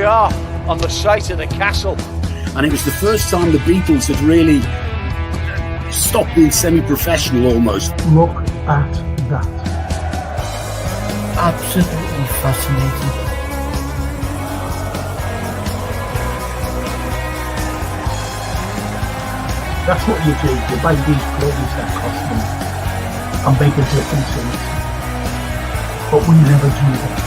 we are on the site of the castle. And it was the first time the Beatles had really stopped being semi-professional almost. Look at that. Absolutely fascinating. That's what you do. You buy these players that cost money and make a difference in it. But we never do that.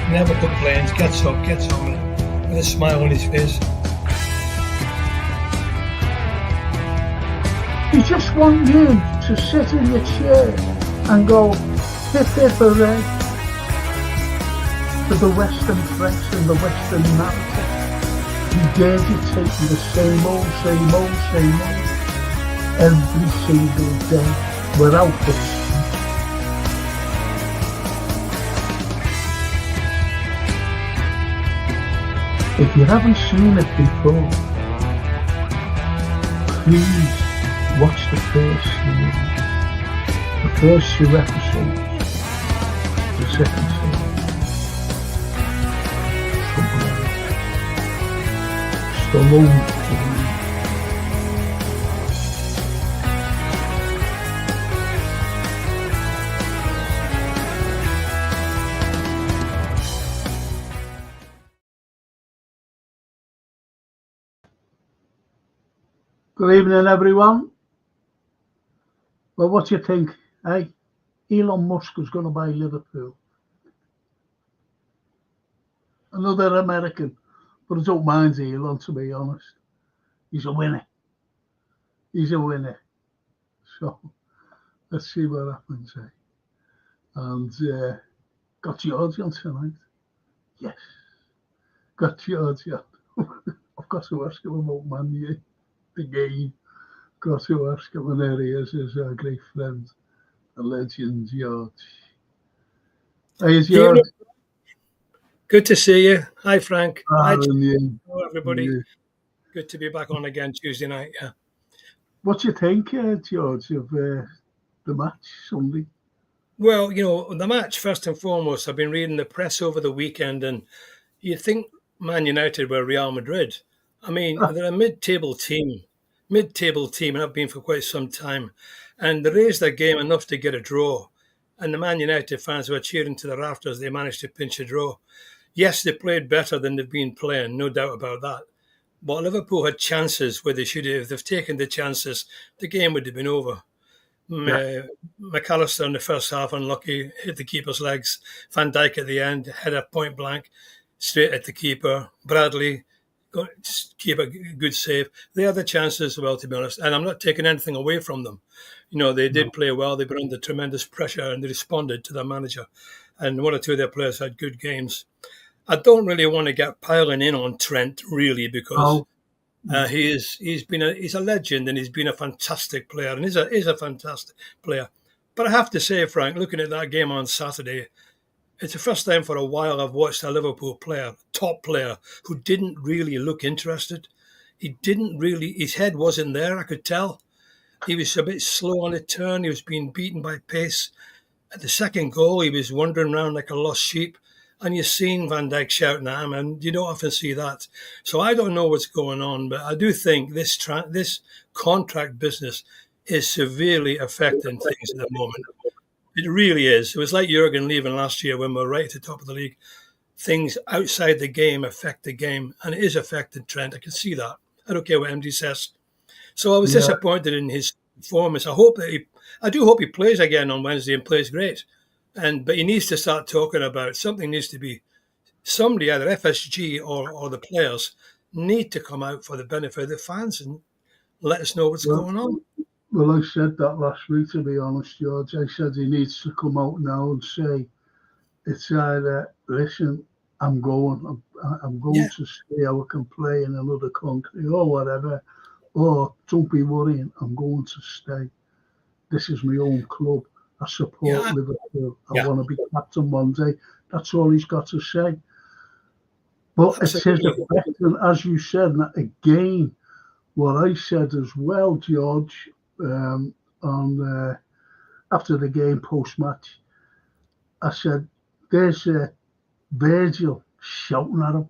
Never complains, gets up, gets on with a smile on his face. We just want you to sit in your chair and go, hip hip hooray, for the Western press and the Western narrative. You dare dictate the same old, every single day without this. If you haven't seen it before, please watch the first series, the first 2 episodes, the second series. Alone. Good evening, everyone. Well, what do you think? Hey, Elon Musk is going to buy Liverpool. Another American. But I don't mind Elon, to be honest. He's a winner. So, let's see what happens. And got George on tonight. Yes. Got George on. I've got to ask him about Man U, the game. Got to ask him, and there he is, our great friend, the legend, George. Hey, George. Good to see you. Hi, Frank. Hi, Hello, everybody. Yeah. Good to be back on again Tuesday night. Yeah. What do you think, George, of the match Sunday? Well, the match, first and foremost, I've been reading the press over the weekend, and you think Man United were Real Madrid. I mean, they're a mid-table team, and have been for quite some time. And they raised their game enough to get a draw. And the Man United fans were cheering to the rafters. They managed to pinch a draw. Yes, they played better than they've been playing, no doubt about that. But Liverpool had chances where they should have. If they've taken the chances, the game would have been over. Yeah. McAllister in the first half, unlucky, hit the keeper's legs. Van Dijk at the end, header point blank, straight at the keeper. Bradley, keep a good save. They had the chances, well, to be honest, and I'm not taking anything away from them. They did play well. They were under tremendous pressure and they responded to their manager. And 1 or 2 of their players had good games. I don't really want to get piling in on Trent, really, because he's a legend and he's been a fantastic player and he's a fantastic player. But I have to say, Frank, looking at that game on Saturday, it's the first time for a while I've watched a Liverpool player, top player, who didn't really look interested. His head wasn't there, I could tell. He was a bit slow on the turn. He was being beaten by pace. At the second goal, he was wandering around like a lost sheep. And you've seen Van Dijk shouting at him, and you don't often see that. So I don't know what's going on, but I do think this contract business is severely affecting things at the moment. It really is. It was like Jurgen leaving last year when we were right at the top of the league. Things outside the game affect the game, and it is affecting Trent. I can see that. I don't care what MD says. So I was disappointed in his performance. I do hope he plays again on Wednesday and plays great. But he needs to start talking about something. Needs to be somebody, either FSG or the players, need to come out for the benefit of the fans and let us know what's going on. Well, I said that last week, to be honest, George. I said he needs to come out now and say, it's either, listen, I'm going to stay, I can play in another country or whatever, or don't be worrying, I'm going to stay. This is my own club. I support Liverpool. I want to be captain one day. That's all he's got to say. But it's his effect. And as you said, again, what I said as well, George, after the game post-match, I said, there's Virgil shouting at him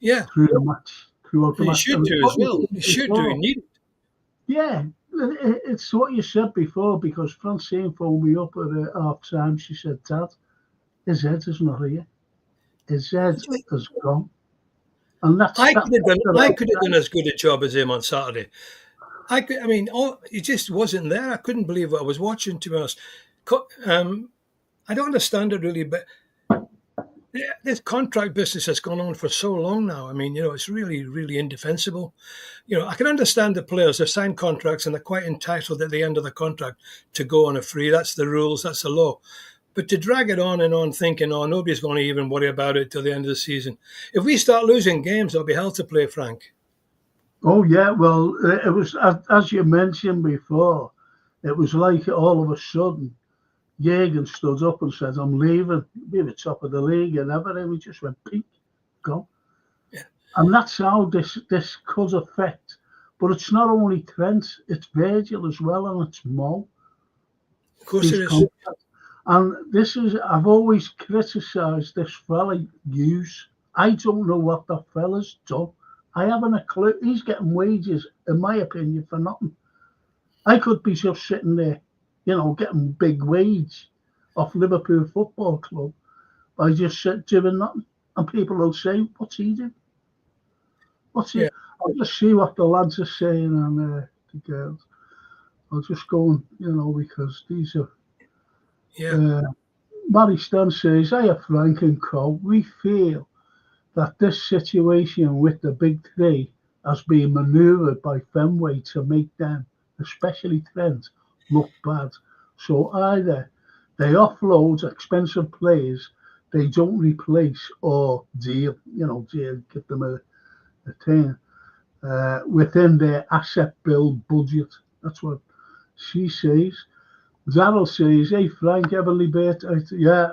Yeah, through the match, throughout the and he match. should And do as well. He should do. He need it. yeah, it's what you said before, because Francine phoned me up at half time. She said, Dad, his head is not here. His head has gone. And I could have done as good a job as him on Saturday. He just wasn't there. I couldn't believe what I was watching, to be honest. I don't understand it really, but this contract business has gone on for so long now. I mean, it's really, really indefensible. I can understand the players. They've signed contracts and they're quite entitled at the end of the contract to go on a free. That's the rules. That's the law. But to drag it on and on thinking, nobody's going to even worry about it till the end of the season. If we start losing games, there'll be hell to play, Frank. Oh, yeah. Well, it was, as you mentioned before, it was like all of a sudden, Jürgen stood up and said, I'm leaving. Be the top of the league and everything. We just went, peak, go. Yeah. And that's how this could affect. But it's not only Trent, it's Virgil as well, and it's Mo. Of course it is. And I've always criticised this fella, Hughes. I don't know what that fella's done. I haven't a clue. He's getting wages, in my opinion, for nothing. I could be just sitting there, getting big wage off Liverpool Football Club by just doing nothing. And people will say, what's he doing? What's he? Yeah. I'll just see what the lads are saying and the girls. I'll just go and, because these are... Yeah. Barry Stan says, hiya Frank and Co. We feel that this situation with the big three has been manoeuvred by Fenway to make them, especially Trent, look bad. So either they offload expensive players they don't replace or deal, give them a thing within their asset build budget. That's what she says. Daryl says, hey, Frank, Heavenly Bit. Yeah.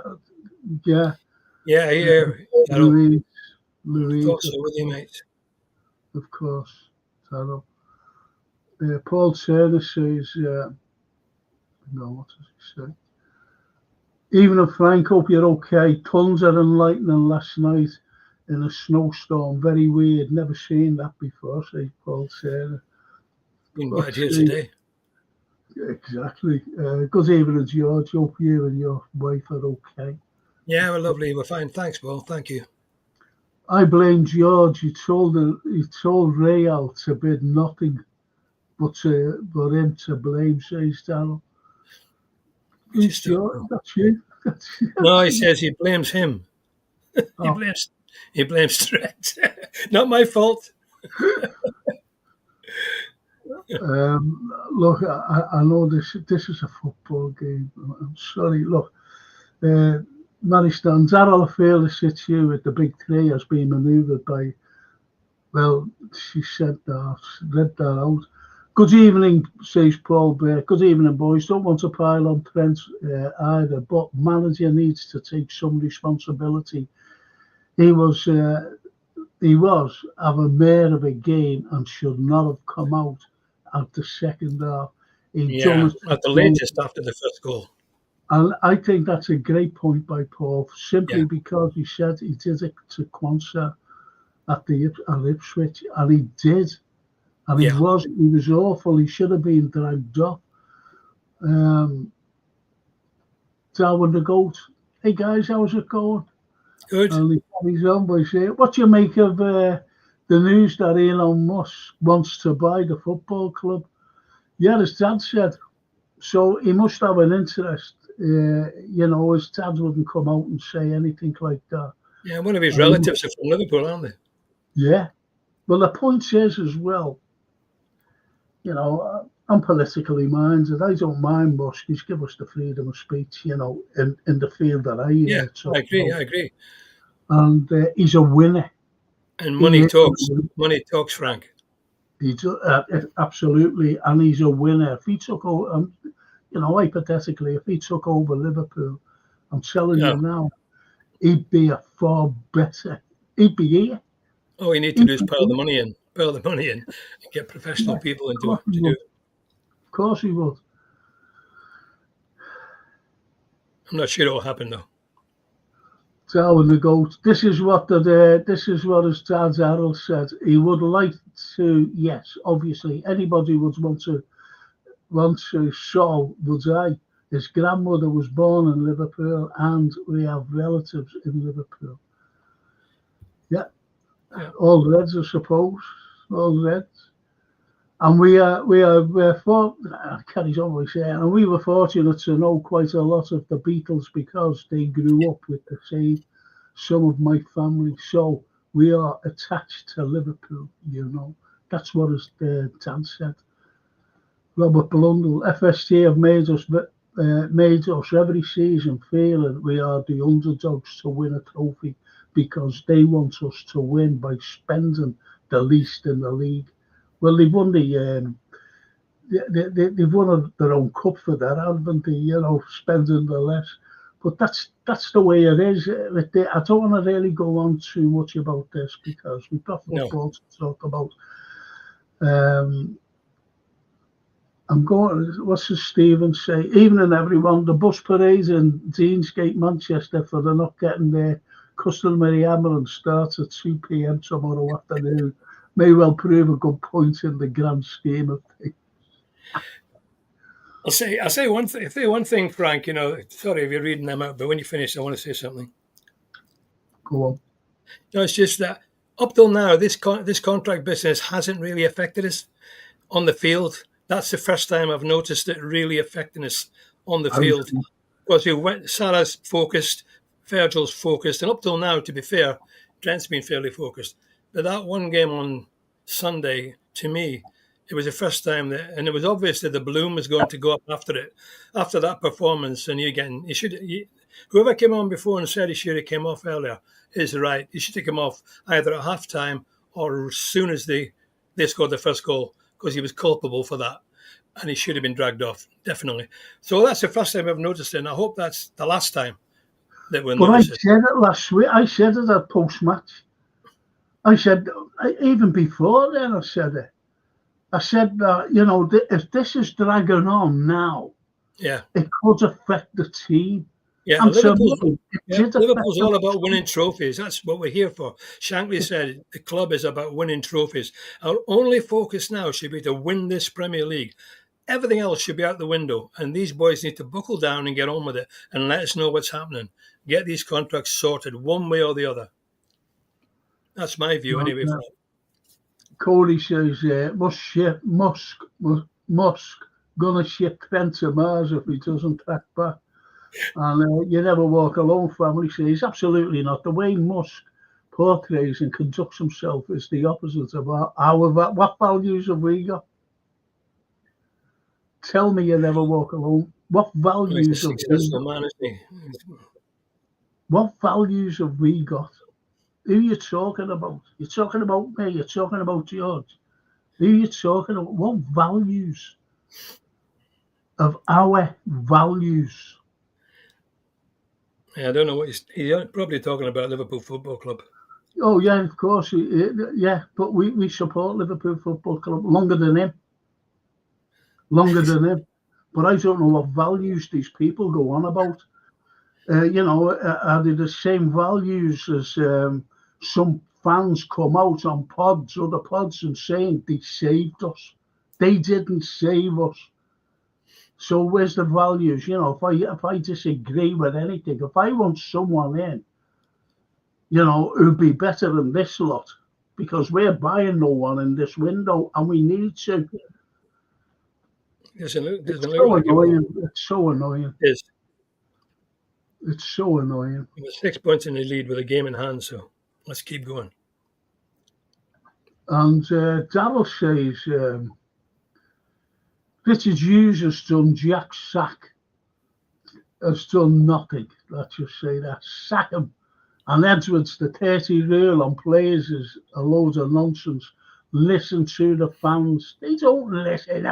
Louise, thought so with you, mate. Of course, Daryl. Paul Turner says, what does he say? Even if Frank, hope you're okay. Thunder and lightning last night in a snowstorm. Very weird. Never seen that before, says Paul Turner. Been bad here today. Exactly. Good evening, George. Hope you and your wife are okay. Yeah, we're lovely. We're fine. Thanks, Paul. Thank you. I blame George. He told Real to bid nothing, but him to blame, says Darryl. Who's George? That's you. No, he says he blames him. He blames Trent. Not my fault. Look, I know this is a football game. I'm sorry. Look, Mary Stan, Daryl, I feel the situation with the big three has been manoeuvred by, well, she said that, read that out. Good evening, says Paul Bear. Good evening, boys. Don't want to pile on Trent either, but manager needs to take some responsibility. He was have a mare of a game and should not have come out at the second half. At the latest after the first goal. And I think that's a great point by Paul, simply because he said he did it to Quansah at Ipswich, and he did. And he was awful. He should have been dragged off. Darwin the Goat. Hey guys, how's it going? Good. And he's on by saying, what do you make of the news that Elon Musk wants to buy the football club? Yeah, his dad said. So he must have an interest. His dad wouldn't come out and say anything like that. Yeah, one of his relatives are from Liverpool, aren't they? Yeah. Well, the point is as well, I'm politically minded. I don't mind Musk. He's give us the freedom of speech, in the field that I I agree. And he's a winner. And money talks. Money talks, Frank. He absolutely, and he's a winner. If he took over, hypothetically, if he took over Liverpool, I'm telling you now, he'd be a far better. He'd be here. All you need to do is pile the money in, and get professional people to do it. Of course he would. I'm not sure it will happen, though. Darwin the goat. This is what his dad Harold said. He would like to. Yes, obviously, anybody would want to show would I. His grandmother was born in Liverpool, and we have relatives in Liverpool. Yeah. All Reds, I suppose. All Reds. And we're carries on what saying, and we were fortunate to know quite a lot of the Beatles because they grew up with the same, some of my family. So we are attached to Liverpool, you know. That's what his dad said. Robert Blundell, FST have made us every season feeling we are the underdogs to win a trophy because they want us to win by spending the least in the league. Well, they've won they've won their own cup for that, haven't they? You know, spending the less. But that's the way it is. I don't want to really go on too much about this because we've got football to talk about. I'm going. What's does Stephen say? Evening, everyone. The bus parade in Deansgate, Manchester, for the not getting their customary ambulance starts at 2 p.m. tomorrow afternoon. May well prove a good point in the grand scheme of things. I'll say one thing. If one thing, Frank, you know, sorry if you're reading them out, but when you finish, I want to say something. Go on. No, it's just that up till now, this contract business hasn't really affected us on the field. That's the first time I've noticed it really affecting us on the field. Because Salah's focused, Virgil's focused, and up till now, to be fair, Trent's been fairly focused. But that one game on Sunday, to me, it was the first time and it was obvious that the balloon was going to go up after that performance. And whoever came on before and said he should have came off earlier is right. He should have come off either at half time or as soon as they scored the first goal because he was culpable for that. And he should have been dragged off, definitely. So that's the first time I've noticed it, and I hope that's the last time that we'll notice it. But I said it last week. I said it at post-match. I said, even before then, I said it. I said that, you know, if this is dragging on now, it could affect the team. Yeah, Liverpool's all about winning trophies. That's what we're here for. Shankly said the club is about winning trophies. Our only focus now should be to win this Premier League. Everything else should be out the window, and these boys need to buckle down and get on with it and let us know what's happening. Get these contracts sorted one way or the other. That's my view, anyway. Cody says, Musk gonna ship Trent to Mars if he doesn't track back. And you never walk alone, family says, absolutely not. The way Musk portrays and conducts himself is the opposite of what values have we got? Tell me you never walk alone. What values have we got? What values have we got? Who are you talking about? You're talking about me. You're talking about George. Who are you talking about? What values of our values? Yeah, I don't know what he's probably talking about. Liverpool Football Club. Oh yeah, of course. Yeah, but we support Liverpool Football Club longer than him. But I don't know what values these people go on about. You know, are they the same values as some fans come out on other pods and saying they saved us? They didn't save us. So where's the values? You know, if I disagree with anything, if I want someone in, you know, who'd be better than this lot, because we're buying no one in this window and we need to. It's so annoying. It's so annoying. It is. It's so annoying. We're 6 points in the lead with a game in hand, so let's keep going. And Darryl says, Richard Hughes has done Jack Sack, has done nothing. Let's just say that. Sack him. And Edwards, the 30 rule on players is a load of nonsense. Listen to the fans. They don't listen.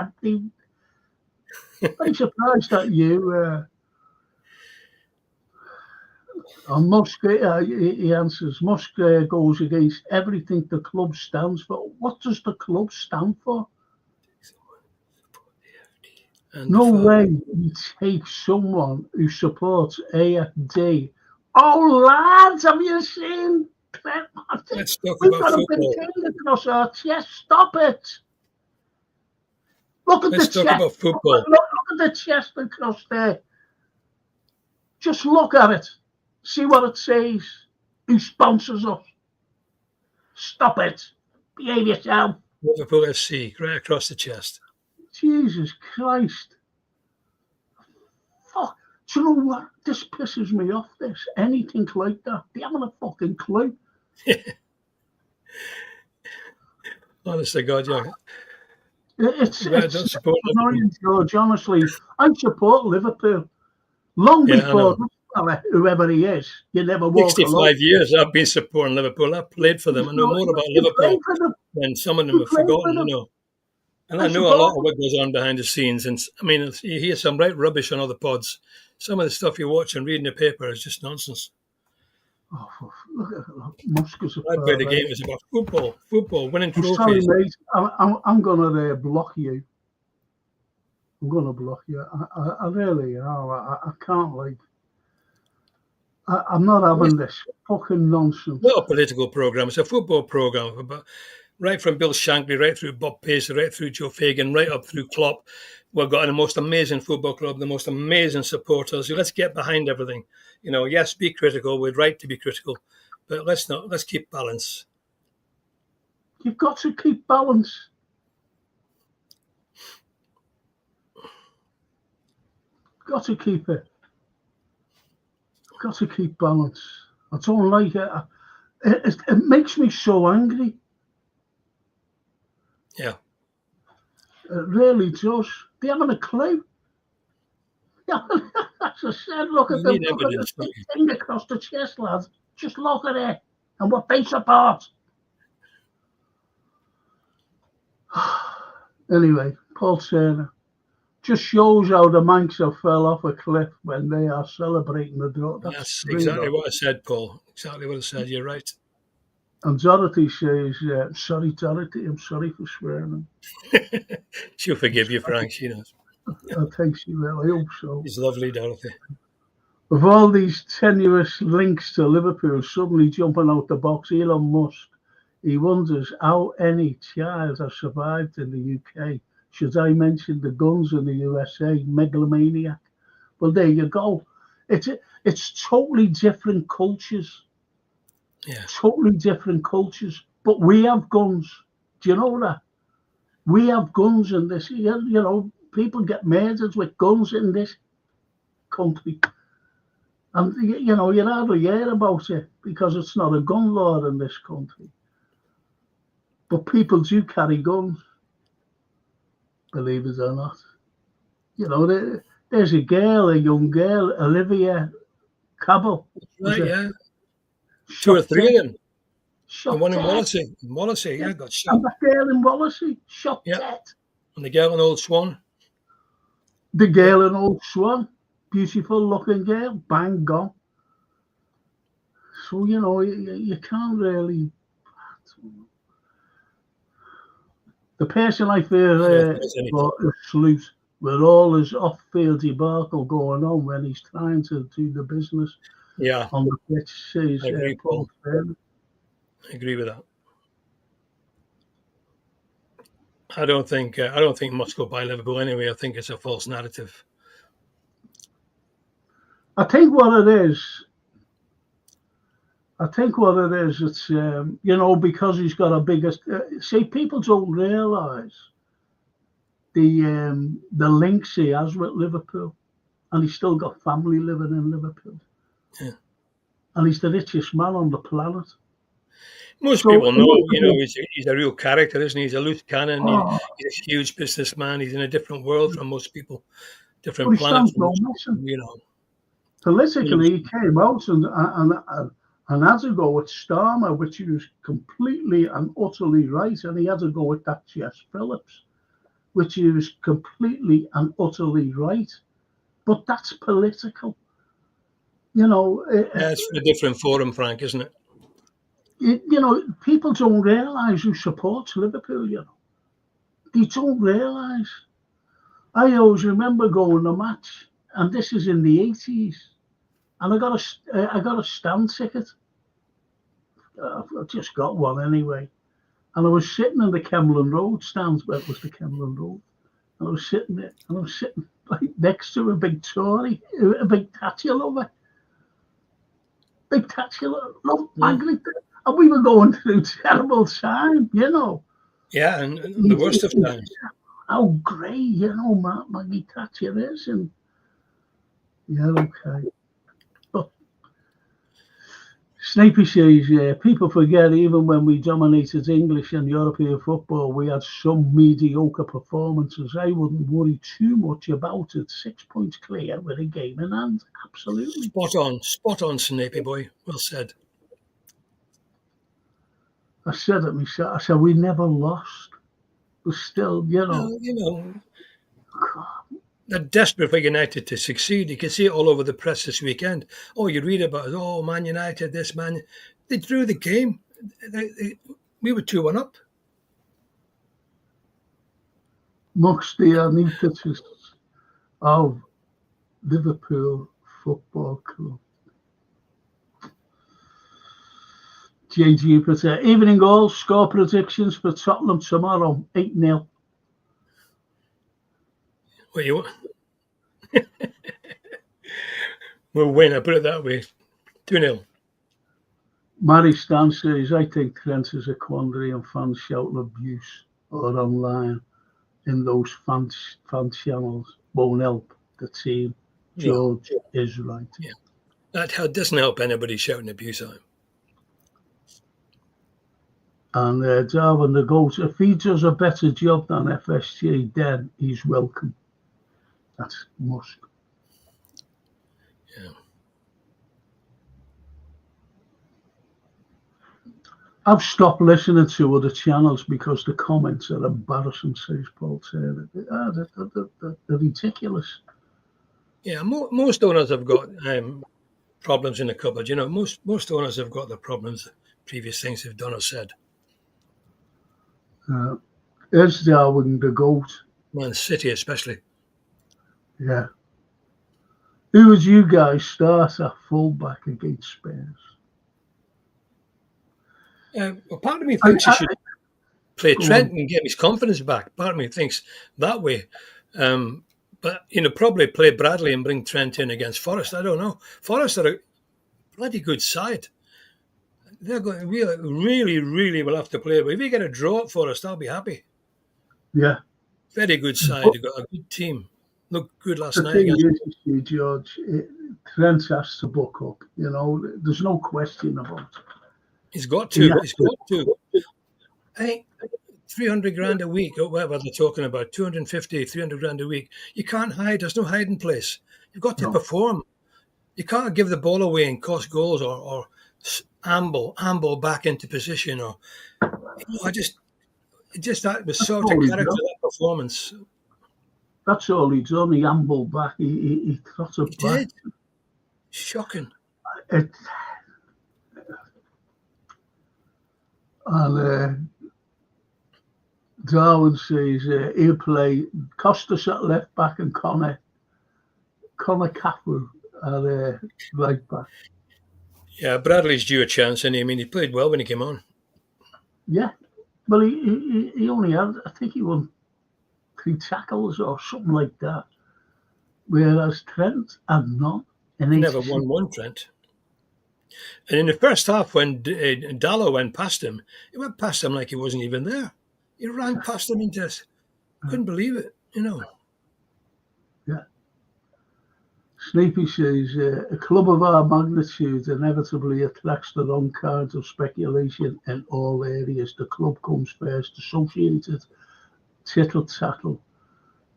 I'm surprised at you. And Musk, he answers, Musk goes against everything the club stands for. What does the club stand for? No way you take someone who supports AFD Oh, lads, have you seen Trent? Let's talk We've about got a big football. thing across our chest. Stop it. Look at Let's the talk chest. about football. Look at the chest across there. Just look at it. See what it says. Who sponsors us? Stop it. Behave yourself. Liverpool FC, right across the chest. Jesus Christ. Fuck. Do you know what? This pisses me off, this. Anything like that. They haven't a fucking clue. Honest to God, yeah. It's don't support annoying, George. Honestly, I support Liverpool. Long before this fella, whoever he is, you never walk 65 alone. years I've been supporting Liverpool. I've played for them. I know more about Liverpool than some of them have forgotten, you know. And I know a lot of what goes on behind the scenes. And I mean, you hear some right rubbish on other pods. Some of the stuff you watch and read in the paper is just nonsense. Oh, look at Musk is I'd play the game is about football, winning trophies. Sorry, mate. I'm going to block you. I'm going to block you. I really am. I can't, like... I'm not having this fucking nonsense. Not a political programme. It's a football programme. But right from Bill Shankly, right through Bob Paisley, right through Joe Fagan, right up through Klopp. We've got the most amazing football club, the most amazing supporters. So let's get behind everything. You know, yes, be critical. We're right to be critical. But let's keep balance. You've got to keep balance. Got to keep it. Got to keep balance. I don't like it. It makes me so angry. Yeah. It really does. They haven't a clue. As I said, look at the thing across the chest, lads. Just look at it and what they support. Anyway, Paul Turner just shows how the Manx have fell off a cliff when they are celebrating the draw. That's exactly what I said, Paul. Exactly what I said. You're right. And Dorothy says, sorry, Dorothy, I'm sorry for swearing. She'll forgive you, Frank. She knows. I think she will. I hope so. She's lovely, Dorothy. With all these tenuous links to Liverpool suddenly jumping out the box, Elon Musk, he wonders how any child has survived in the UK. Should I mention the guns in the USA, megalomaniac? Well, there you go. It's totally different cultures. Yeah. Totally different cultures. But we have guns. Do you know that? We have guns in this. You know, people get murdered with guns in this country. And, you know, you hardly hear about it because it's not a gun law in this country. But people do carry guns, believe it or not. You know, there's a young girl, Olivia Cabell. Right, yeah. 2 or 3 of them. Shot and one dead. in Wallasey. Wallasey, yeah, got shot. And that girl in Wallasey, shot dead. And the girl in Old Swan. The girl in Old Swan, beautiful looking girl, bang, gone. So, you know, you can't really... The person I fear for a salute with all his off-field debacle going on when he's trying to do the business on the pitch says Paul Turner. I agree with that. I don't think Musk will buy Liverpool anyway. I think it's a false narrative. I think what it is, it's, you know, because he's got a bigger... see, people don't realise the links he has with Liverpool. And he's still got family living in Liverpool. Yeah. And he's the richest man on the planet. Most people know, you know, he's a real character, isn't he? He's a loose cannon. He's a huge businessman. He's in a different world from most people, different planets. You know, politically, he came out and had to go with Starmer, which he was completely and utterly right, and he had to go with that Jess Phillips, which he was completely and utterly right. But that's political, you know. It's a different forum, Frank, isn't it? You know, people don't realise who supports Liverpool, you know. They don't realise. I always remember going to a match, and this is in the 80s, and I got a stand ticket. I just got one anyway, and I was sitting in the Kemlyn Road stand. Where was the Kemlyn Road? And I was sitting there, and I was sitting like next to a big Tory, a big Thatcher lover, Magnet, and we were going through terrible time, you know. Yeah, and the worst of times. How great, you know, Maggie Thatcher is, and yeah, okay. But Snapey says, people forget even when we dominated English and European football, we had some mediocre performances. I wouldn't worry too much about it. 6 points clear with a game in hand. Absolutely. Spot on, Snapey boy. Well said. I said it myself. I said, we never lost. We're still, you know. Well, you know, they're desperate for United to succeed. You can see it all over the press this weekend. Oh, you read about it. Oh, Man United, this man. They drew the game. We were 2-1 up. Amongst the antithesis of Liverpool Football Club. JG puts it. Evening goals, score predictions for Tottenham tomorrow, 8-0. What you want? We'll win, I put it that way. 2-0. Mary Stan says, I think Trent is a quandary and fans shouting abuse or online in those fan channels won't help the team. George is right. Yeah. That doesn't help anybody shouting abuse at him. And Darwin the goat, if he does a better job than FSG, then he's welcome. That's Musk. Yeah. I've stopped listening to other channels because the comments are embarrassing, says Paul Taylor. They're ridiculous. Yeah, most owners have got problems in the cupboard. You know, most owners have got the problems, previous things they've done or said. Is Darwin the goat? Man City especially. Yeah. Who would you guys start at fullback against Spurs? Well, part of me thinks he should play Trent and get his confidence back. Part of me thinks that way. But, you know, probably play Bradley and bring Trent in against Forest. I don't know. Forest are a bloody good side. They're going really, really will have to play. But if you get a draw at Forest, I'll be happy. Yeah. Very good side. They've got a good team. Looked good last night. The thing is, you see, George, Trent has to buck up. You know, there's no question about it. He's got to. He's got to. Hey, 300 grand a week, or whatever they're talking about, 250, 300 grand a week. You can't hide. There's no hiding place. You've got to perform. You can't give the ball away and cost goals or amble back into position. Or, you know, that was sort of character, that performance. That's all he done. He ambled back. He trotted back. Did. Shocking. And Darwin says he'll play Costas at left back and Connor Cafu at right back. Yeah, Bradley's due a chance, and I mean, he played well when he came on. Yeah, well, he only had, I think he won 3 tackles or something like that, whereas Trent had none. And he never won one, Trent. And in the first half, when Dallo went past him, he went past him like he wasn't even there. He ran past him and just couldn't believe it, you know. Yeah. Sleepy says, a club of our magnitude inevitably attracts the wrong kinds of speculation in all areas. The club comes first. Associated tittle-tattle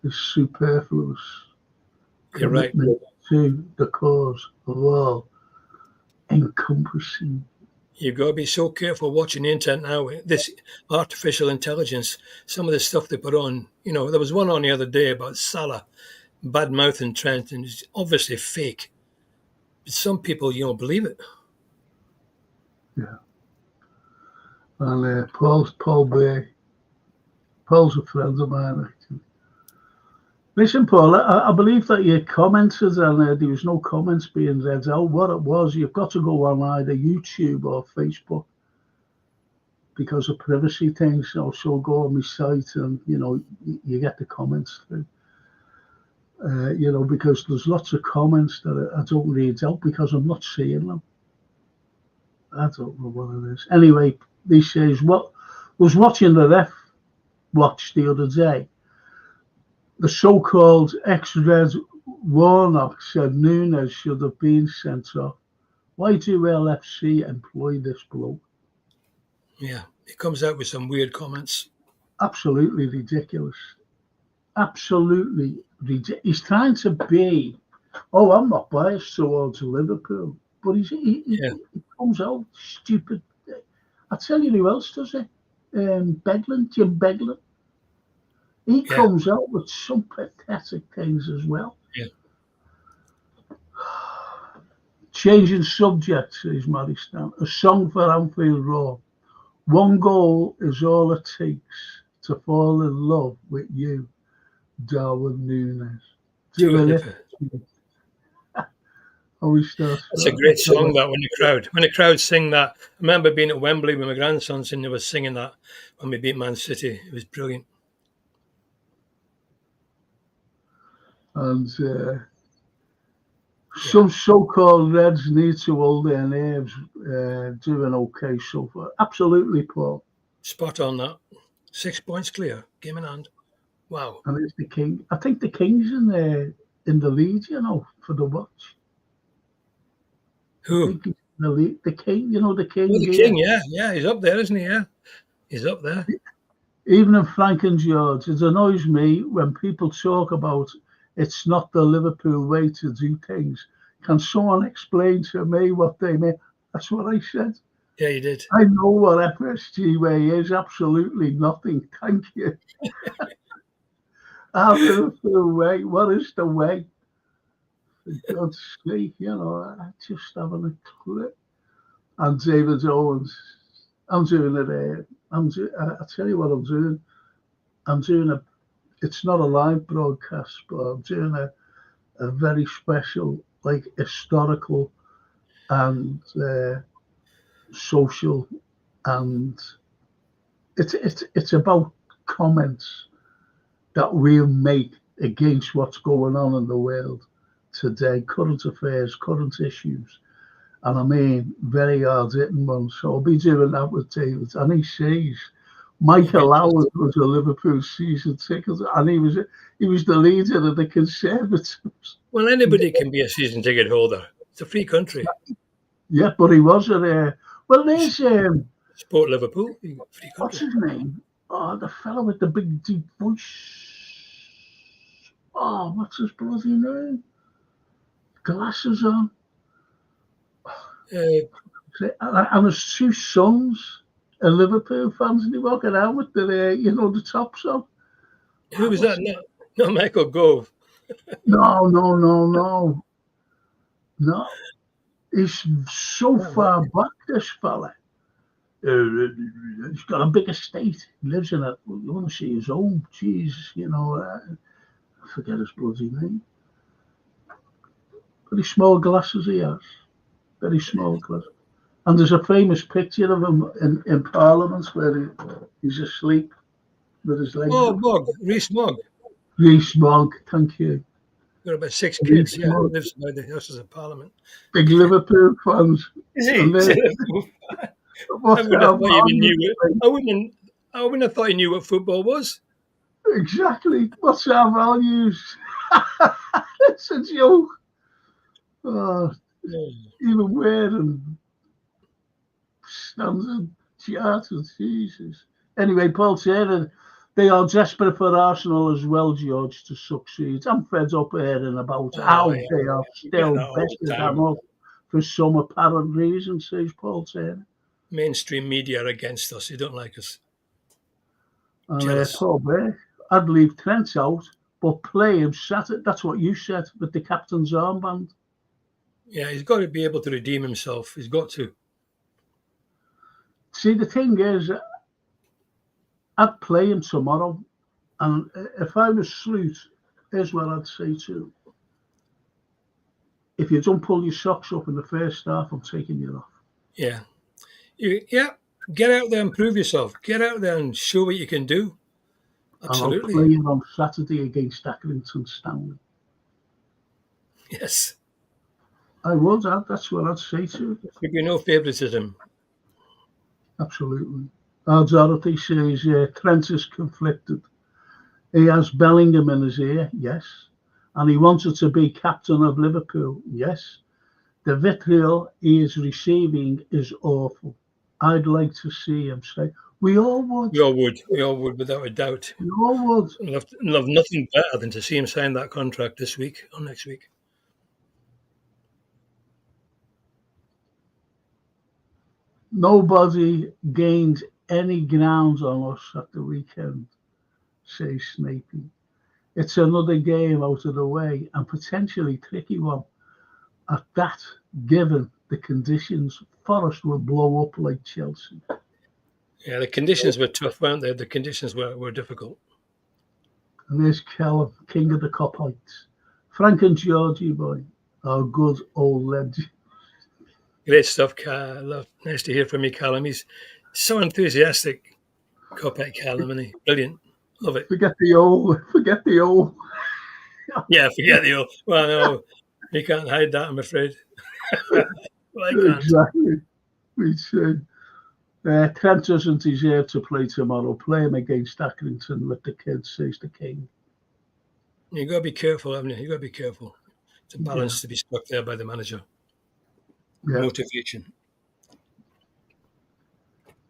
is superfluous. You're right. To the cause of all encompassing. You've got to be so careful watching the internet now. This artificial intelligence, some of the stuff they put on, you know, there was one on the other day about Salah bad-mouthing Trent, and it's obviously fake. But some people, you know, believe it. Yeah. And Paul Bay, Paul's a friend of mine, actually. Listen, Paul, I believe that you commented and there was no comments being read out. What it was, you've got to go on either YouTube or Facebook because of privacy things. So go on my site and, you get the comments through. Because there's lots of comments that I don't read out because I'm not seeing them. I don't know what it is. Anyway, he says, was watching the ref watch the other day. The so-called ex-Red Warnock said Nunes should have been sent off. Why do LFC employ this bloke? Yeah, he comes out with some weird comments. Absolutely ridiculous. Absolutely ridiculous. He's trying to be, I'm not biased towards Liverpool, but he comes out stupid. I tell you who else does it? Jim Beglin. He comes out with some pathetic things as well. Yeah. Changing subject, says Maristan. A song for Anfield Road. One goal is all it takes to fall in love with you, Darwin Nunes. It's a great song, that, when the crowd sing that. I remember being at Wembley with my grandsons and they were singing that when we beat Man City. It was brilliant. And some so-called Reds need to hold their nerves, doing okay so far. Absolutely, Paul. Spot on that. 6 points clear, game in hand. Wow. And it's the King. I think the King's in the lead, for the watch. Who? The King, the King. Oh, the King, yeah, he's up there, isn't he? Yeah, he's up there. Even in Frank and George, it annoys me when people talk about it's not the Liverpool way to do things. Can someone explain to me what they mean? That's what I said. Yeah, you did. I know what FSG way is. Absolutely nothing. Thank you. Our Liverpool way. What is the way? For God's sake, I just having a clue. And David Owens, I'm doing it. I tell you what I'm doing. I'm doing it's not a live broadcast, but I'm doing a very special, like historical and social, and it's about comments that we'll make against what's going on in the world today, current affairs, current issues, and I mean very hard-hitting ones. So I'll be doing that with David, and he says Michael Howard was a Liverpool season ticket, and he was the leader of the Conservatives. Well, anybody can be a season ticket holder. It's a free country. Yeah, but he was a well. There's Sport Liverpool. Free country. What's his name? Oh, the fellow with the big deep voice. Oh, what's his bloody name? Glasses on. And his two sons are Liverpool fans, and they walk around with the tops on. Who was that? No, Michael Gove. No. He's so far back, this fella. He's got a big estate. He lives in it. You want to see his home. Jeez, I forget his bloody name. Very small glasses he has. Very small glasses. And there's a famous picture of him in Parliament where he's asleep with his legs. Oh, Mogg. Rees Mogg. Rees Mogg, thank you. Got about 6 kids, yeah. Lives by the Houses of Parliament. Big Liverpool fans. Is he? I wouldn't have thought he knew what football was. Exactly. What's our values? It's a joke. Oh, even wearing standard charters, Jesus. Anyway, Paul said they are desperate for Arsenal as well, George, to succeed. I'm fed up hearing about how they are still better than us for some apparent reason, says Paul Taylor. Mainstream media are against us. They don't like us. And Paul Beck, I'd leave Trent out, but play him Saturday. That's what you said with the captain's armband. Yeah, he's got to be able to redeem himself. He's got to. See, the thing is, I'd play him tomorrow, and if I was Sloot, here's what I'd say too. If you don't pull your socks up in the first half, I'm taking you off. Yeah. Get out there and prove yourself. Get out there and show what you can do. Absolutely. And I'll play you on Saturday against Accrington Stanley. Yes. I would. That's what I'd say to you. There should be no favouritism. Absolutely. Our Dorothy says Trent is conflicted. He has Bellingham in his ear, yes. And he wanted to be captain of Liverpool, yes. The vitriol he is receiving is awful. I'd like to see him say, we all would. We all would, without a doubt. We all would. Love nothing better than to see him sign that contract this week or next week. Nobody gained any ground on us at the weekend, says Snapey. It's another game out of the way and potentially tricky one. At that, given the conditions, Forest will blow up like Chelsea. Yeah, the conditions were tough, weren't they? The conditions were difficult. And there's Callum, king of the Copites. Frank and Georgie boy, our good old legend. Great stuff, Cal. Nice to hear from you, Callum. He's so enthusiastic. Copette Callum, isn't he? Brilliant. Love it. Forget the old. Yeah, forget the old. Well, no, you can't hide that, I'm afraid. Well, I can't. Exactly. We said Trent doesn't deserve to play tomorrow. Play him against Accrington with the kids, says the king. You've got to be careful, haven't you? You've got to be careful. It's a balance to be struck there by the manager. Yeah. Motivation.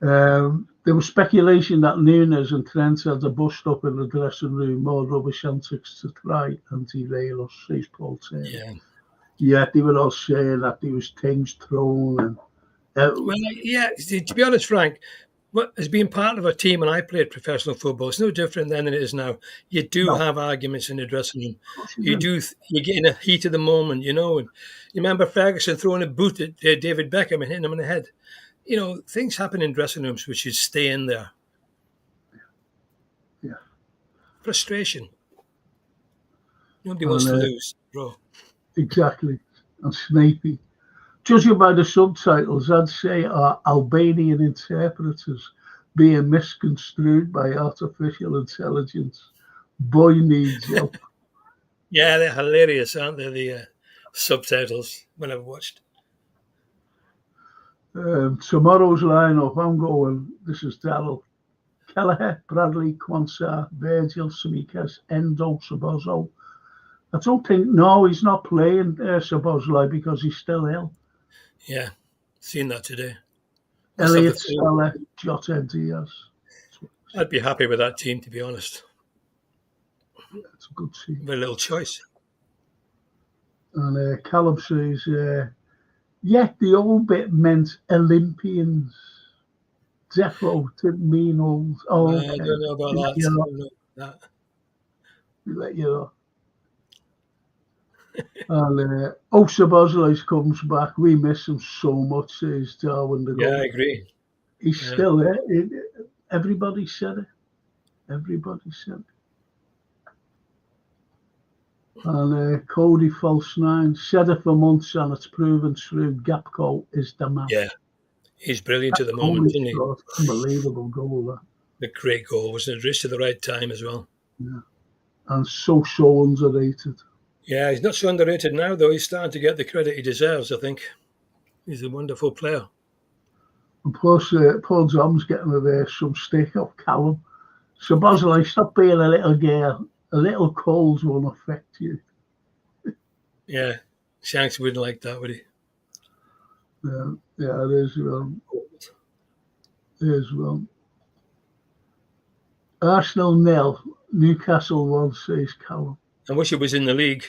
There was speculation that Nunes and Trent had a bust up in the dressing room, more rubbish antics to try and derail us, says Paul Taylor. Yeah. Yeah, they were all saying that there was things thrown. And, well, yeah, to be honest, Frank, as being part of a team, and I played professional football, it's no different then than it is now. You do have arguments in the dressing room. You get in the heat of the moment, you know. And you remember Ferguson throwing a boot at David Beckham and hitting him in the head. You know, things happen in dressing rooms which should stay in there. Yeah. Frustration. Nobody wants to lose, bro. Exactly. And Snapey. Judging by the subtitles, I'd say are Albanian interpreters being misconstrued by artificial intelligence. Boy needs help. Yeah, they're hilarious, aren't they? The subtitles when I've watched. Tomorrow's lineup, I'm going. This is Daryl. Kelleher, Bradley, Quansah, Virgil, Samikas, Endo, Szoboszlai. I don't think, no, he's not playing Szoboszlai because he's still ill. Yeah, seen that today. Elliot, Salah, Jota, Diaz. I'd be happy with that team, to be honest. Yeah, it's a good team. Very little choice. And Callum says, the old bit meant Olympians. Defo didn't mean old. Oh, okay. I don't know about that. We let you know. And Szoboszlai comes back. We miss him so much, says Darwin. Yeah, I agree. He's still there. Everybody said it. Everybody said it. And Cody False 9 said it for months, and it's proven true. Gapco is the man. Yeah, he's brilliant at the moment, isn't he? Unbelievable goal. A great goal, wasn't it? Reached at the right time as well. Yeah, and so underrated. Yeah, he's not so underrated now, though. He's starting to get the credit he deserves, I think. He's a wonderful player. And plus, Paul John's getting some stick off Callum. So, Szoboszlai, stop being a little girl. A little cold won't affect you. Yeah, Shanks wouldn't like that, would he? Yeah, it is wrong. It is wrong. Arsenal 0, Newcastle 1, says Callum. I wish it was in the league.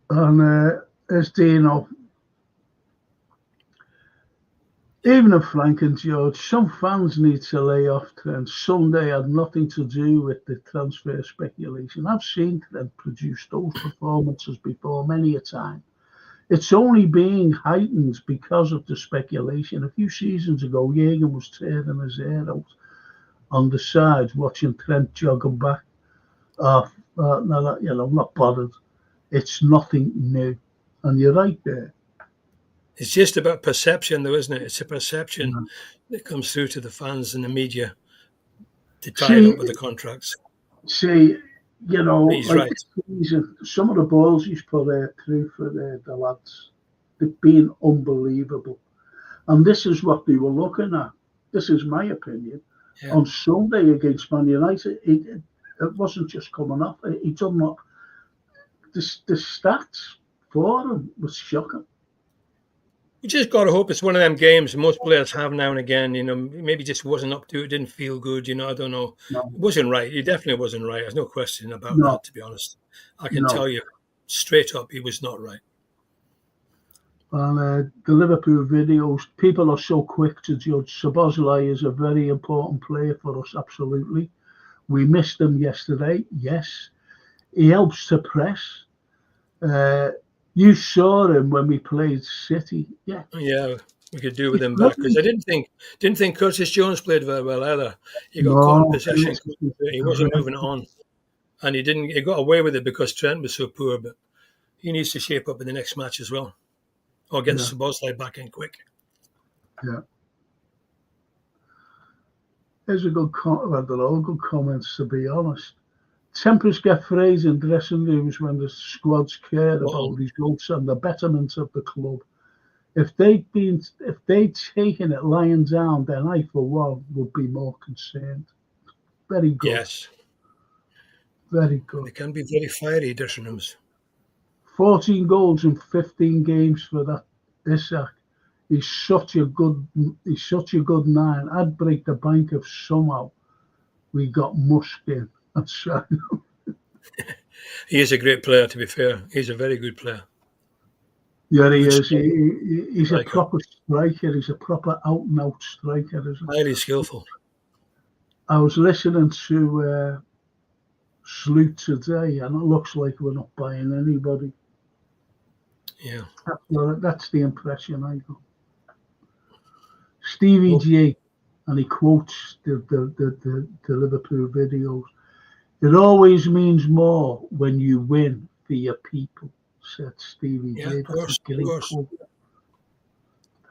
And as Dino, even if Frank and George, some fans need to lay off Trent. Sunday had nothing to do with the transfer speculation. I've seen Trent produce those performances before many a time. It's only being heightened because of the speculation. A few seasons ago, Jürgen was tearing his hair out on the side watching Trent jogging back. No, I'm not bothered. It's nothing new. And you're right there. It's just about perception, though, isn't it? It's a perception that comes through to the fans and the media to tie it up with the contracts. See, He's right. this season, some of the balls he's put through for the lads, they've been unbelievable. And this is what they were looking at. This is my opinion. Yeah. On Sunday against Man United, it wasn't just coming off. He done what the stats for him was shocking. You just got to hope it's one of them games most players have now and again. Maybe just wasn't up to it, didn't feel good. I don't know. No. It wasn't right. He definitely wasn't right. There's no question about that, to be honest. I can tell you straight up, he was not right. And the Liverpool videos, people are so quick to judge. Szoboszlai is a very important player for us, absolutely. We missed him yesterday, yes. He helps to press. You saw him when we played City, yeah. Yeah, we could do with him back because I didn't think Curtis Jones played very well either. He got caught in possession. He wasn't moving on, and he got away with it because Trent was so poor. But he needs to shape up in the next match as well, or get Szoboszlai back in quick. Yeah. Here's a good comment. They're all good comments, to be honest. Tempers get phrased in dressing rooms when the squads care about results and the betterment of the club. If they'd taken it lying down, then I, for one, would be more concerned. Very good. Yes. Very good. They can be very fiery, dressing rooms. 14 goals in 15 games for that Isak. He's such a good nine. I'd break the bank if somehow we got Musk in. That's right. He is a great player, to be fair. He's a very good player. Yeah, he is. He's a proper striker. He's a proper out-and-out striker, isn't he? Highly skillful. I was listening to Sloot today, and it looks like we're not buying anybody. Yeah. That's the impression I got. Stevie G, and he quotes the Liverpool videos. It always means more when you win for your people, said Stevie J. That's a great quote.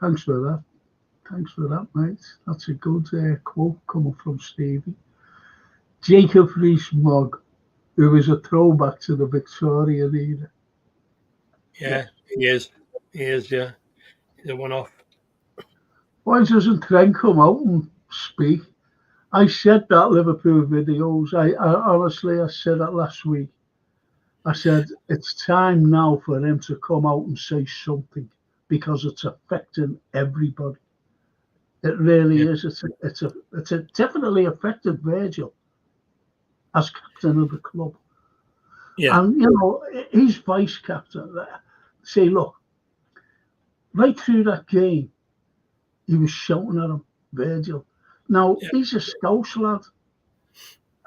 Thanks for that, mate. That's a good quote coming from Stevie. Jacob Rees-Mogg, who is a throwback to the Victorian era. Yeah, he is. Yeah. He's a one-off. Why doesn't Trent come out and speak? I said that Liverpool videos. I honestly said that last week. I said it's time now for him to come out and say something because it's affecting everybody. It really is. It's definitely affected Virgil as captain of the club. Yeah. And he's vice captain. Say, look, right through that game, he was shouting at him, Virgil. Now, he's a Scouse lad,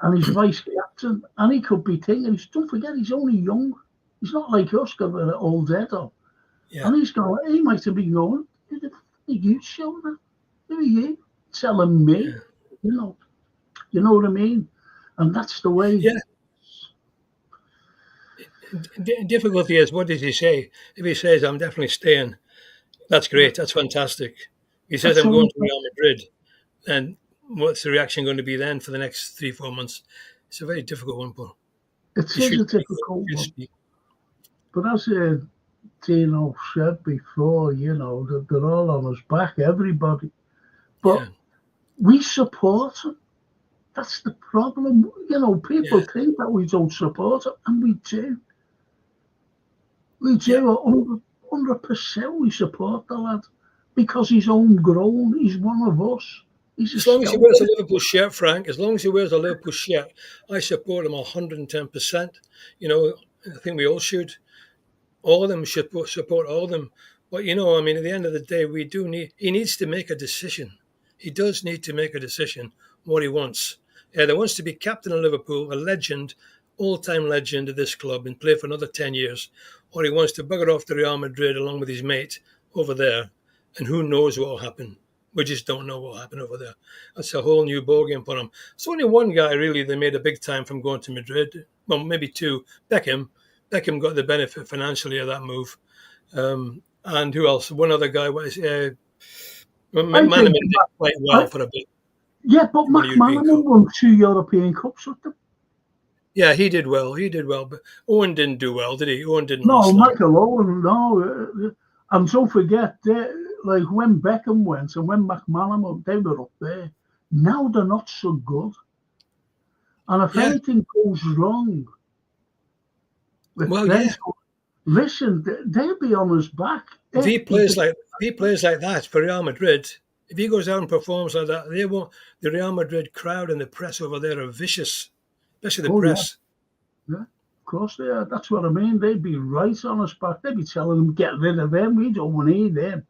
and he's vice captain, and he could be thinking, don't forget, he's only young. He's not like us, got an old head on. Yeah. And he might have been going, who the f*** are you shouting at? Who are you? Telling me, you know what I mean? And that's the way. Yeah. Difficulty is, what does he say? If he says, I'm definitely staying, that's great, that's fantastic. He says, I'm going to Real Madrid. And what's the reaction going to be then for the next 3-4 months? It's a very difficult one, Paul. It is a difficult one. But as Dino said before, they're all on his back, everybody. But we support him. That's the problem. People think that we don't support him, and we do. We do. 100% we support the lad because he's homegrown. He's one of us. As long as he wears a Liverpool shirt, Frank, as long as he wears a Liverpool shirt, I support him 110%. I think we all should. All of them should support all of them. But, at the end of the day, he needs to make a decision. He does need to make a decision what he wants. Either wants to be captain of Liverpool, a legend, all-time legend of this club, and play for another 10 years, or he wants to bugger off to Real Madrid along with his mate over there, and who knows what will happen We just don't know what will happen over there. That's a whole new ballgame for them. It's only one guy really that made a big time from going to Madrid. Well, maybe two. Beckham. Beckham got the benefit financially of that move. And who else? One other guy was McManaman did quite well for a bit. Yeah, but McManaman won 2 European Cups with them. Yeah, he did well. But Owen didn't do well, did he? Owen didn't. No, Michael Owen, no. And don't forget, like when Beckham went and when McManaman, they were up there. Now they're not so good. And if anything goes wrong, listen, they'll be on his back. If he plays like that for Real Madrid, if he goes out and performs like that, they won't. The Real Madrid crowd and the press over there are vicious, especially the press. Yeah, of course they are. That's what I mean. They'd be right on his back. They'd be telling him, get rid of him. We don't need him.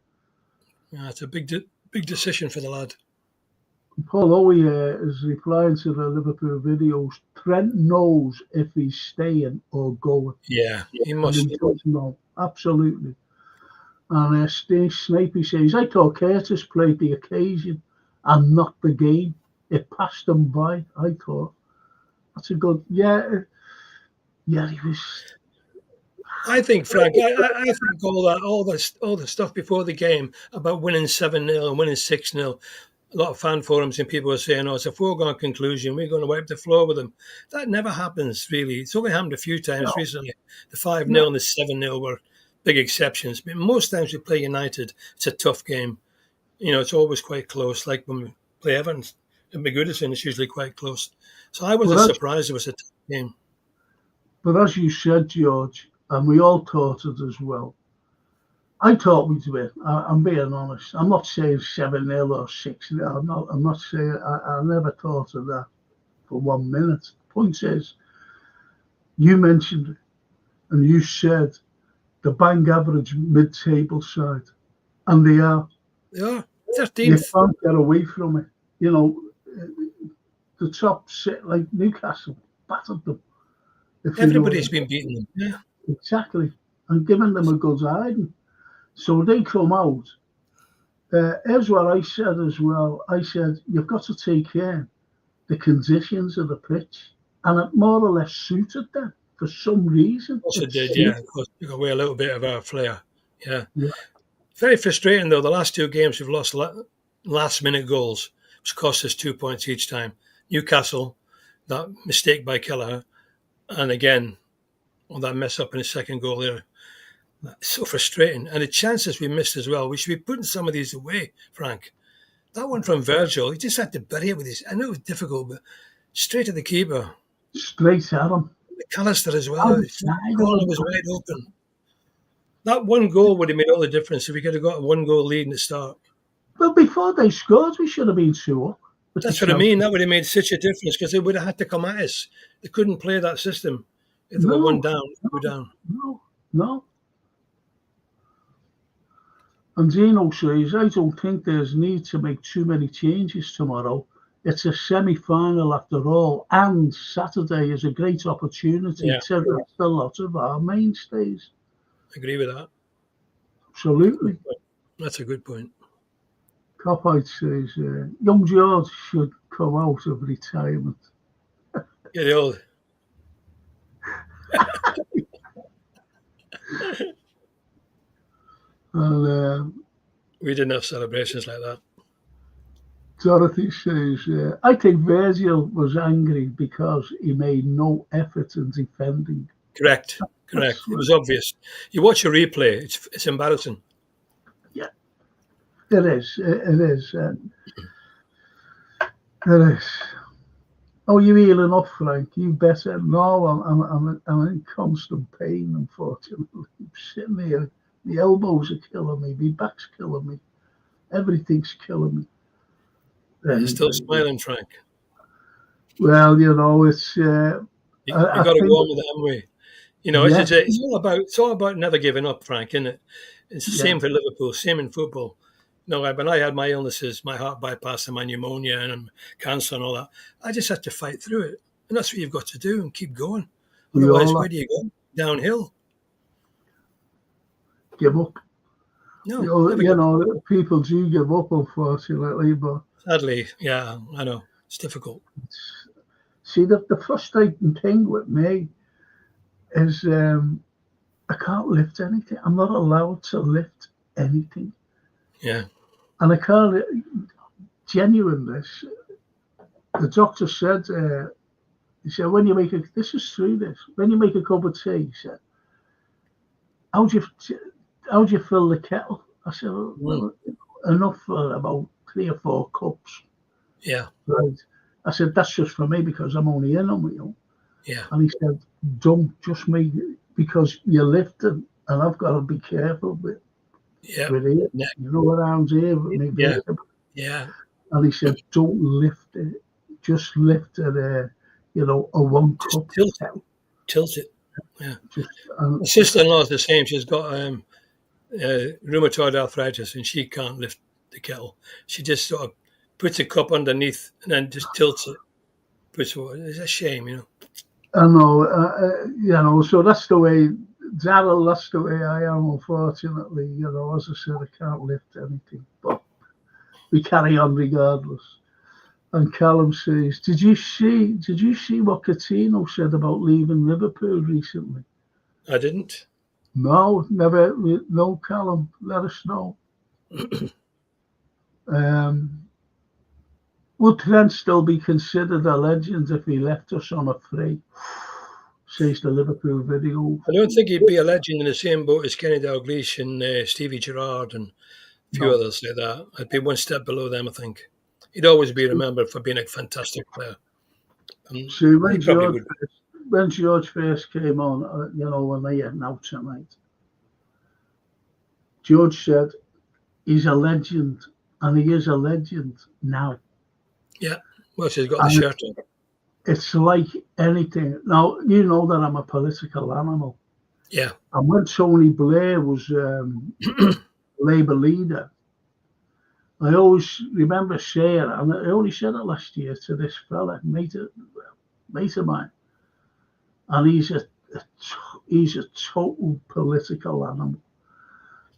Yeah, it's a big decision for the lad. Paul Owie is replying to the Liverpool videos. Trent knows if he's staying or going. Yeah, he must. He does know, absolutely. And Steve Snapey says, I thought Curtis played the occasion and not the game. It passed him by, I thought. That's a good, he was. I think, Frank, I think all the stuff before the game about winning 7-0 and winning 6-0, a lot of fan forums and people were saying, it's a foregone conclusion. We're going to wipe the floor with them. That never happens, really. It's only happened a few times recently. The 5-0 and the 7-0 were big exceptions. But most times we play United, it's a tough game. It's always quite close. Like when we play Everton and Goodison, it's usually quite close. So I was surprised it was a tough game. But as you said, George, and we all thought it as well, I thought we'd win. I'm being honest. I'm not saying 7-0 or 6-0. I'm not saying. I never thought of that for 1 minute. The point is, you mentioned it, and you said the bang average mid-table side, and they are. Yeah, 13th. You can't get away from it. The top set like Newcastle battered them. Everybody's been beating them. Yeah, exactly, and giving them a good hiding. So they come out. Here's what I said as well. I said, you've got to take care the conditions of the pitch. And it more or less suited them for some reason. Of course it did, yeah. Of course, took away a little bit of our flair. Yeah. Very frustrating, though. The last 2 games we've lost last-minute goals, which cost us 2 points each time. Newcastle, that mistake by Kelleher, and again, that mess up in his second goal there. It's so frustrating. And the chances we missed as well. We should be putting some of these away, Frank. That one from Virgil, he just had to bury it with his... I know it was difficult, but straight at the keeper. Straight at him. McAllister as well. The corner was wide open. That one goal would have made all the difference if we could have got a 1-goal lead in the start. Well, before they scored, we should have been 2 up. That's what I mean. That would have made such a difference because they would have had to come at us. They couldn't play that system. If they were 1 down, they were down. No. And Zeno says, I don't think there's need to make too many changes tomorrow. It's a semi-final after all, and Saturday is a great opportunity to rest a lot of our mainstays. I agree with that. Absolutely. That's a good point. Copite says, young George should come out of retirement. Get the old. And we didn't have celebrations like that. Dorothy says, I think Virgil was angry because he made no effort in defending. Correct. It was obvious. You watch a replay, it's embarrassing. Yeah, it is. It is. It is. Oh, you healing up, Frank? You better? No, I'm in constant pain, unfortunately. I'm sitting here. My elbows are killing me. My back's killing me. Everything's killing me. You're still smiling, Frank. Well, it's. You got to go on with it, haven't we? It's all about never giving up, Frank, isn't it? It's the same for Liverpool, same in football. When I had my illnesses, my heart bypass and my pneumonia and cancer and all that, I just had to fight through it. And that's what you've got to do and keep going. Otherwise, where do you go? Downhill. Give up. No, never You give. know, people do give up, unfortunately, but Sadly, yeah, I know it's difficult. see, the frustrating thing with me is I can't lift anything. I'm not allowed to lift anything. Yeah, And I can't, genuine this. The doctor said, he said, when you make a, this is through this, when you make a cup of tea, he said, how do you fill the kettle? I said, well, enough for about 3 or 4 cups. yeah, Right. I said, that's just for me because I'm only in on my own. yeah, And he said, don't just make it because you're lifting and I've got to be careful with yeah, it. yeah, You know, around here with me yeah, vertebra. yeah. And he said, don't lift it. Just lift it, you know, a 1 Just cup tilt it, kettle. tilt it. Yeah. Just, My sister-in-law is the same. She's got rheumatoid arthritis, and she can't lift the kettle. She just sort of puts a cup underneath and then just tilts it. Puts water. It's a shame, you know. I know, you know, so that's the way, Daryl, that's the way I am, unfortunately. You know, as I said, I can't lift anything, but we carry on regardless. And Callum says, did you see what Coutinho said about leaving Liverpool recently? I didn't. No, never. No, Callum, let us know. Would Trent still be considered a legend if he left us on a free? Says the Liverpool video. I don't think he'd be a legend in the same boat as Kenny Dalglish and Stevie Gerrard and a few No. others like that. I'd be one step below them, I think. He'd always be remembered for being a fantastic player. See, He probably would. when George first came on, you know, when they announced tonight, George said he's a legend, and he is a legend now. Yeah. Well, she's got the shirt on. It's like anything. Now, you know that I'm a political animal. Yeah. And when Tony Blair was Labour leader, I always remember saying, and I only said it last year to this fella, mate of mine, and he's a total political animal.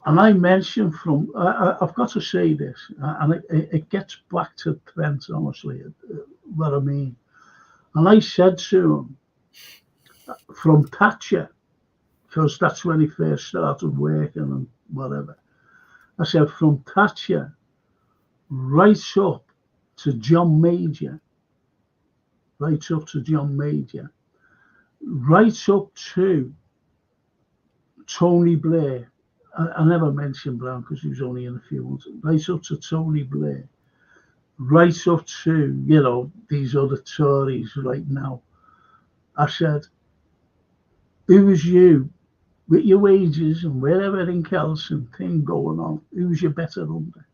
And I mentioned I've got to say this, and it gets back to Trent, honestly, what I mean. And I said to him, from Thatcher, because that's when he first started working and whatever, I said, from Thatcher right up to John Major, right up to Tony Blair. I never mentioned Brown because he was only in a few months. Right up to Tony Blair, right up to, you know, these other Tories right now. I said, who was you with your wages and with everything else and thing going on? Who was your better under?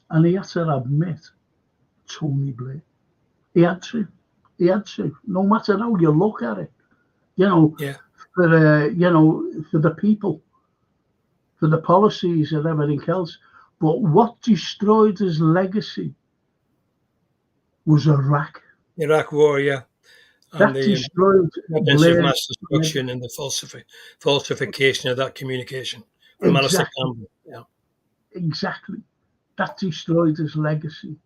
And he had to admit Tony Blair. He had to. No matter how you look at it, you know, Yeah. for the people, for the policies and everything else. But what destroyed his legacy was Iraq. Iraq War, yeah. And That the destroyed weapons of Blair's mass destruction and the falsification of that communication from Alistair Campbell. Yeah. Exactly. That destroyed his legacy.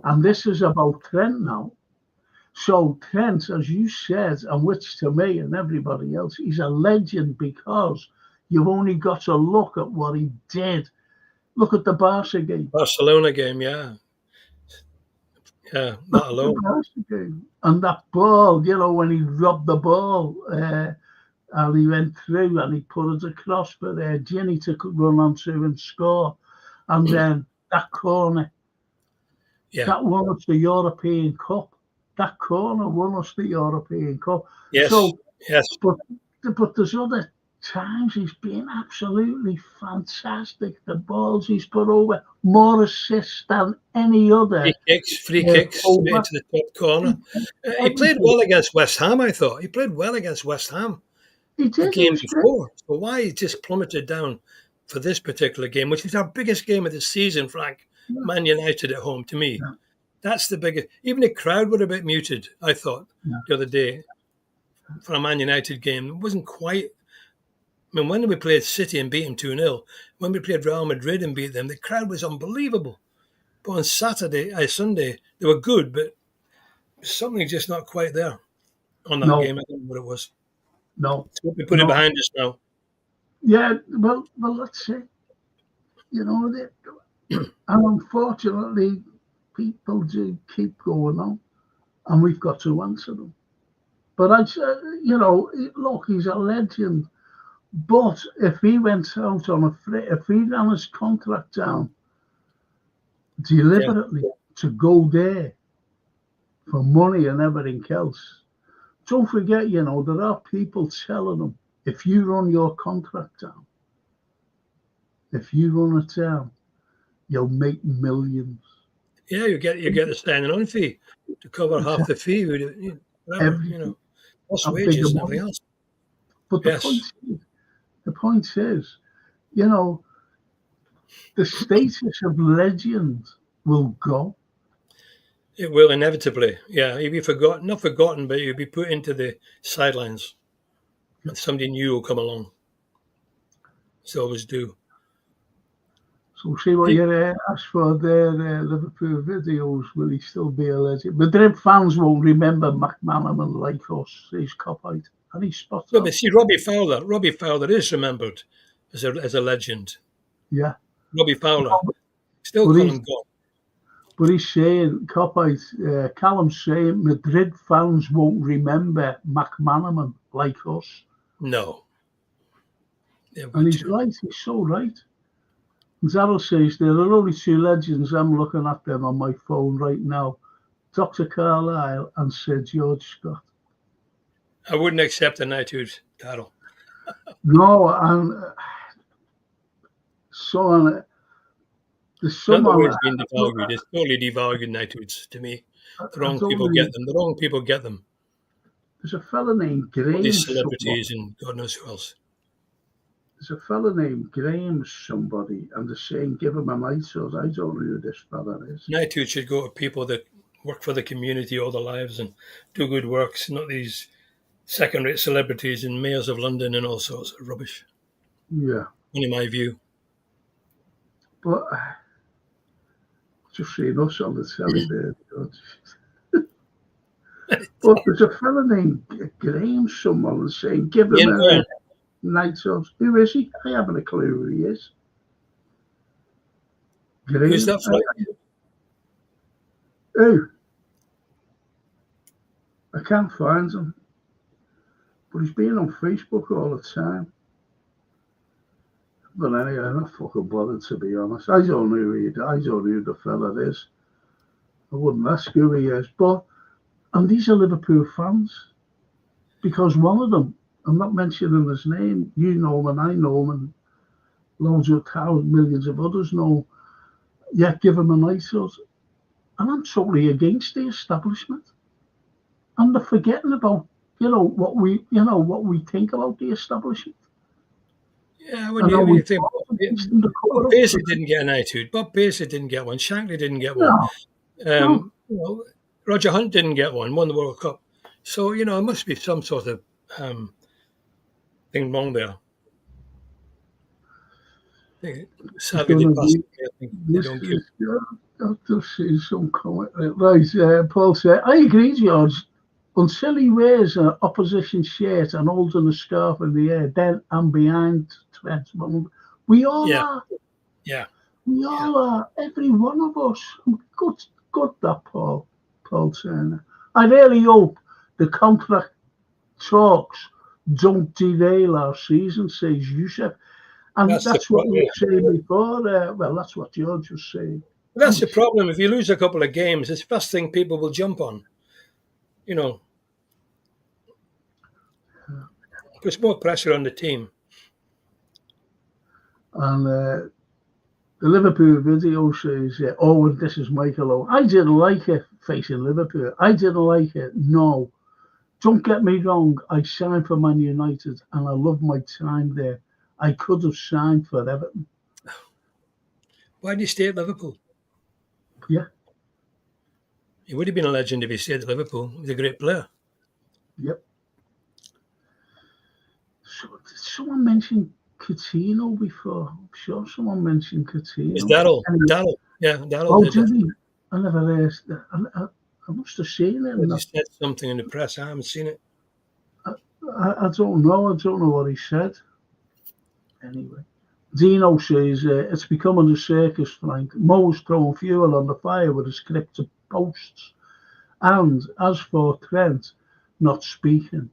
And this is about Trent now. So Trent, as you said, and which to me and everybody else, he's a legend because you've only got to look at what he did. Look at the Barca game. Barcelona game, yeah. Yeah, that alone. The Barca game. And that ball, you know, when he robbed the ball and he went through and he put it across for Ginny to run onto and score. And then that corner, that won us the European Cup. That corner won us the European Cup. Yes, so, yes. But there's other times he's been absolutely fantastic. The balls he's put over, more assists than any other. Free kicks straight into the top corner. He played well against West Ham, I thought. He played well against West Ham. He did. The game before. So why he just plummeted down for this particular game, which is our biggest game of the season, Frank? Yeah. Man United at home, to me. Yeah. That's the biggest. Even the crowd were a bit muted, I thought, the other day for a Man United game. It wasn't quite I mean, when we played City and beat them 2-0, when we played Real Madrid and beat them, the crowd was unbelievable. But on Sunday, they were good, but something just not quite there on that No, game. I don't know what it was. no, So we put it no. behind us now. Yeah, well, let's see. You know, and unfortunately, people do keep going on, and we've got to answer them. But I'd say, you know, look, he's a legend. But if he went out on a free, if he ran his contract down deliberately to go there for money and everything else, don't forget, you know, there are people telling him, if you run your contract down, if you run it down, you'll make millions. Yeah, you get the standing on fee to cover half the fee. Whatever, you know, plus A bigger wages and money. everything else. But Yes. the point is, you know, the status of legend will go. It will inevitably. Yeah, you'll be forgotten, not forgotten, but you'll be put into the sidelines. And somebody new will come along. So always do. So see what you asked for there, Liverpool videos. Will he still be a legend? Madrid fans won't remember McManaman like us. He's copied. And he's spot No, on. but see, Robbie Fowler is remembered as a legend. Yeah. Robbie Fowler. Still But call he's, him God. but he's saying, copied, Callum's saying Madrid fans won't remember McManaman like us. No. And he's right. He's so right. Zaro says there are only two legends. I'm looking at them on my phone right now. Dr. Carlyle and Sir George Scott. I wouldn't accept the knighthood title. No, and so on. There's Not the way someone. it's been devalued. It's totally devalued knighthoods to me. The wrong people get them. The wrong people get them. There's a fella named All Graham. these celebrities and God knows who else. There's a fella named Graham somebody, and they're saying give him a knighthood. I don't know who this fella is. Knighthood should go to people that work for the community all their lives and do good works, not these second-rate celebrities and mayors of London and all sorts of rubbish. Yeah. In my view. But just seeing us on the telly there. But there's a fella named Graham someone saying give him a knighthood. Who is he? I haven't a clue who he is. Graham. Who's that from? Who? I can't find him. But he's been on Facebook all the time. But anyway, I'm not fucking bothered, to be honest. I don't know who the fella is. I wouldn't ask who he is. But, and these are Liverpool fans. Because one of them, I'm not mentioning his name, you know him and I know him, and loads of millions of others know. Yeah, give him a knighthood. And I'm totally against the establishment. And they're forgetting about, what we think about the establishment. Yeah, when you think Bob Paisley didn't get a knighthood. Bob Paisley didn't get one. Shankly didn't get one. No. Roger Hunt didn't get one. Won the World Cup. So it must be some sort of thing wrong there. Sadly, they don't give. I'll just see some comment. Right, Paul said, I agree, George. Until he wears an opposition shirt and holding a scarf in the air, then I'm behind Trent. We all are. Yeah. We all are. Every one of us. Good that, Paul Turner. I really hope the contract talks don't derail our season, says Yusuf. And that's what we were saying before. That's what George was saying. That's the problem. If you lose a couple of games, it's the first thing people will jump on. Puts more pressure on the team. And the Liverpool video says, and this is Michael Owen. I didn't like it facing Liverpool. I didn't like it. No. Don't get me wrong. I signed for Man United and I love my time there. I could have signed for Everton. Why did you stay at Liverpool? Yeah. He would have been a legend if he stayed at Liverpool. He was a great player. Yep. did someone mention Coutinho before? I'm sure someone mentioned Coutinho. It's Daryl. Anyway, Daryl. Yeah, Daryl oh, did did it. he? I never heard that. I must have seen it. He said something in the press. I haven't seen it. I don't know. I don't know what he said. Anyway, Dino says it's becoming a circus, Frank. Mo's throwing fuel on the fire with his cryptic posts. And as for Trent, not speaking.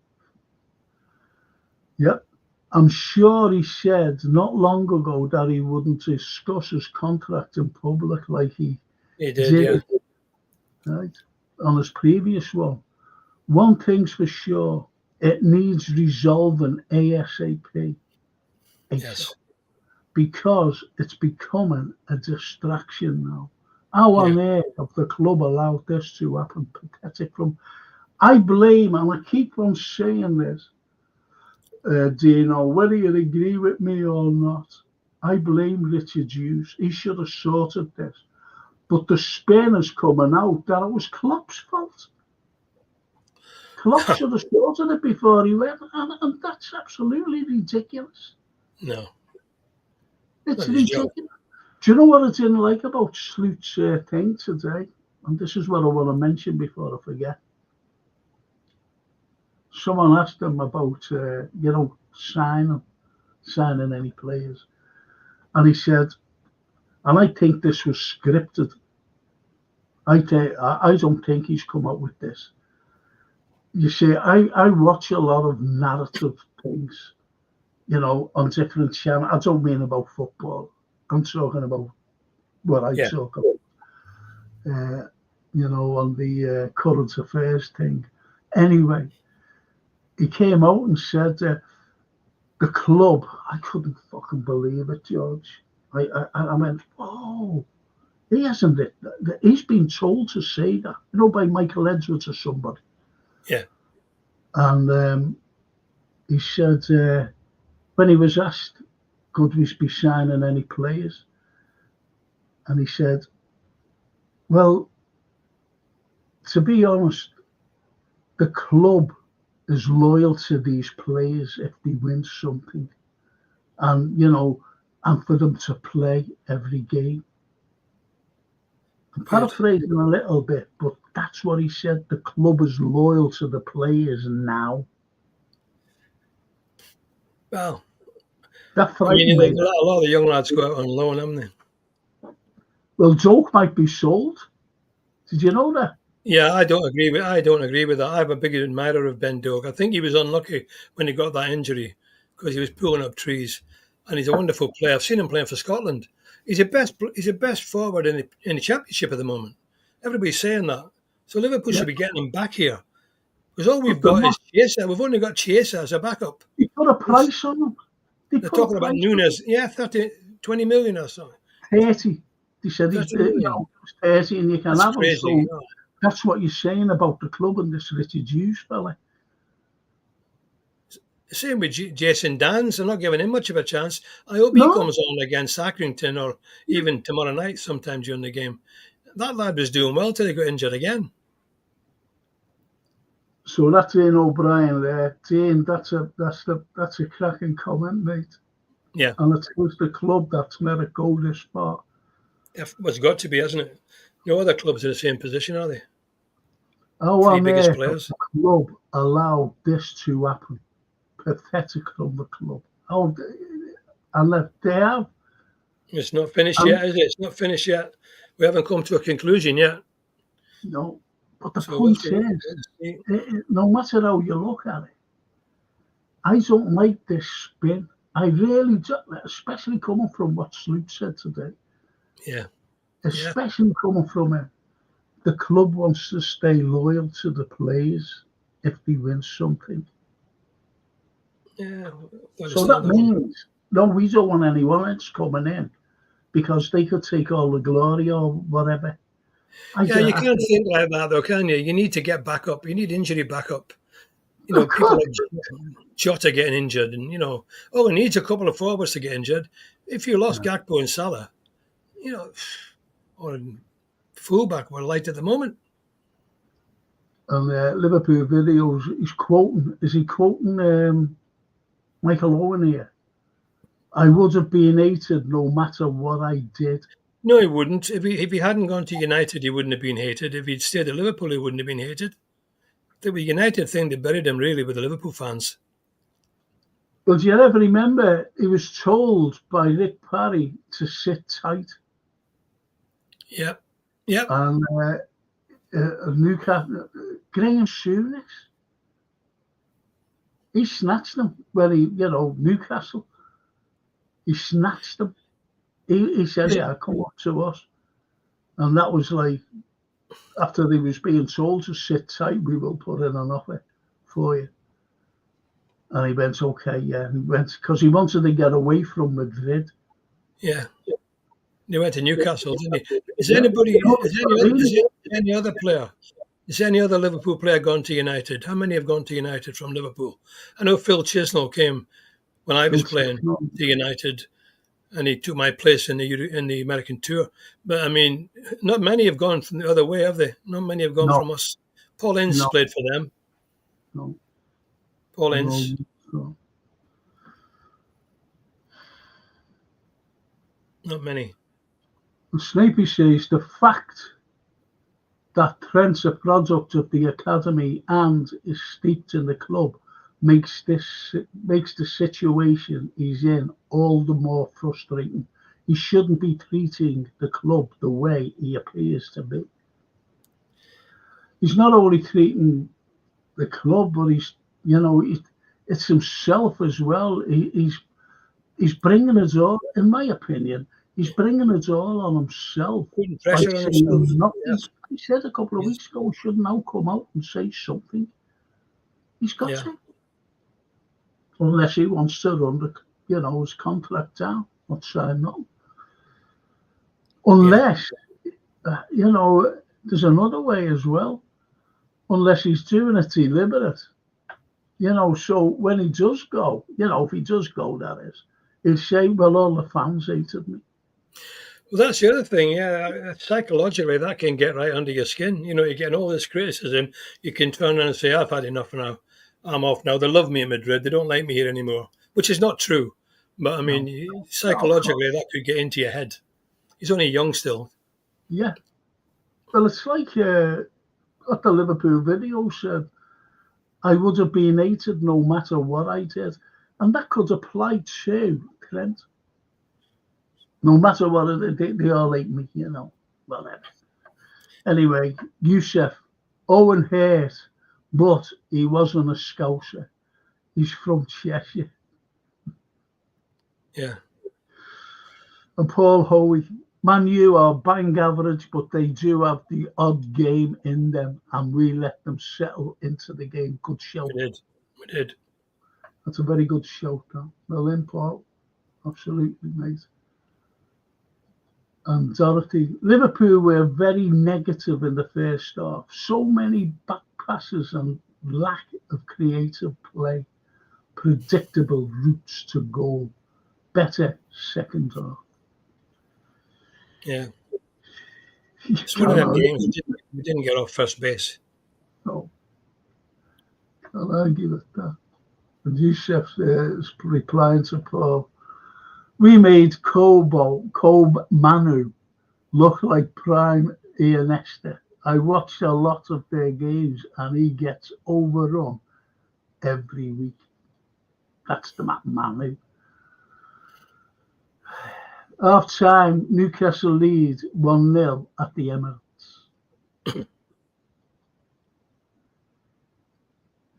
Yep. I'm sure he said not long ago that he wouldn't discuss his contract in public like he did, yeah. Right, on his previous one. One thing's for sure, it needs resolving ASAP. Yes. Because it's becoming a distraction now. How on earth have the club allowed this to happen? Pathetic from. I blame, and I keep on saying this, Dino, whether you agree with me or not, I blame Richard Hughes. He should have sorted this. But the spin is coming out that it was Klopp's fault. Klopp should have sorted it before he went, and that's absolutely ridiculous. No. It's ridiculous. Do you know what I didn't like about Slut's thing today? And this is what I want to mention before I forget. Someone asked him about, signing any players. And he said, and I think this was scripted. I don't think he's come up with this. You see, I watch a lot of narrative things, on different channels. I don't mean about football. I'm talking about what I talk about, on the current affairs thing. Anyway, he came out and said that the club, I couldn't fucking believe it, George. I went, oh, he hasn't it. He's been told to say that, by Michael Edwards or somebody. Yeah. And he said, when he was asked, could we be signing any players? And he said, well, to be honest, the club is loyal to these players if they win something. And, and for them to play every game. I'm paraphrasing a little bit, but that's what he said. The club is loyal to the players now. Well, that a lot of the young lads go out on loan, haven't they? Well, Joke might be sold. Did you know that? Yeah, I don't agree with that. I'm a big admirer of Ben Doak. I think he was unlucky when he got that injury because he was pulling up trees, and he's a wonderful player. I've seen him playing for Scotland. He's the best forward in the Championship at the moment. Everybody's saying that. So Liverpool should be getting him back here because all we've got is Chiesa. We've only got Chiesa as a backup. They put a price on him. They're talking about Nunes. Yeah, 20 million or something. 30. They said it's 30 and you can have him. So that's what you're saying about the club and this Richard Hughes fella. Same with Jason Dans. I'm not giving him much of a chance. I hope he comes on against Accrington or even tomorrow night sometime during the game. That lad was doing well till he got injured again. So that's Ian O'Brien there. Ian, that's a cracking comment, mate. Yeah. And it was the club that's let it go this far. It's got to be, hasn't it? No other clubs in the same position, are they? Three biggest players. The club allowed this to happen. Pathetic from the club. And they have. It's not finished yet, is it? It's not finished yet. We haven't come to a conclusion yet. No. But the point is, no matter how you look at it, I don't like this spin. I really don't, especially coming from what Slut said today. Yeah. Especially coming from him. The club wants to stay loyal to the players if they win something. Yeah. So that means, we don't want anyone else coming in because they could take all the glory or whatever. You can't think like that, though, can you? You need to get back up. You need injury backup. People like Jota getting injured, and it needs a couple of forwards to get injured. If you lost Gakpo and Salah, or fullback, we're light at the moment. And Liverpool videos, he's quoting. Is he quoting Michael Owen here. I would have been hated no matter what I did. No, he wouldn't. If he hadn't gone to United, he wouldn't have been hated. If he'd stayed at Liverpool, he wouldn't have been hated. The United thing, they buried him really with the Liverpool fans. But do you ever remember he was told by Rick Parry to sit tight? Yeah. Yeah. And Newcastle, Graham Souness, he snatched them when he, Newcastle, he snatched them. He said, yeah, come up to us. And that was like, after he was being told to sit tight, we will put in an offer for you. And he went, okay, yeah. He went, because he wanted to get away from Madrid. Yeah. He went to Newcastle, didn't he? Is any other player? Is any other Liverpool player gone to United? How many have gone to United from Liverpool? I know Phil Chisnell came when I was playing to United, and he took my place in the American tour. But I mean, not many have gone from the other way, have they? Not many have gone from us. Paul Ince played for them. No. Paul Ince. No. Not many. Snapey says the fact that Trent's a product of the academy and is steeped in the club makes the situation he's in all the more frustrating. He shouldn't be treating the club the way he appears to be. He's not only treating the club, but it's himself as well. He's bringing it all, in my opinion. He's bringing it all on himself. Putting pressure on himself. Yes. He said a couple of weeks ago, he should now come out and say something. He's got to. Unless he wants to run his contract down. Not saying no. Unless, there's another way as well. Unless he's doing it deliberate. So when he does go, if he does go, that is, he'll say, well, all the fans hated me. Well, that's the other thing, yeah. Psychologically, that can get right under your skin. You're getting all this criticism. You can turn around and say, I've had enough now. I'm off now. They love me in Madrid. They don't like me here anymore, which is not true. But, I mean, psychologically, that could get into your head. He's only young still. Yeah. Well, it's like what the Liverpool video said. I would have been hated no matter what I did. And that could apply to Trent. No matter what, they all hate me, whatever. Anyway, Yusuf, Owen hurt, but he wasn't a Scouser. He's from Cheshire. Yeah. And Paul Hoey, Man U are bang average, but they do have the odd game in them, and we let them settle into the game. Good show. We did. That's a very good show, though. Well in, Paul. Absolutely, mate. And Dorothy, Liverpool were very negative in the first half. So many back passes and lack of creative play. Predictable routes to goal. Better second half. Yeah. It's one of them games we didn't get off first base. No. I'll argue with that. And Yusuf is replying to Paul. We made Kobe Manu look like prime Iniesta. I watched a lot of their games and he gets overrun every week. That's the Manu. Half time, Newcastle lead 1-0 at the Emirates.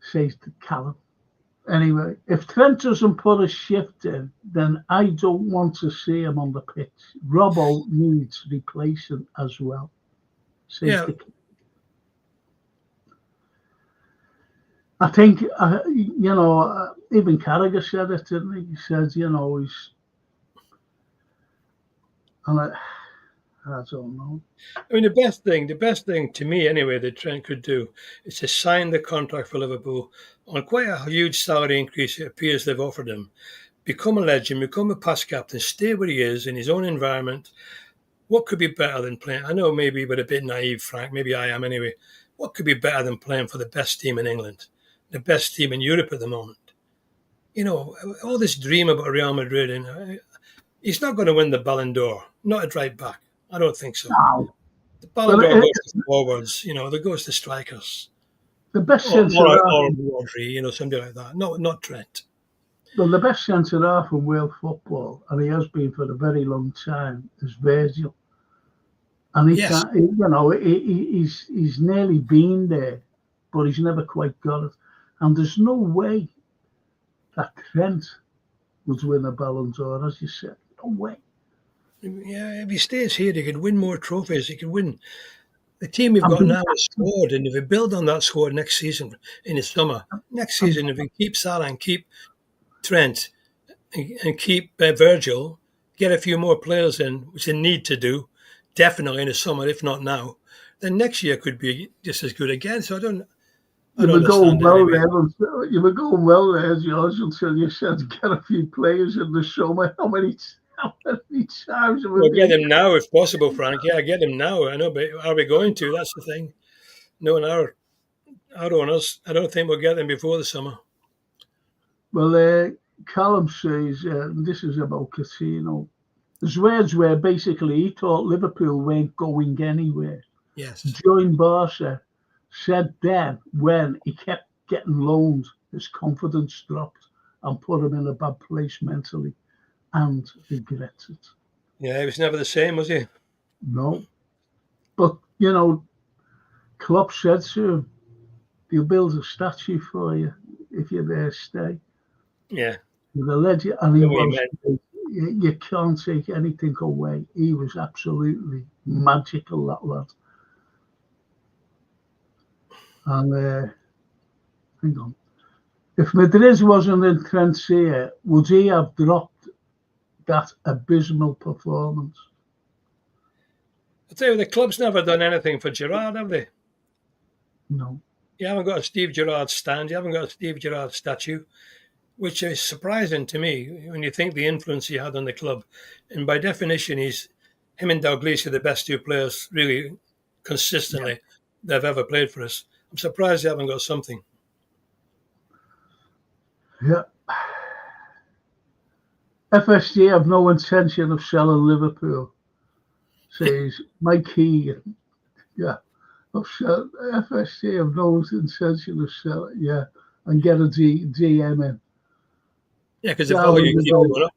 Says to Callum. Anyway, if Trent doesn't put a shift in, then I don't want to see him on the pitch. Robbo needs replacing as well. Says I think, even Carragher said it, didn't he? He said, he's... I don't know. I mean, the best thing to me anyway that Trent could do is to sign the contract for Liverpool on quite a huge salary increase it appears they've offered him. Become a legend, become a past captain, stay where he is in his own environment. What could be better than playing? I know maybe we're a bit naive, Frank. Maybe I am anyway. What could be better than playing for the best team in England, the best team in Europe at the moment? all this dream about Real Madrid, and he's not going to win the Ballon d'Or. Not at right back. I don't think so. No. The Ballon Well, d'Or goes to forwards. That goes to strikers. the best Or centre half, Rodri, somebody like that. No, not Trent. well, the best centre half in world football, and he has been for a very long time, is Virgil. And he Yes. can't, he's nearly been there, but he's never quite got it. And there's no way that Trent would win a Ballon d'Or, as you said. No way. Yeah, if he stays here, he could win more trophies. He could win. The team we've got And now is squad, and if we build on that squad next season in the summer, next season, if we keep Salah and keep Trent and keep Virgil, get a few more players in, which they need to do, definitely in the summer, if not now, then next year could be just as good again. So I don't you were going well anyway. there. You were going well there, George, until you said get a few players in the summer. How many times have We'll get them now if possible, Frank. Yeah, get them now. I know, but are we going to? That's the thing. No, our owners, I don't think we'll get them before the summer. Well, Callum says, this is about Coutinho. His words were basically he thought Liverpool weren't going anywhere. Yes. Joined Barca, said then when he kept getting loaned, his confidence dropped and put him in a bad place mentally, and regrets it. Yeah, he was never the same, was he? No. But, Klopp said to him, he'll build a statue for you if you're there, stay. Yeah. With a legend, and he Know what he was. meant. You can't take anything away. He was absolutely magical, that lad. And hang on. If Madrid wasn't in Trent's ear, would he have dropped that abysmal performance? I tell you, the club's never done anything for Gerrard, have they? No. You haven't got a Steve Gerrard stand. You haven't got a Steve Gerrard statue, which is surprising to me when you think the influence he had on the club. And by definition, him and Dalglish are the best two players, really, consistently, they've ever played for us. I'm surprised they haven't got something. Yeah. FSG have no intention of selling Liverpool, says Mike Keegan. Yeah. FSG have no intention of selling, and get a GM in. Yeah, because the value keeps going up.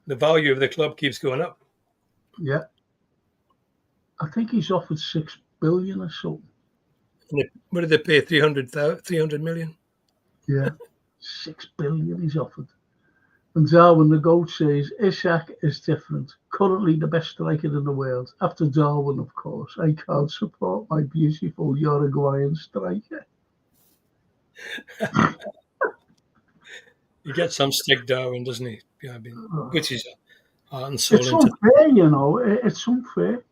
The value of the club keeps going up. Yeah. I think he's offered $6 billion or something. And what did they pay? 300 million? Yeah. $6 billion he's offered. And Darwin the Goat says, Ishak is different. Currently the best striker in the world. After Darwin, of course. I can't support my beautiful Uruguayan striker. He gets some stick, Darwin, doesn't he? Yeah, which is heart and soul. It's unfair, It's unfair,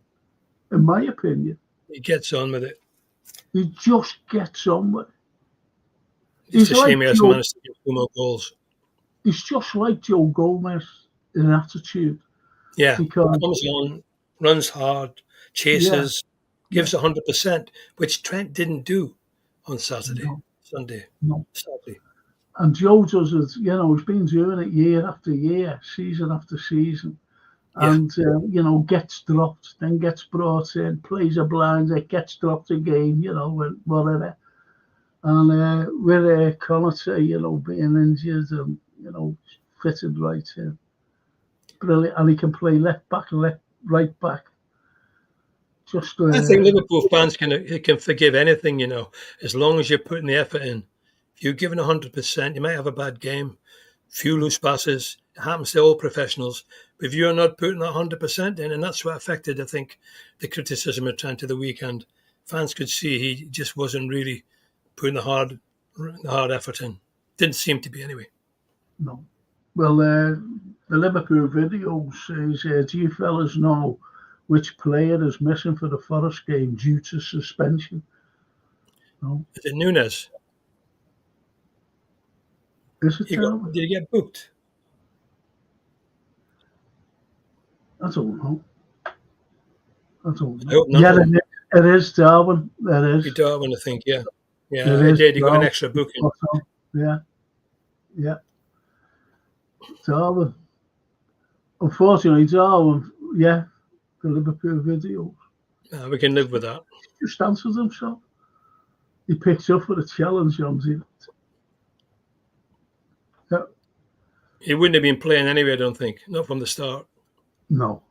in my opinion. He gets on with it. He just gets on with it. It's a shame he hasn't managed to get 2 more goals. He's just like Joe Gomez in attitude. Yeah, because comes on, runs hard, chases, gives 100%, which Trent didn't do on Saturday. And Joe does it, he's been doing it year after year, season after season. And, gets dropped, then gets brought in, plays a blinder, gets dropped again, whatever. And with Connaughton, being injured and, fitted right in. Brilliant. And he can play left back, right back. I think Liverpool fans can forgive anything, as long as you're putting the effort in. If you're giving 100%, you might have a bad game, few loose passes. It happens to all professionals. But if you're not putting that 100% in, and that's what affected, I think, the criticism of Trent to the weekend. Fans could see he just wasn't really putting the hard effort in. Didn't seem to be anyway. No. Well, the Liverpool video says, do you fellas know which player is missing for the Forest game due to suspension? No. Is it Nunes? Is it? Did he get booked? I don't know. I hope not. Yeah, it is Darwin. It is. Darwin, I think, yeah. Yeah, he did. He got an extra booking. Yeah. Yeah. Darwin. Unfortunately, Darwin, yeah, the Liverpool videos. We can live with that. Just answers himself. He picked up for the challenge on it. Yeah. He wouldn't have been playing anyway, I don't think. Not from the start. No.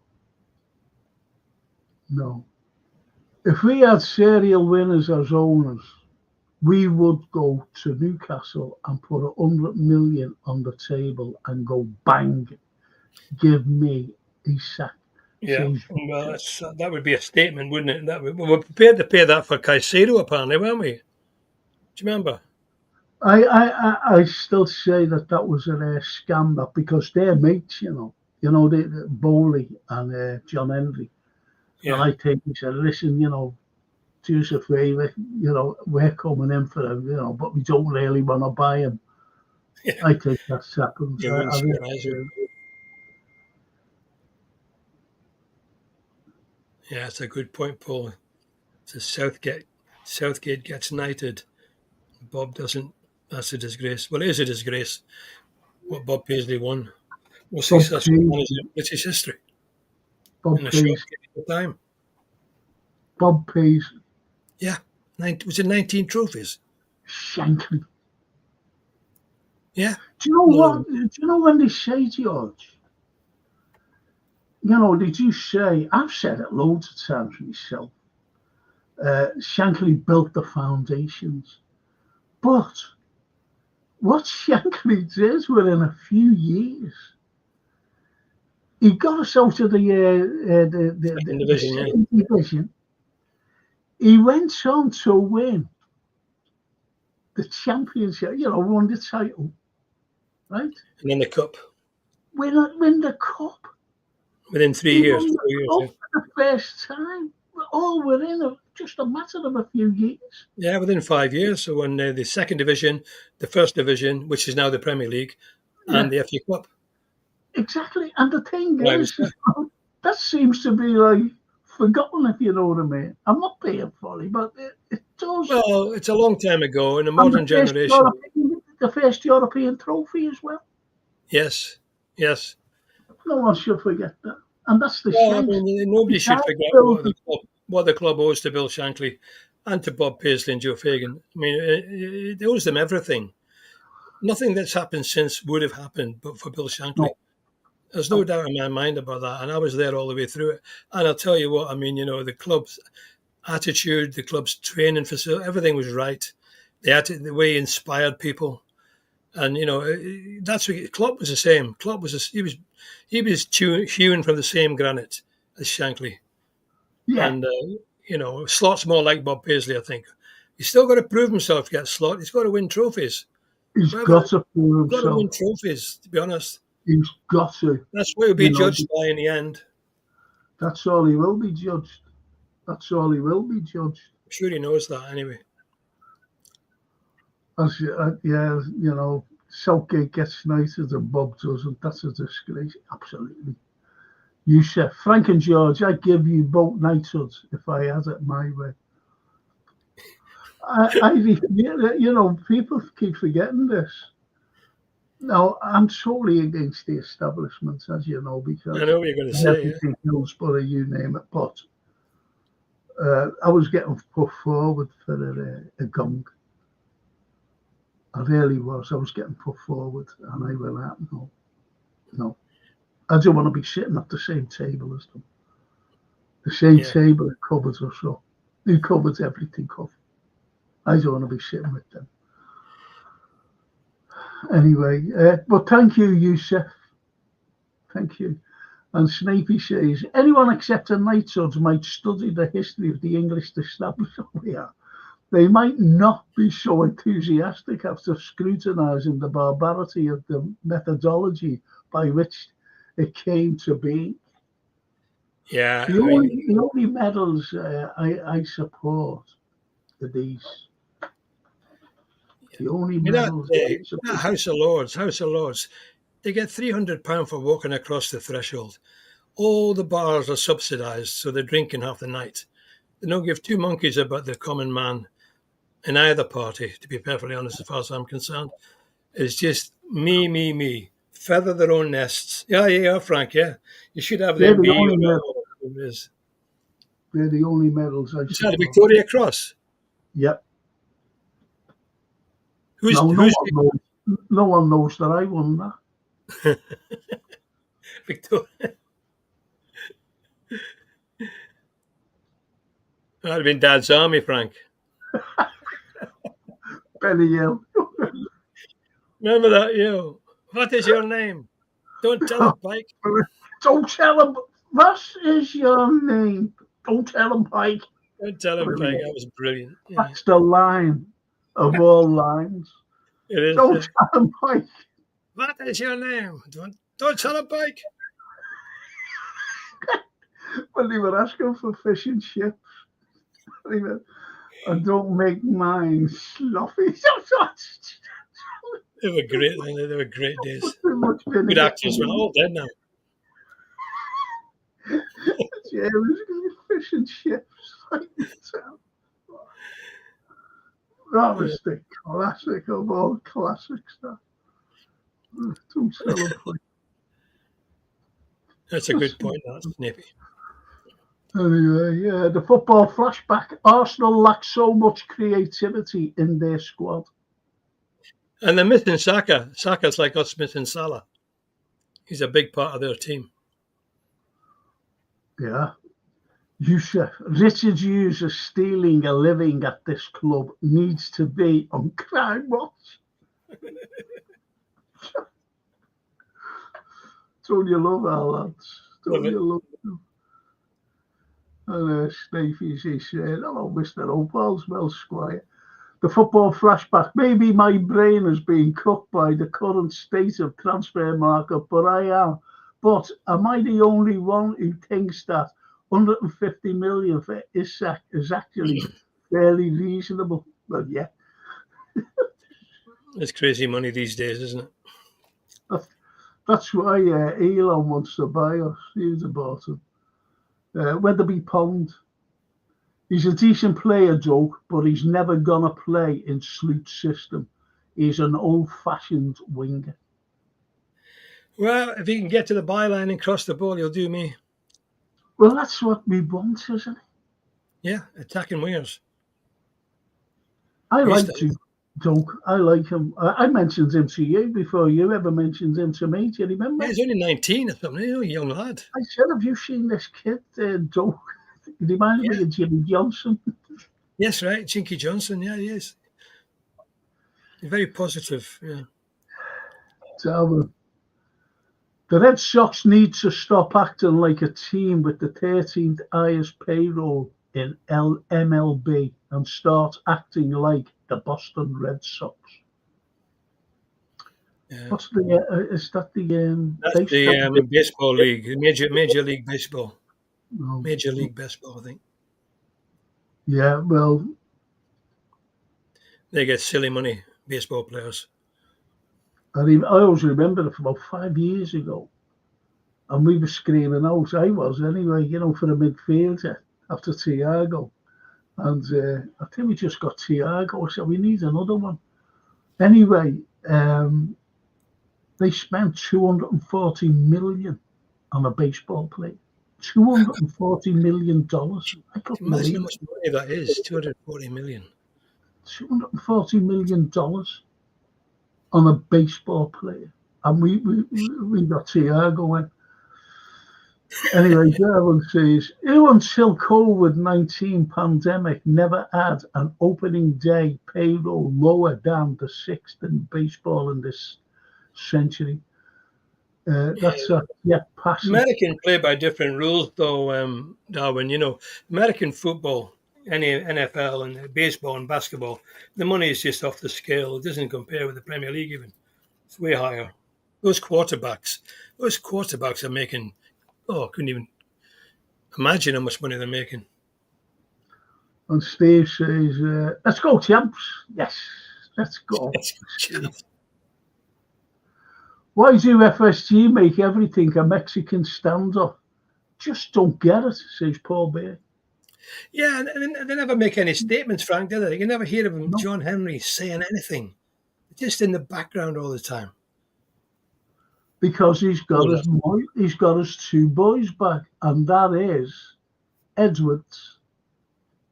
If we had serial winners as owners, we would go to Newcastle and put 100 million on the table and go bang, give me a sack. Yeah, well, that would be a statement, wouldn't it? We were prepared to pay that for Caicedo, apparently, weren't we? Do you remember? I still say that was a scam, because they're mates, the Bowley and John Henry. Yeah. And I think he said, listen, do us a favour, we're coming in for him, but we don't really want to buy him. Yeah. I think that's happened. Yeah, it's a good point, Paul. So Southgate gets knighted. Bob doesn't. That's a disgrace. Well, it is a disgrace what Bob Paisley won. Was successful manager in British history. Bob in a short period of time. Bob Paisley. Yeah. Was it 19 trophies? Shankly. Yeah. Do you know what? Do you know when they say, George? Did you say, I've said it loads of times myself, Shankly built the foundations. But what Shankly did within a few years, he got us out of the second division. He went on to win the championship, won the title, right? And then the cup. Win the cup. Within 3 years. 4 years. For the first time. All within just a matter of a few years. Yeah, within 5 years. So when the second division, the first division, which is now the Premier League, and the FA Cup. Exactly. And the thing is, that seems to be forgotten, if you know what I mean. I'm not being funny, but it does. Well, it's a long time ago in a modern generation. The first European trophy as well. Yes. No one should forget that. And that's the shame. I mean, nobody should forget what the club owes to Bill Shankly and to Bob Paisley and Joe Fagan. I mean, it owes them everything. Nothing that's happened since would have happened but for Bill Shankly. No. There's no doubt in my mind about that. And I was there all the way through it. And I'll tell you what, I mean, the club's attitude, the club's training facility, everything was right. The way he inspired people. And, that's what Klopp was the same. Klopp was he was hewn from the same granite as Shankly. Yeah. And, Slot's more like Bob Paisley, I think. He's still got to prove himself to get Slot. He's got to win trophies. He's got to prove himself. He's got to win trophies, to be honest. He's got to. That's what he'll be judged by in the end. That's all he will be judged. I'm sure he knows that anyway. Southgate gets knighted and Bob doesn't. That's a disgrace. Absolutely. You said, Frank and George, I'd give you both knighthoods if I had it my way. People keep forgetting this. Now, I'm totally against the establishment, as you know, because I know what you're going to say. Everything Hillsborough, you name it. But I was getting put forward for a gong. I really was. I was getting put forward, and I went out. No. I don't want to be sitting at the same table as them. The same table that covers us up. Who covers everything up? I don't want to be sitting with them. Anyway, but thank you, Yusuf. Thank you. And Snapey says, anyone except a knighthood might study the history of the English establishment. Yeah. They might not be so enthusiastic after scrutinising the barbarity of the methodology by which it came to be. Yeah. The only medals I support are these. The only medals I support. House of Lords, they get £300 for walking across the threshold. All the bars are subsidised, so they're drinking half the night. They don't give two monkeys about the common man in either party, to be perfectly honest, as far as I'm concerned. is just me. Feather their own nests. Yeah, Frank, yeah. You should have They're them the be only They're the only medals I Is that a support. Victoria Cross? Yep. Who's No one knows that I won that. Victoria? That'd have been Dad's army, Frank. Benny Hill. Remember that, you? What is your name? Don't tell him, Pike. Don't tell him. What is your name? Don't tell him, Pike. Don't tell him, Pike. That was brilliant. Yeah. That's the line of all lines. It is. Don't tell him, Pike. What is your name? Don't tell him, Pike. When they were asking for fish and chips, they went, and don't make mine sloppy. They were great. They were great days. Good actors. We're all dead now. Yeah, it was fish and chips. That was the classic of all classics. Don't celebrate. That's a good point, that's Nippy. Anyway, yeah, the football flashback. Arsenal lack so much creativity in their squad. And they're missing Saka. Saka's like us missing Salah. He's a big part of their team. Yeah. Richard Hughes is stealing a living at this club. Needs to be on crime watch. Don't you love our lads? Don't you love them? And Snafey, he said, hello, Mr. Opal's well, Squire. The football flashback. Maybe my brain has been cooked by the current state of transfer market, but But am I the only one who thinks that 150 million for Isak is actually fairly reasonable? Well, yeah. It's crazy money these days, isn't it? That's why Elon wants to buy us. He's about him. Weatherby Pond. He's a decent player, Joe, but he's never going to play in Sloot's system. He's an old-fashioned winger. Well, if he can get to the byline and cross the ball, he'll do me. Well, that's what we want, isn't it? Yeah, attacking wingers. I like him. I mentioned him to you before you ever mentioned him to me. Do you remember? Yeah, he's only 19 or something. He's a young lad. I said, have you seen this kid, Doug? He reminds me of Jimmy Johnson. Yes, right. Jinky Johnson. Yeah, he is. He's very positive. Yeah. So, the Red Sox need to stop acting like a team with the 13th highest payroll in MLB and start acting like the Boston Red Sox. Yeah. What's the? Is that the? That's the baseball league, Major League Baseball. No. Major League Baseball, I think. Yeah, well, they get silly money, baseball players. I always remember it from about 5 years ago, and we were screaming out. I was anyway, for a midfielder after Thiago, and I think we just got Thiago, so we need another one. Anyway, they spent $240 million on a baseball player. $240 million. I couldn't believe how much money that is. $240 million. $240 million on a baseball player, and we got Thiago in. Anyway, Darwin says, who until COVID-19 pandemic never had an opening day payroll lower than the 6th in baseball in this century? That's passing. American play by different rules, though, Darwin. American football, any NFL and baseball and basketball, the money is just off the scale. It doesn't compare with the Premier League even. It's way higher. Those quarterbacks are making, I couldn't even imagine how much money they're making. And Steve says, let's go, champs. Yes, let's go. Why do FSG make everything a Mexican standoff? Just don't get it, says Paul Bear. Yeah, and they never make any statements, Frank, do they? You never hear of John Henry saying anything. just in the background all the time. Because he's got his two boys back, and that is Edwards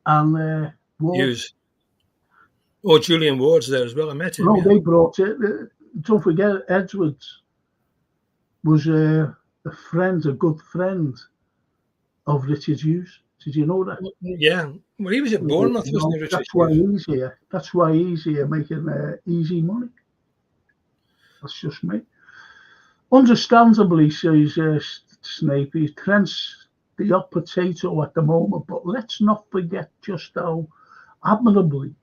and Ward. Hughes. Oh, Julian Ward's there as well. I met him. No, yeah. they brought it. Don't forget, Edwards was a good friend of Richard Hughes. Did you know that? Yeah. Well, he was at Bournemouth, wasn't he, Richard? That's why he's here making easy money. That's just me. Understandably, says Snapey, Trent's the hot potato at the moment, but let's not forget just how admirably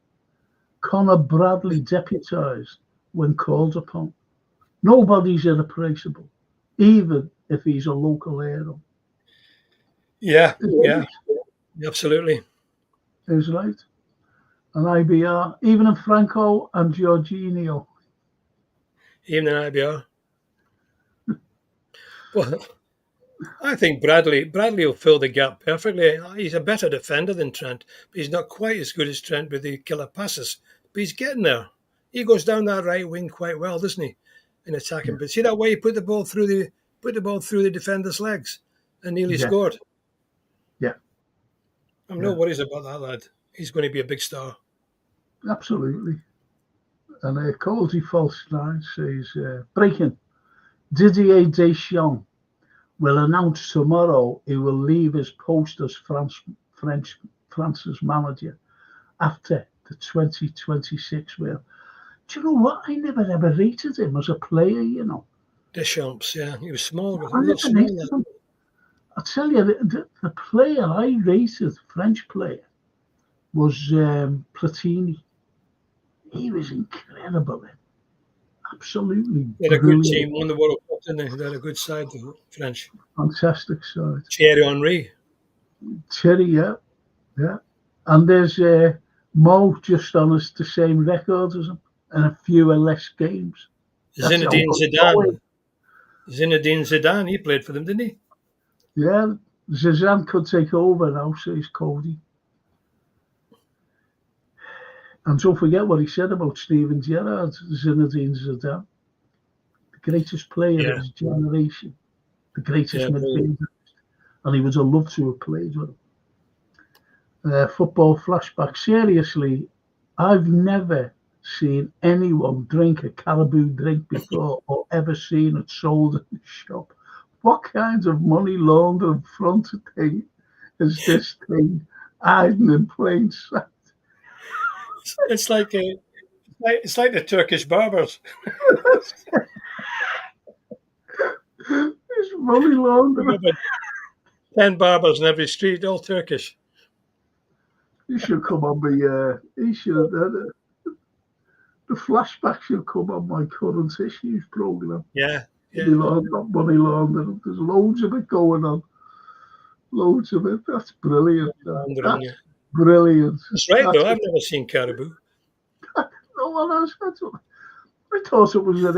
Conor Bradley deputised when called upon. Nobody's irreplaceable, even if he's a local hero. Yeah, absolutely. Is right. And IBR, even in Franco and Jorginho. Even in IBR. Well, I think Bradley will fill the gap perfectly. He's a better defender than Trent, but he's not quite as good as Trent with the killer passes. But he's getting there. He goes down that right wing quite well, doesn't he? In attacking. But see that way he put the ball through the defender's legs and nearly scored. Yeah. I'm no worries about that lad. He's going to be a big star. Absolutely. And Cody Falstein says, breaking. Didier Deschamps will announce tomorrow he will leave his post as France's manager after the 2026 World. Do you know what? I never ever rated him as a player, you know. Deschamps, yeah. He was small. I tell you, the player I rated, French player, was Platini. He was incredible. Absolutely. They had a good team, won the World Cup, didn't they? They had a good side, the French. Fantastic side. Thierry Henry. Yeah. And there's Mo just on the same record as him, and a few less games. Zinedine Zidane, he played for them, didn't he? Yeah, Zidane could take over now, says Cody. And don't forget what he said about Steven Gerrard, Zinedine Zidane, the greatest player of his generation, the greatest midfielder, and he would have loved to have played with him. Football flashback. Seriously, I've never seen anyone drink a Caribou drink before or ever seen it sold in the shop. What kind of money laundering front thing is this thing hiding in plain sight? It's like the Turkish barbers. It's money laundering. 10 barbers in every street, all Turkish. He should come on the flashback should come on my current issues program. Yeah. Money laundering. There's loads of it going on. Loads of it. That's brilliant. That's brilliant. That's right, though. I've never seen Caribou. No one else. I thought it was an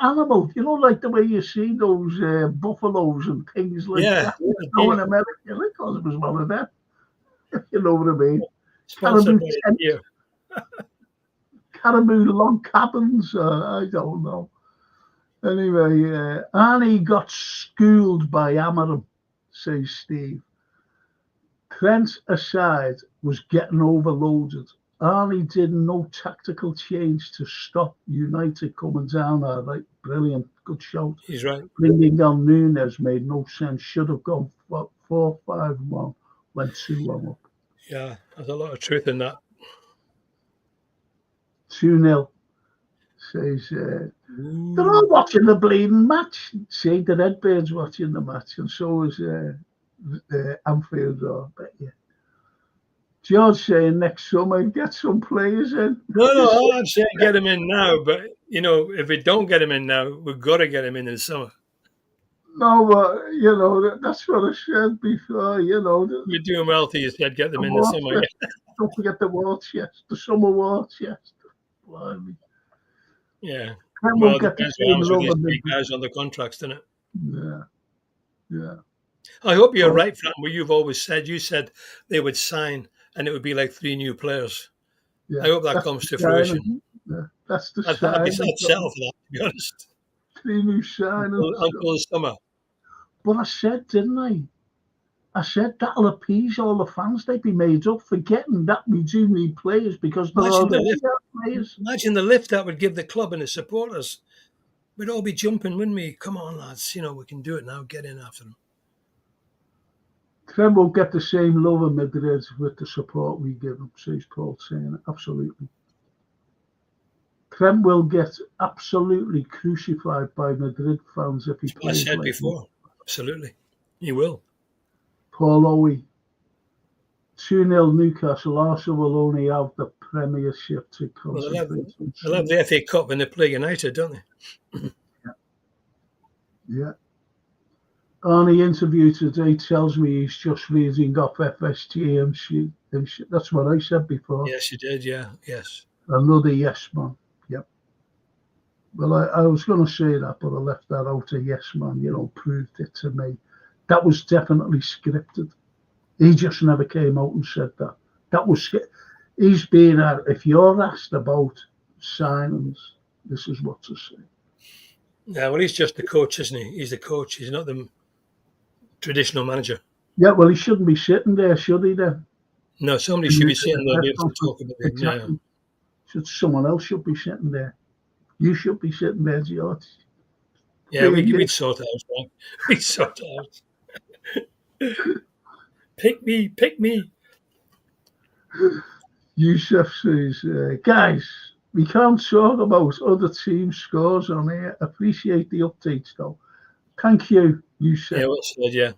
animal. You know, like the way you see those buffaloes and things like that. In America, I thought it was one of them. You know what I mean? Caribou log cabins. I don't know. Anyway, Arnie got schooled by Amarim, says Steve. Trent aside was getting overloaded. Arnie did no tactical change to stop United coming down there. Right, brilliant, good shout. He's right. Bringing on Nunes made no sense. Should have gone 4-5-1, went 2-1 up. Yeah, there's a lot of truth in that. 2-0. Says they're all watching the bleeding match. See, the Redbirds watching the match, and so is Anfield. I bet you. George saying next summer get some players in. No, I'm saying get them in now, but if we don't get them in now, we've got to get them in the summer. No, but that's what I said before. You're doing well till you said get them in the summer. Yeah. Don't forget the war chest, the summer war chest. Blimey. Yeah. Well, depends with these big guys on the contracts, doesn't it? Yeah. I hope you're right, Frank, where you've always said, you said they would sign and it would be like 3 new players. Yeah, I hope that comes to fruition. That's the I'd sign. settle for that, to be honest. 3 new signings. Until the summer. But I said, didn't I? I said that'll appease all the fans. They'd be made up, forgetting that we do need players because they're already players. Imagine the lift that would give the club and its supporters. We'd all be jumping, wouldn't we? Come on, lads. We can do it now. Get in after them. Trent won't get the same love in Madrid with the support we give him, says Paul saying. Absolutely. Trent will get absolutely crucified by Madrid fans if he plays. I said before. Absolutely. He will. Paul Owie. 2-0 Newcastle. Arsenal will only have the Premiership to concentrate on. They'll have the FA Cup when they play United, don't they? Yeah. Arnie interview today tells me he's just reading off FSG. That's what I said before. Yes, you did, yeah. Yes. Another yes man. Yep. Well, I was going to say that, but I left that out. A yes man, proved it to me. That was definitely scripted. He just never came out and said that. He's been at, if you're asked about signings, this is what to say. Yeah, well, he's just the coach, isn't he? He's the coach. He's not the traditional manager. Yeah, well, he shouldn't be sitting there, should he then? No, somebody should be sitting there to talk about it. Exactly. Someone else should be sitting there. You should be sitting there, George. Yeah, we'd sort it out, Frank. We'd sort it out. Pick me. Yusuf says, guys, we can't talk about other teams' scores on here. Appreciate the updates, though. Thank you, Yusuf. Yeah, well said, yeah.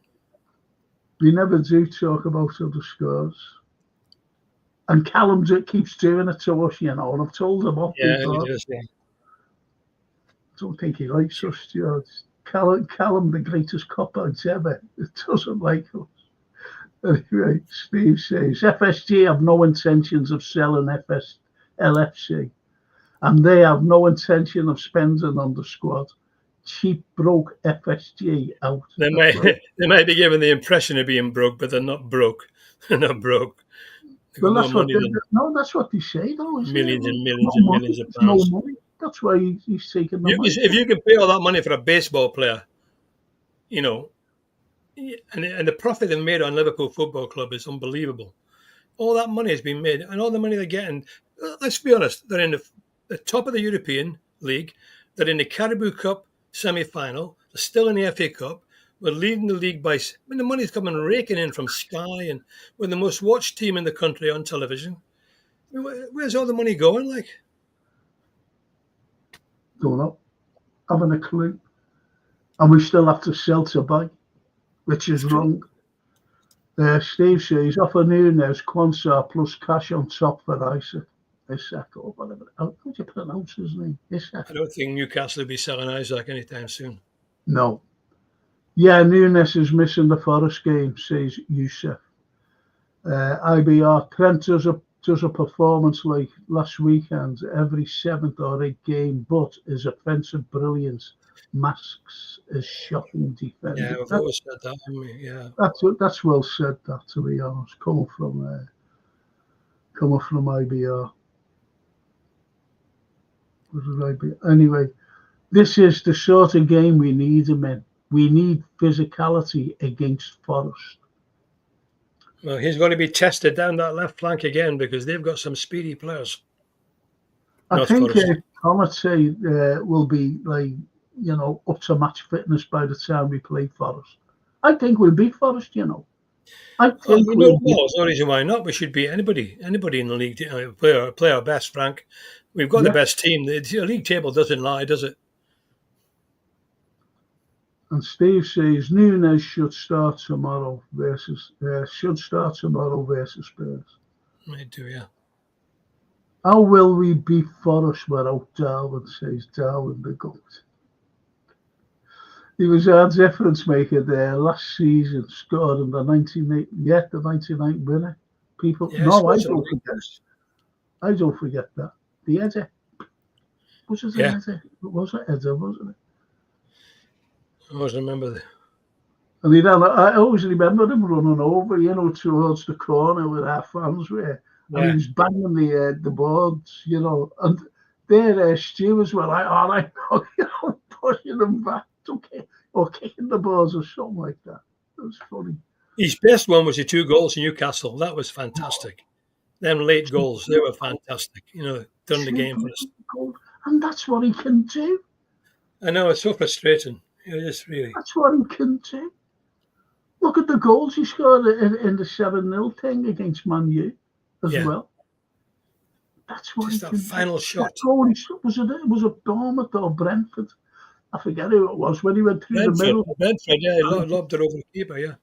We never do talk about other scores. And Callum keeps doing it to us, and I've told him off before. He does, yeah. I don't think he likes us, George. Callum, the greatest cop-out ever, it doesn't like us. Anyway, Steve says, FSG have no intentions of selling LFC, and they have no intention of spending on the squad. Cheap broke FSG out. They might be given the impression of being broke, but they're not broke. They're not broke. Well, that's what they say, though. Millions and millions and millions of pounds. No money. That's why he's taking the money. If you can pay all that money for a baseball player, and the profit they've made on Liverpool Football Club is unbelievable. All that money has been made, and all the money they're getting. Let's be honest, they're in the top of the European League. They're in the Caribou Cup semi-final. They're still in the FA Cup. We're leading the league by. The money's coming raking in from Sky, and we're the most watched team in the country on television. Where's all the money going? Like, don't know. Haven't a clue. And we still have to sell to buy, which is wrong. Steve says, offer Nunes, Quansah plus cash on top for Isaac. Or whatever. How do you pronounce his name? Isaac. I don't think Newcastle will be selling Isaac anytime soon. No. Yeah, Nunes is missing the Forest game, says Yusuf. IBR, Trent does a performance like last weekend every 7th or 8th game, but his offensive brilliance masks his shocking defence. Yeah, we've always said that, haven't we? Yeah. That's well said, that, to be honest, coming from IBR. Anyway, this is the sort of game we need him in. We need physicality against Forest. Well, he's going to be tested down that left flank again because they've got some speedy players. I think Comite will be up to match fitness by the time we play Forest. I think we'll beat Forest, I think there's no reason why not. We should beat anybody in the league. Play our best, Frank. We've got the best team. The league table doesn't lie, does it? And Steve says Nunes should start tomorrow versus Spurs. I do, yeah. How will we beat Forest without Darwin? Says Darwin the GOAT. He was our difference maker there last season, scored in the 99 winner. People, I don't forget that. The header. Was it the header? Was it header, wasn't it? I always remember that. And I always remember him running over, towards the corner where our fans were. And he was banging the boards, and their stewards were like, all right, pushing them back, okay, or kicking the balls or something like that. It was funny. His best one was the 2 goals in Newcastle. That was fantastic. Them late goals, they were fantastic. Done the game for us. And that's what he can do. I know, it's so frustrating. It is really. That's what he can do. Look at the goals he scored in the 7-0 thing against Man U as well. That's what just he that can final do. shot. It was a Bournemouth or Brentford. I forget who it was when he went through the middle. Brentford, yeah, he lobbed it over the keeper, yeah.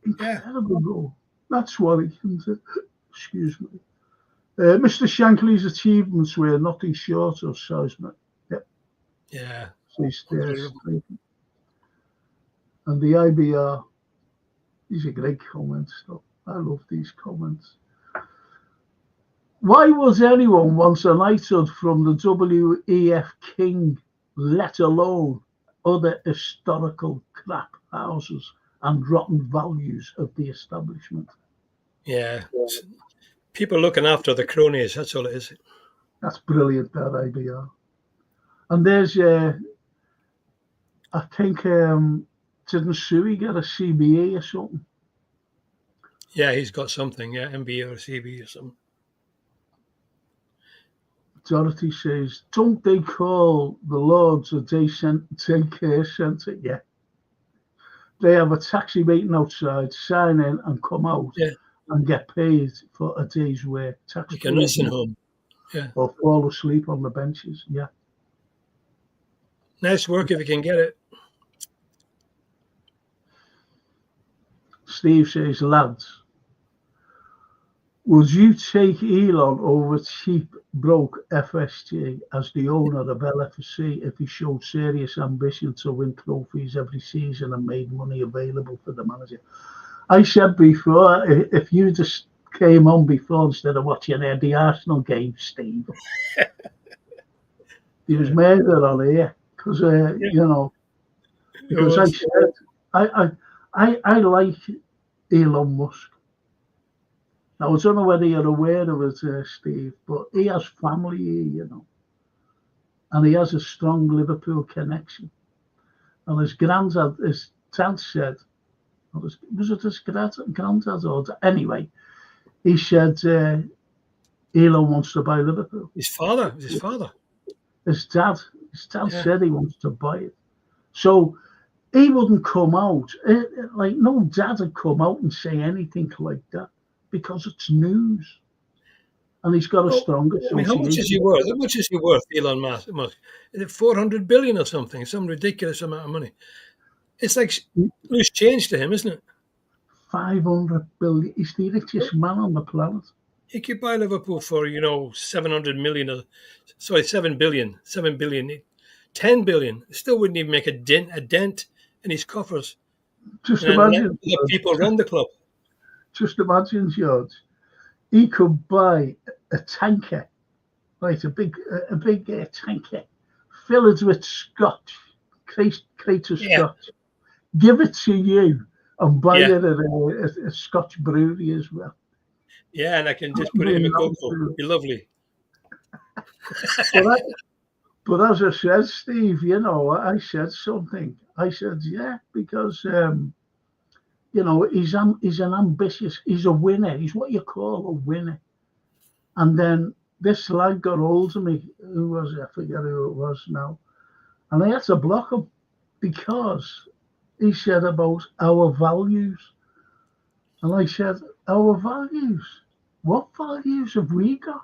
Incredible goal. That's what he can do. Excuse me. Mr. Shankly's achievements were nothing short of seismic. Yep. Yeah. So he's there. And the IBR, these are great comments, though. I love these comments. Why was anyone once a knighthood from the WEF King, let alone other historical crap houses and rotten values of the establishment? Yeah. People looking after the cronies, that's all it is. That's brilliant, that IBR. And there's, I think, didn't Suey get a CBE or something? Yeah, he's got something, yeah, MBE or CBE or something. Dorothy says, don't they call the Lords a daycare centre? Yeah. They have a taxi waiting outside, sign in and come out and get paid for a day's work. You can listen home. Yeah. Or fall asleep on the benches. Yeah. Nice work if you can get it. Steve says, lads, would you take Elon over cheap, broke FSG as the owner of LFC if he showed serious ambition to win trophies every season and made money available for the manager? I said before, if you just came on before instead of watching the Arsenal game, Steve, there was murder on here because because I said I like Elon Musk. Now, I don't know whether you're aware of it, Steve, but he has family here, and he has a strong Liverpool connection. And his granddad, his dad said, was it his granddad or anyway? He said Elon wants to buy Liverpool. His father. His dad said he wants to buy it. So he wouldn't come out, like no dad would come out and say anything like that because it's news. And he's got a stronger association. I mean, how much is he worth? How much is he worth, Elon Musk? Is it 400 billion or something? Some ridiculous amount of money. It's like loose change to him, isn't it? 500 billion. He's the richest man on the planet. He could buy Liverpool for, 700 million, 7 billion, 10 billion. It still wouldn't even make a dent in his coffers. Just imagine. Let people run the club. Just imagine, George. He could buy a tanker, right? A big tanker, fill it with Scotch, crate of Scotch, give it to you, and buy it at a Scotch brewery as well. Yeah, and I can just put it in a cocoa. It'd be lovely. But as I said, Steve, I said something. I said, because he's an ambitious. He's a winner. He's what you call a winner. And then this lad got hold of me. Who was it? I forget who it was now. And I had to block him because he said about our values. And I said, our values? What values have we got?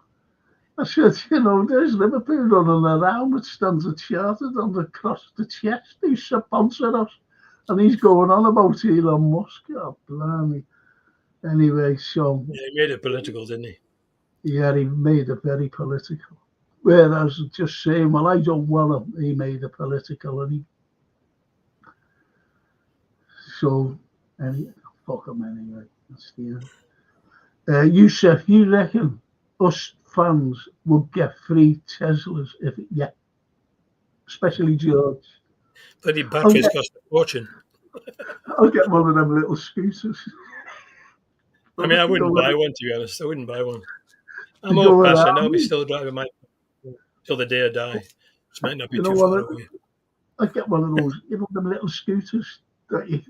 I said, there's Liverpool running around with Standard Chartered on the cross the chest. They sponsor us. And he's going on about Elon Musk. Oh, blimey. Anyway, so... Yeah, he made it political, didn't he? Yeah, he made it very political. Whereas just saying, well, I don't want him, he made it political. And so, fuck him anyway. That's the end. Yusuf, you reckon us fans will get free Teslas especially George? Bloody batteries cost a fortune. I'll get one of them little scooters. I mean, I wouldn't buy one, to be honest. I wouldn't buy one. I'm old fashioned. I'll be still driving my. till the day I die. Which might not be You know too far what? away. I get one of those, them little scooters that you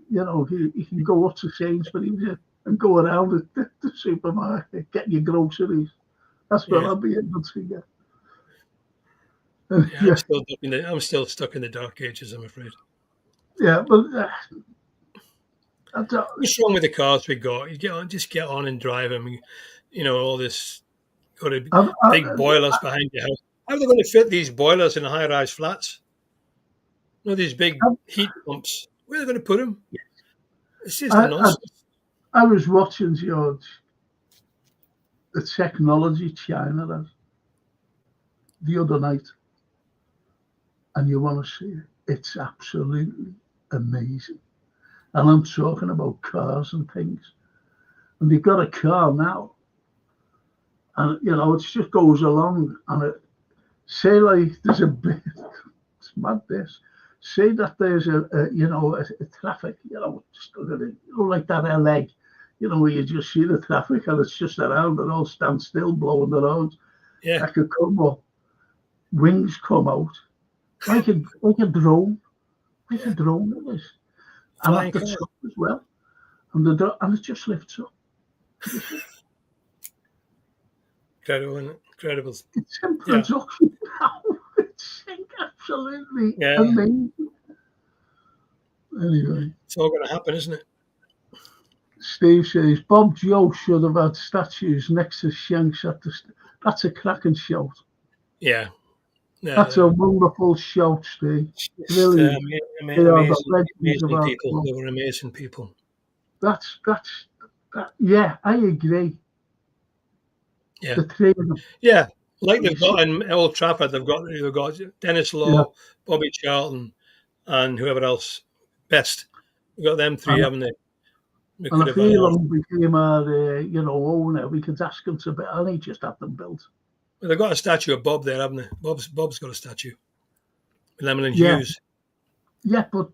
can go up to Sainsbury's and go around the supermarket, get your groceries. That's what Yeah. I'll be able to get. Yeah, I'm still stuck in the dark ages, I'm afraid. Yeah, but I don't, What's wrong with the cars we got? You just get on and drive them. All this got to big boilers behind your house. How are they going to fit these boilers in high-rise flats? These big heat pumps. Where are they going to put them? It's just a nonsense. I was watching, George, the technology China has the other night, and you want to see it. It's absolutely amazing. And I'm talking about cars and things. And they've got a car now, and it just goes along, and say like there's a bit, it's mad this. Say that there's a traffic, just like that LA, where you just see the traffic and it's just around and all stand still, blowing the roads. Yeah. That could come up, wings come out, like a drone, it is, and at the top as well, and it just lifts up. Incredible. It's in production now. It's absolutely amazing. Anyway, it's all going to happen, isn't it? Steve says Bob Joe should have had statues next to Shanks at the. That's a cracking shout. Yeah. That's a wonderful shout, Steve. Really, amazing people. They were amazing people. That. Yeah, I agree. Yeah. The three of them. Yeah, like they've got in Old Trafford, they've got Dennis Law, Bobby Charlton, and whoever else. Best. We've got them three, haven't they? And if Elon became our, owner, we could ask him to build, and he just had them built. Well, they've got a statue of Bob there, haven't they? Bob's got a statue. Lemon and Hughes. Yeah, but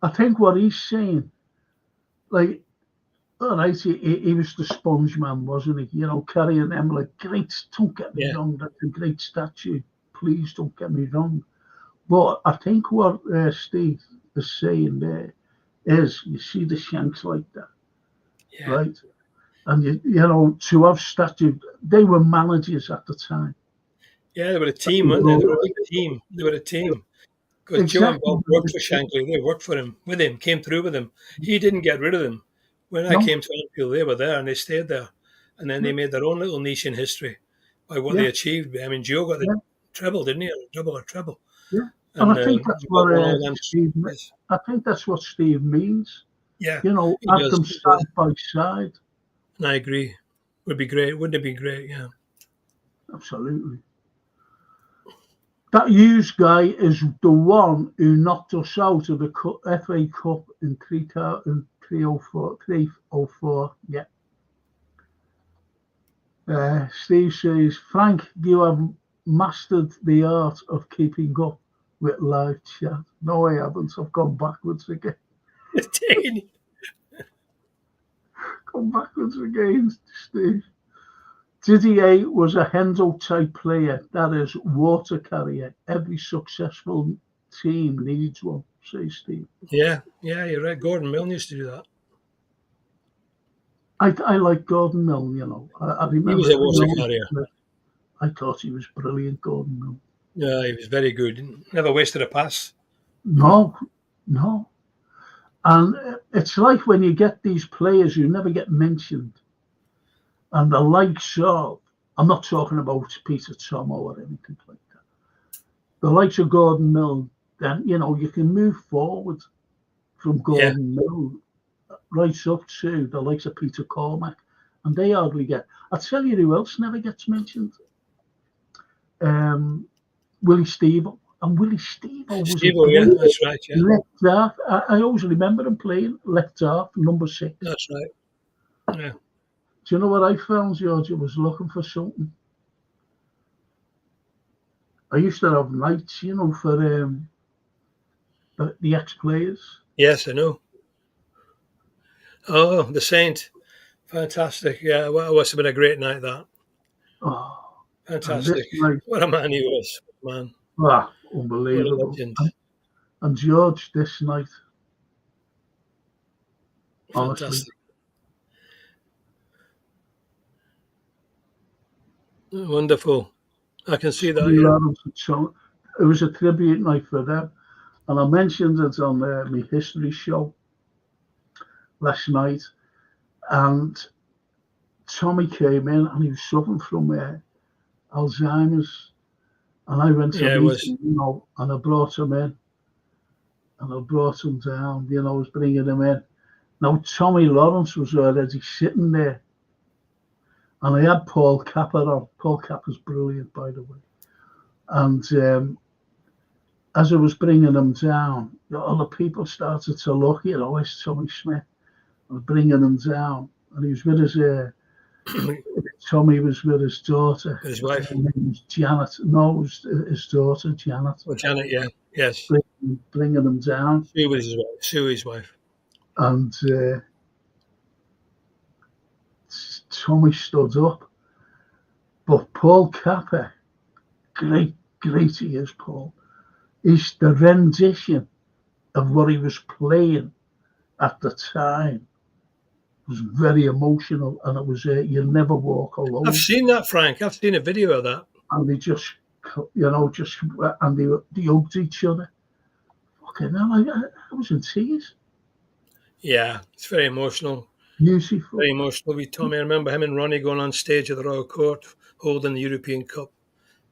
I think what he's saying, like, all right, he was the sponge man, wasn't he? Carrying them like great. Don't get me wrong, that's a great statue. Please don't get me wrong. But I think what Steve is saying there is, you see the Shanks like that, right? And to have statues, they were managers at the time. Yeah, they were a team, weren't they? They were a big team. They were a team. Because Joe and Bob worked for Shankly. They worked for him, with him, came through with him. He didn't get rid of them. When I came to Anfield, they were there and they stayed there. And then they made their own little niche in history by what they achieved. I mean, Joe got the treble, didn't he? A double or treble. Yeah. And I think that's what Steve means. Yeah. Have them side by side. And I agree. Would be great. Wouldn't it be great? Yeah. Absolutely. That Hughes guy is the one who knocked us out of the FA Cup in 304. Yeah. Steve says, Frank, you have mastered the art of keeping up with live chat. No, I haven't. I've gone backwards again. Gone backwards again, Steve. Didier was a Hendo-type player, that is, water carrier. Every successful team needs one, says Steve. Yeah, you're right. Gordon Milne used to do that. I like Gordon Milne, I remember. He was a water carrier. I thought he was brilliant, Gordon Milne. Yeah, he was very good. Never wasted a pass. No. And it's like when you get these players who never get mentioned. And the likes of, I'm not talking about Peter Tomo or anything like that. The likes of Gordon Milne, then, you can move forward from Gordon Milne right up to the likes of Peter Cormack. And they hardly get. I'll tell you who else never gets mentioned. Willie Stevo. And Willie Stevo was that's right, yeah. left half. I always remember him playing left half, number 6. That's right. Yeah. Do you know what I found, George? I was looking for something. I used to have nights, for the ex-players. Yes, I know. Oh, the Saint. Fantastic. Yeah, well, it must have been a great night, that. Oh. And this Fantastic. night, What a man he was, man. What a unbelievable. legend. And George, this night, honestly, Fantastic. Wonderful. I can see that, Tommy yeah. Adams and so it was a tribute night for them. And I mentioned it on my history show last night. And Tommy came in and he was suffering from Alzheimer's. And I went to Yeah, it meet was. him, and I brought him in. And I brought him down, I was bringing him in. Now, Tommy Lawrence was already sitting there. And I had Paul Capper on. Paul Capper's brilliant, by the way. And as I was bringing him down, all the people started to look, it's Tommy Smith. I was bringing him down. And he was with his, Tommy was with his daughter. His wife. Her name was Janet. No, it was his daughter, Janet. Well, Janet, yeah. Yes. Bringing him down. She was his wife. His wife. And Tommy stood up. But Paul Capper, great he is, Paul, is the rendition of what he was playing at the time. It was very emotional, and it was You Never Walk Alone. I've seen that, Frank. I've seen a video of that. And they they hugged each other. Fucking hell, I was in tears. Yeah, it's very emotional. Beautiful. Very emotional with Tommy. I remember him and Ronnie going on stage at the Royal Court, holding the European Cup.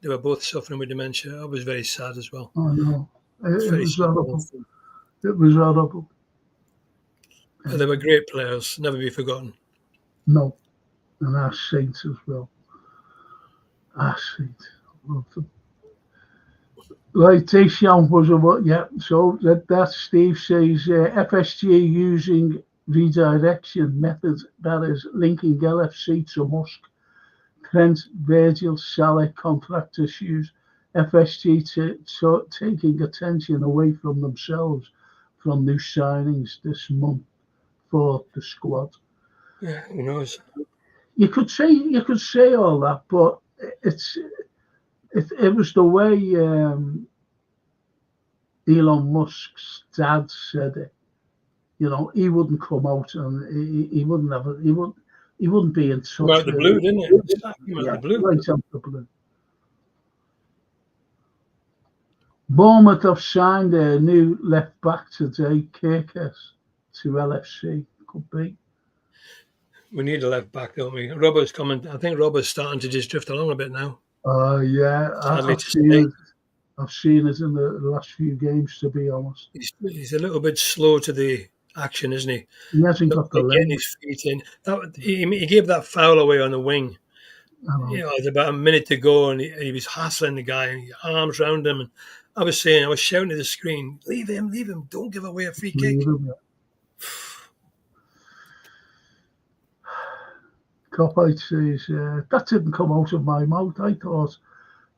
They were both suffering with dementia. I was very sad as well. I know. It was sad. horrible. It was horrible. But they were great players, never be forgotten. No. And our Saints as well. Our Saints. Right, Tayshawn was what? Yeah. So that Steve says FSG using redirection method, that is linking LFC to Musk. Trent, Virgil, Salah contract issues. FSG taking attention away from themselves from new signings this month for the squad. Yeah, who knows? You could say all that, but it was the way Elon Musk's dad said it. He wouldn't come out and he wouldn't be in touch. Came out the blue, didn't it? Came out the blue. Right out the blue. Bournemouth have signed a new left back today, Kirkes, to LFC. Could be. We need a left back, don't we? Robert's coming. I think Robert's starting to just drift along a bit now. Yeah. I've seen it in the last few games, to be honest. He's a little bit slow to the action, isn't he? He hasn't got the getting legs. his feet in. He gave that foul away on the wing. It was about a minute to go, and he was hassling the guy, and arms around him. And I was shouting at the screen, leave him, don't give away a free kick. Copite says, that didn't come out of my mouth. I thought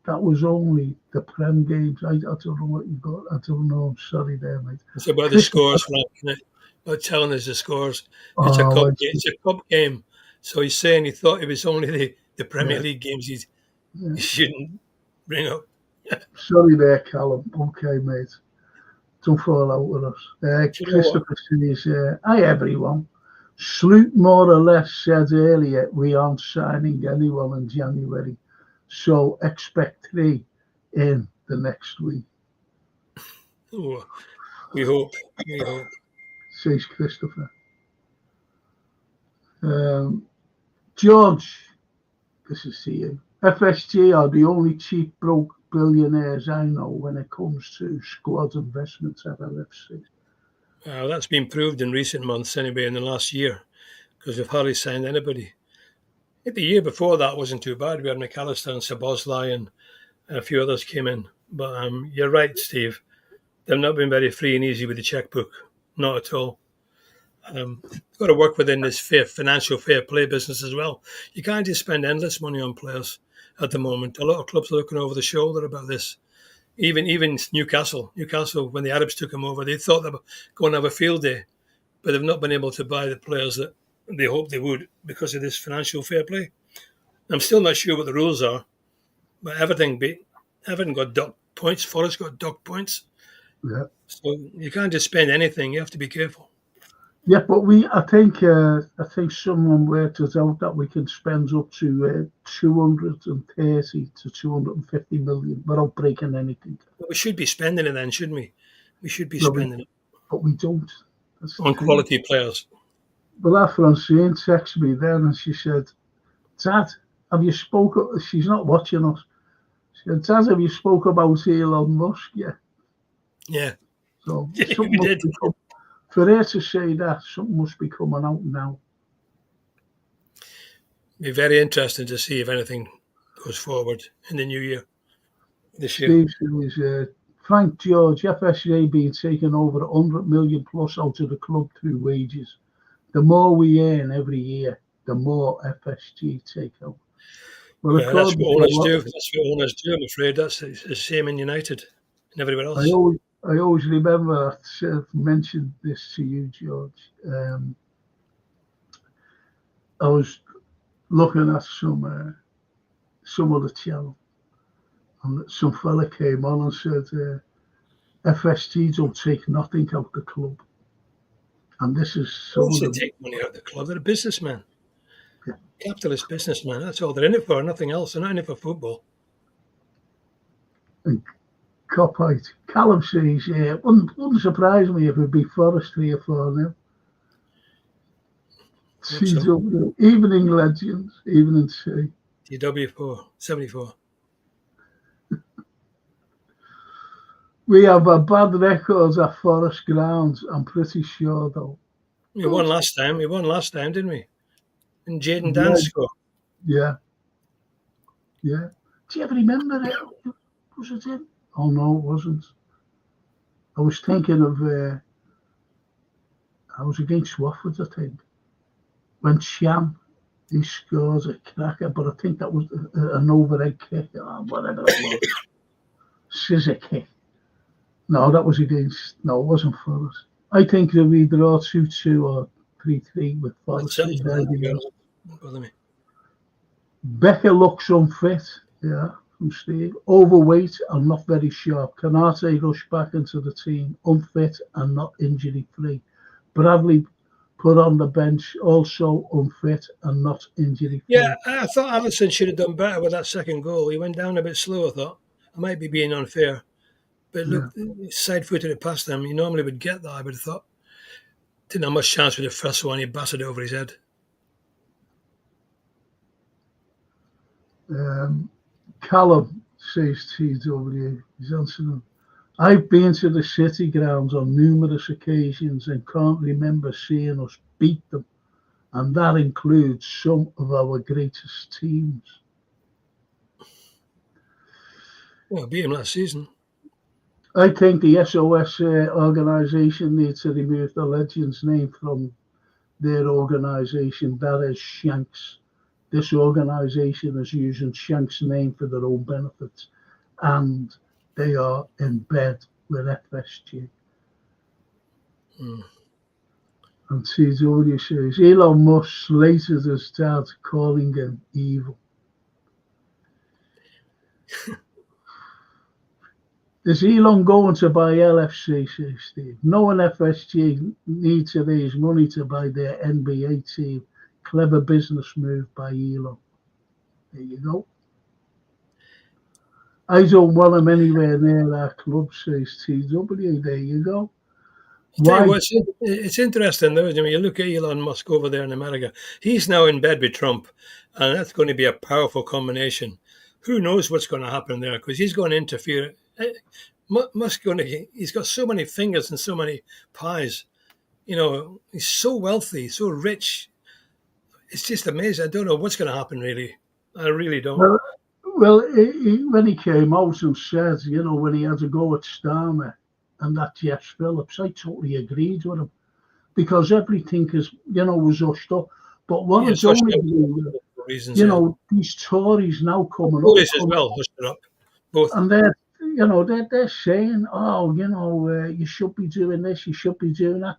that was only the Prem games. I don't know what you got. I don't know. I'm sorry there, mate. It's about the scores, Frank, isn't it? About telling us the scores. It's a cup game. So he's saying he thought it was only the Premier League games he shouldn't bring up. Sorry there, Callum. Okay, mate. Don't fall out with us. Christopher says, hi, everyone. Sloot more or less said earlier we aren't signing anyone in January, so expect 3 in the next week. Oh, we hope. Says Christopher. George, this is to you. FSG are the only cheap broke billionaires I know when it comes to squad investments at LFC. That's been proved in recent months, anyway, in the last year, because we've hardly signed anybody. I think the year before that wasn't too bad. We had McAllister and Szoboszlai and a few others came in. But you're right, Steve. They've not been very free and easy with the checkbook. Not at all. You've got to work within this financial fair play business as well. You can't just spend endless money on players at the moment. A lot of clubs are looking over the shoulder about this. Even Newcastle, when the Arabs took them over, they thought they were going to have a field day, but they've not been able to buy the players that they hoped they would because of this financial fair play. I'm still not sure what the rules are, But Everton got docked points. Forest got docked points. Yeah. So you can't just spend anything. You have to be careful. Yeah, but I think someone worked it out that we can spend up to 230 to 250 million without breaking anything. But we should be spending it then, shouldn't we? We should be Well, spending it But we don't. That's the on thing. quality players. Well, our Francine texted me then and she said, Dad, have you spoken? She's not watching us. She said, Dad, have you spoke about Elon Musk yet? Yeah. So Yeah, something we must did. be for her to say that, something must be coming out now. Be very interesting to see if anything goes forward in the new year. This year. Steve says, Frank George, FSA being taken over 100 million plus out of the club through wages. The more we earn every year, the more FSG take out. Well, Yeah, that's what owners do. That's what owners do. I'm afraid that's the same in United and everywhere else. I always remember I've mentioned this to you, George. I was looking at some other channel, and some fella came on and said, FSG don't take nothing out the club. And this is They also take money out of the club. They're a businessman. Yeah. Capitalist businessman. That's all they're in it for, nothing else. They're not in it for football. And Copite, Callum says, wouldn't surprise me if it'd be Forest 3 or 4 now. So. Evening legends, evening C. TW4, 74. We have a bad record at Forest grounds, I'm pretty sure, though. We won last time. We won last time, didn't we? And Jaden Dan scored. Yeah. Yeah. Do you ever remember it? Was it in? Oh, no, it wasn't. I was thinking of, I was against Watford, I think. When Sham, he scores a cracker, but I think that was an overhead kick, or whatever it was. Scissor kick. No, that was against, no, it wasn't for us. I think that we draw 2-2 or 3-3 with Forest. Becker looks unfit, yeah, from Steve. Overweight and not very sharp. Canate rushed back into the team, unfit and not injury free. Bradley put on the bench, also unfit and not injury free. Yeah, I thought Allison should have done better with that second goal. He went down a bit slow, I thought. I might be being unfair. But look, side-footed it past them. He normally would get that, I would have thought. Didn't have much chance with the first one. He battered it over his head. Callum says TW, he's answering. I've been to the City grounds on numerous occasions and can't remember seeing us beat them. And that includes some of our greatest teams. Well, beat him last season. I think the SOS organisation needs to remove the Legends name from their organisation. That is Shanks. This organisation is using Shanks' name for their own benefits, and they are in bed with FSG. And TW says, Elon Musk slated his dad, calling him evil. Is Elon going to buy LFC, says Steve? Knowing FSG needs to raise money to buy their NBA team. Clever business move by Elon. There you go. I don't want him anywhere near our club, says TW. There you go. It's interesting, though, when you look at Elon Musk over there in America. He's now in bed with Trump, and that's going to be a powerful combination. Who knows what's going to happen there, because he's going to interfere. Musk he's got so many fingers and so many pies. You know, he's so wealthy, so rich. It's just amazing. I don't know what's going to happen, really. I really don't. Well, when he came out and said, you know, when he had to go at Starmer and that Jeff Phillips, I totally agreed with him, because everything is, you know, was hushed up. But what is only, you know, these Tories now coming up. Tories as well, hushed it up. Both. And they're saying, oh, you know, you should be doing this, you should be doing that.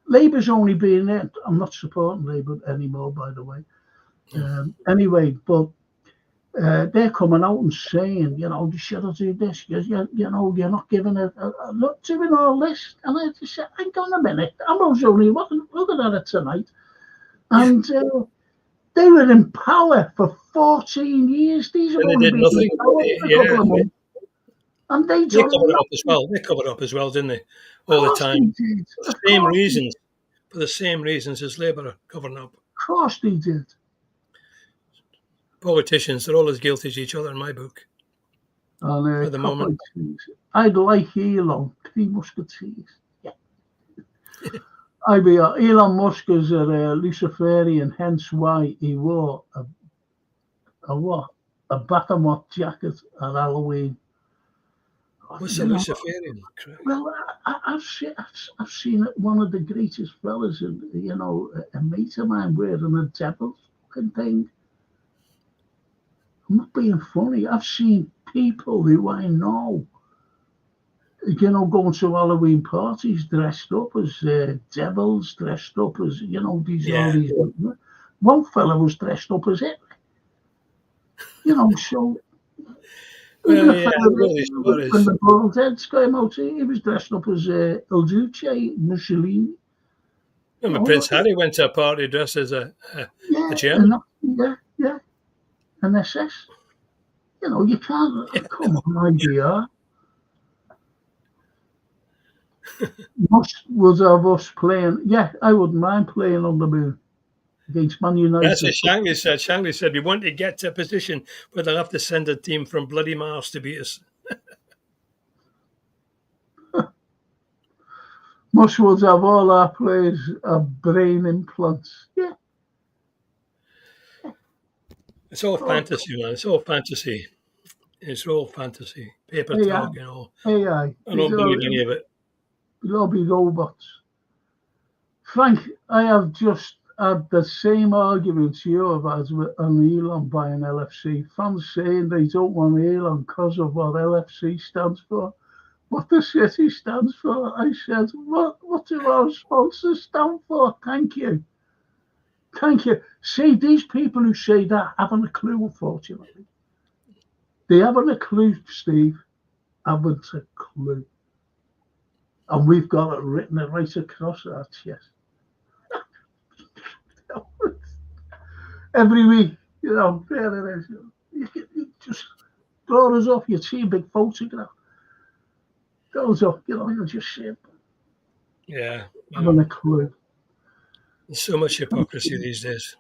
Labour's only been there. I'm not supporting Labour anymore, by the way. Anyway, but they're coming out and saying, you know, you should have do this. You know, you're not giving it. Look, doing all this, and I just said, hang on a minute. I was only looking at it tonight, and they were in power for 14 years. These have And they only did been nothing. in power for a couple of months, and they They done covered it up as nothing. well. They covered up as well, didn't they? Of All the course they time. did. For Of the same course, reasons. For the same reasons as Labour are covering up. of course they did. Politicians, they're all as guilty as each other in my book. And At the moment. I'd like Elon, 3 Musketeers. Yeah. Elon Musk is a Luciferian, hence why he wore a what? A Batamot jacket at Halloween. What's a Luciferian? Well, I've seen it, one of the greatest fellas, you know, a mate of mine wearing a devil's fucking thing. I'm not being funny. I've seen people who I know, you know, going to Halloween parties dressed up as devils, dressed up as, you know, all these. One fella was dressed up as Hitler. You know, so. Even when the bald heads came out, he was dressed up as Il Duce, Mussolini. Remember Prince Harry went to a party dressed as a German? Yeah. An SS. You know, you can't come on, IBR. Most would have us playing. Yeah, I wouldn't mind playing on the moon against Man United. That's what Shankly said. Shankly said, we want to get to a position where they'll have to send a team from bloody Mars to beat us. Most would have all our players have brain implants. Yeah. It's all fantasy, man. It's all fantasy. It's all fantasy. Paper talk, you know. AI. I don't believe any of it. They'll all be robots. Frank, I have just had the same arguments you have had on Elon buying LFC. Fans saying they don't want Elon because of what LFC stands for. What the city stands for. I said, what do our sponsors stand for? Thank you. See, these people who say that haven't a clue, unfortunately. They haven't a clue, Steve. Haven't a clue. And we've got it written right across our chest. Every week, you know, there it is. You just draw us off, you'd see a big photograph. Goes up, you know, you'll just see it. Yeah. Haven't a clue. There's so much hypocrisy these days.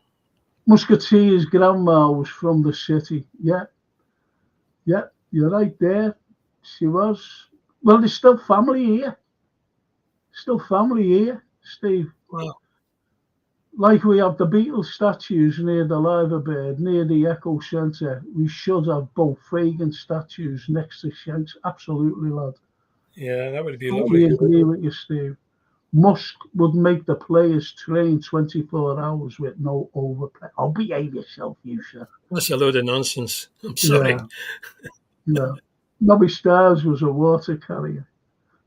Musketeer's grandma was from the city. Yeah, you're right there. She was. Well, there's still family here. Steve. Wow. Like we have the Beatles statues near the Liverbird, near the Echo Centre. We should have both Fagan statues next to Shanks. Absolutely, lad. Yeah, that would be lovely. I agree with you, Steve. Musk would make the players train 24 hours with no overpay. Oh, behave yourself, you sir. That's a load of nonsense. I'm sorry. Yeah. Nobby Stiles was a water carrier.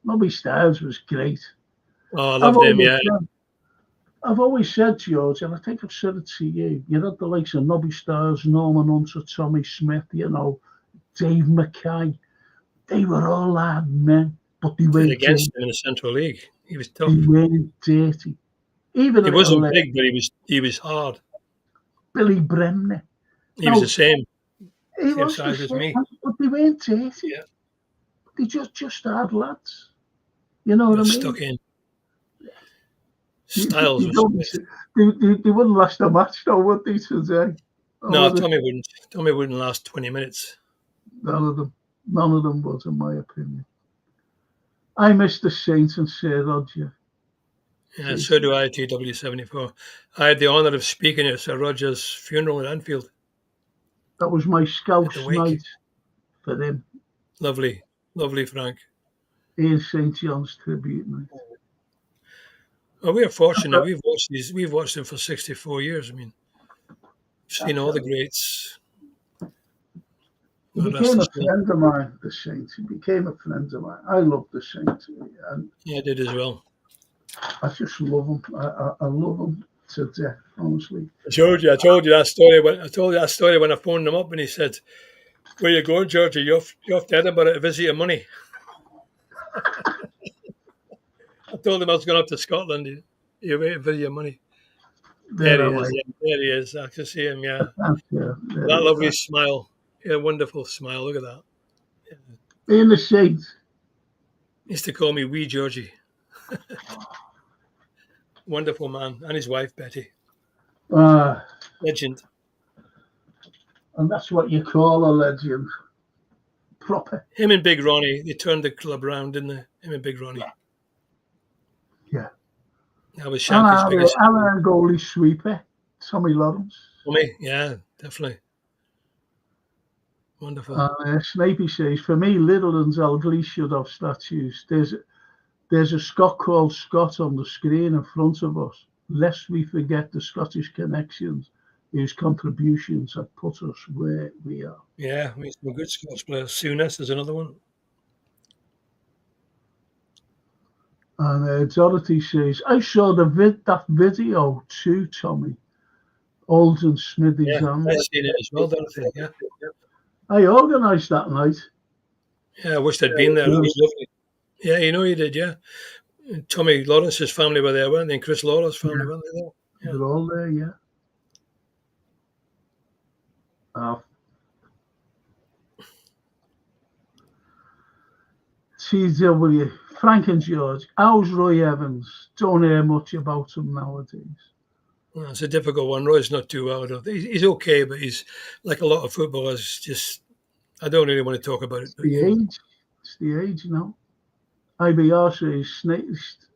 Nobby Stiles was great. Oh, I loved him, yeah. I've always said, George, and I think I've said it to you, you had the likes of Nobby Stiles, Norman Hunter, Tommy Smith, you know, Dave Mackay. They were all hard men, but they weren't against him in the Central League. He was tough. They weren't dirty. Even he wasn't big, but he was hard. Billy Bremner. He was the same. He same was size as me. But they weren't dirty. Yeah. They just hard lads. You know what I mean? Stuck in. Styles was. They wouldn't last a match, though, would they, today? No, Tommy wouldn't. Tommy wouldn't last 20 minutes. None of them would, in my opinion. I miss the Saints and Sir Roger. Yeah, so do I, TW74. I had the honour of speaking at Sir Roger's funeral at Anfield. That was my Scouse night for him. Lovely, Frank. Ian St. John's tribute night. Well, we're fortunate. We've watched them for 64 years. I mean, seen all the greats. He became a friend of mine, the Saints. He became a friend of mine. I love the Saints. And yeah, I did as well. I just love them. I love them to death, honestly. I told you that story when I phoned him up and he said, "Where you going, Georgie? You're off to Edinburgh to visit your money." I told him I was going up to Scotland. You're waiting for your money. There he is. Yeah, there he is. I can see him. Yeah, that lovely smile. Yeah, wonderful smile. Look at that. Yeah. In the shades. He used to call me Wee Georgie. Wonderful man, and his wife Betty. Legend. And that's what you call a legend. Proper. Him and Big Ronnie, they turned the club around, didn't they? Him and Big Ronnie. Yeah. That was Shankly's biggest. Alan goalie sweeper, Tommy Lawrence. Tommy, yeah, definitely. Wonderful. Snapey says, for me, Little and Dalglish should have statues. There's a Scot called Scott on the screen in front of us, lest we forget the Scottish connections whose contributions have put us where we are. Yeah, we some good Scots players. Souness is another one. And Dorothy says, I saw that video too, Tommy. Alden Smithy's I've seen it as well, Dorothy. Yeah. I organised that night. Yeah, I wished I'd been there. It was lovely. Yeah, you did, yeah. Tommy Lawrence's family were there, weren't they? And Chris Lawler's family, weren't they there? Yeah. They're all there, yeah. TW, Frank and George, how's Roy Evans? Don't hear much about him nowadays. Well, it's a difficult one. Roy's not too well. I don't think. He's okay, but he's like a lot of footballers. Just, I don't really want to talk about it. It's the age now. IBR says,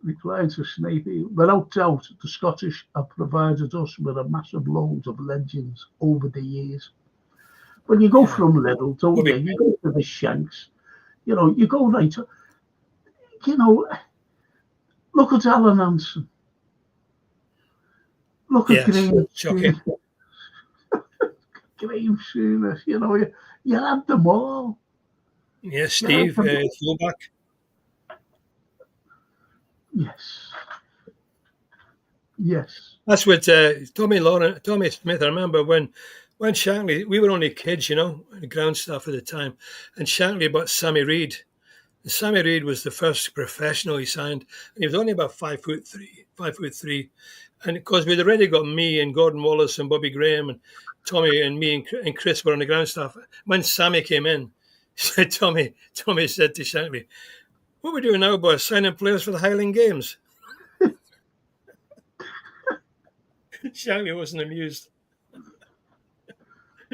replying to Snapey, without doubt, the Scottish have provided us with a massive load of legends over the years. When you go from Little, don't you? You go to the Shanks. You go right to, look at Alan Hansen. Look at Graham. Shocking. Graham Souness, you had them all. Yes, Steve, fullback. Yes. That's what Tommy Smith. I remember when Shankly, we were only kids, the ground staff at the time, and Shankly bought Sammy Reid. And Sammy Reid was the first professional he signed, and he was only about 5'3", and because we'd already got me and Gordon Wallace and Bobby Graham and Tommy and me and Chris were on the ground staff. When Sammy came in, Tommy said to Shankly, "What are we doing now, boys? Signing players for the Highland Games?" Shankly wasn't amused.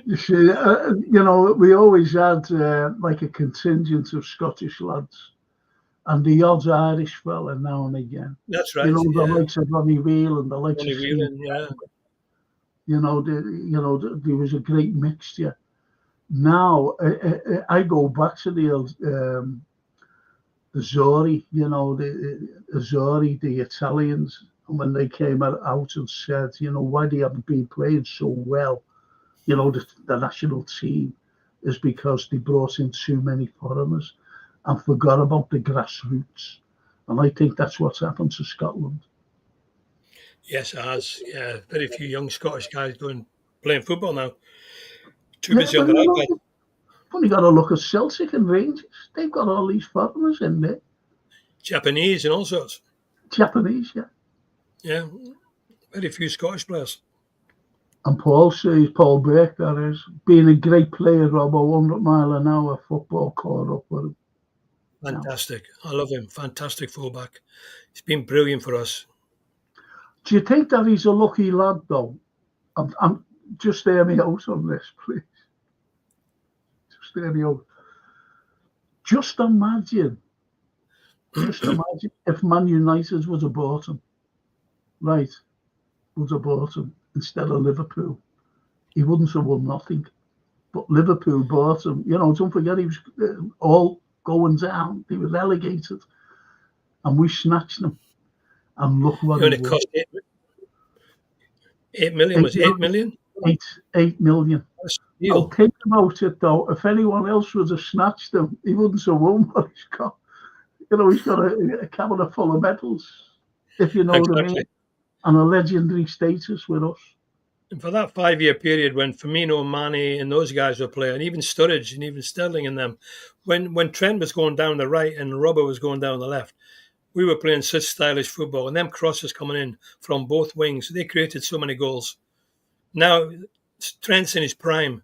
You see, we always had like a contingent of Scottish lads and the odd Irish fella now and again. That's right. The likes of Ronnie Whelan, the likes of Whelan, yeah. There was a great mixture. Now, I go back to the old, the Zori, the Zori, the Italians, and when they came out and said, why they haven't been playing so well, the national team, is because they brought in too many foreigners and forgot about the grassroots. And I think that's what's happened to Scotland. Yes, it has. Yeah, very few young Scottish guys playing football now. Too busy on the iPad. When you got to look at Celtic and Rangers, they've got all these foreigners in there. Japanese and all sorts. Japanese, yeah. Yeah, very few Scottish players. And Paul Burke, that is, being a great player, Rob, 100 mile an hour football caught up with him. Fantastic. I love him. Fantastic fullback. He's been brilliant for us. Do you think that he's a lucky lad, though? I'm just hear me out on this, please. Just hear me out. Just imagine if Man United would have bought him. Right. Would have bought him instead of Liverpool. He wouldn't have won nothing. But Liverpool bought him. Don't forget he was all going down. He was relegated. And we snatched him. And look what it cost. 8 million. Was it 8 million? 8 million. Well, think about it, though. If anyone else would have snatched him, he wouldn't have won what he's got. He's got a cabinet full of medals, if you know what I mean. and a legendary status with us. And for that 5-year period when Firmino, Mane, and those guys were playing, even Sturridge and even Sterling and them, when Trent was going down the right and Robbo was going down the left, we were playing such stylish football, and them crosses coming in from both wings, they created so many goals. Now, Trent's in his prime,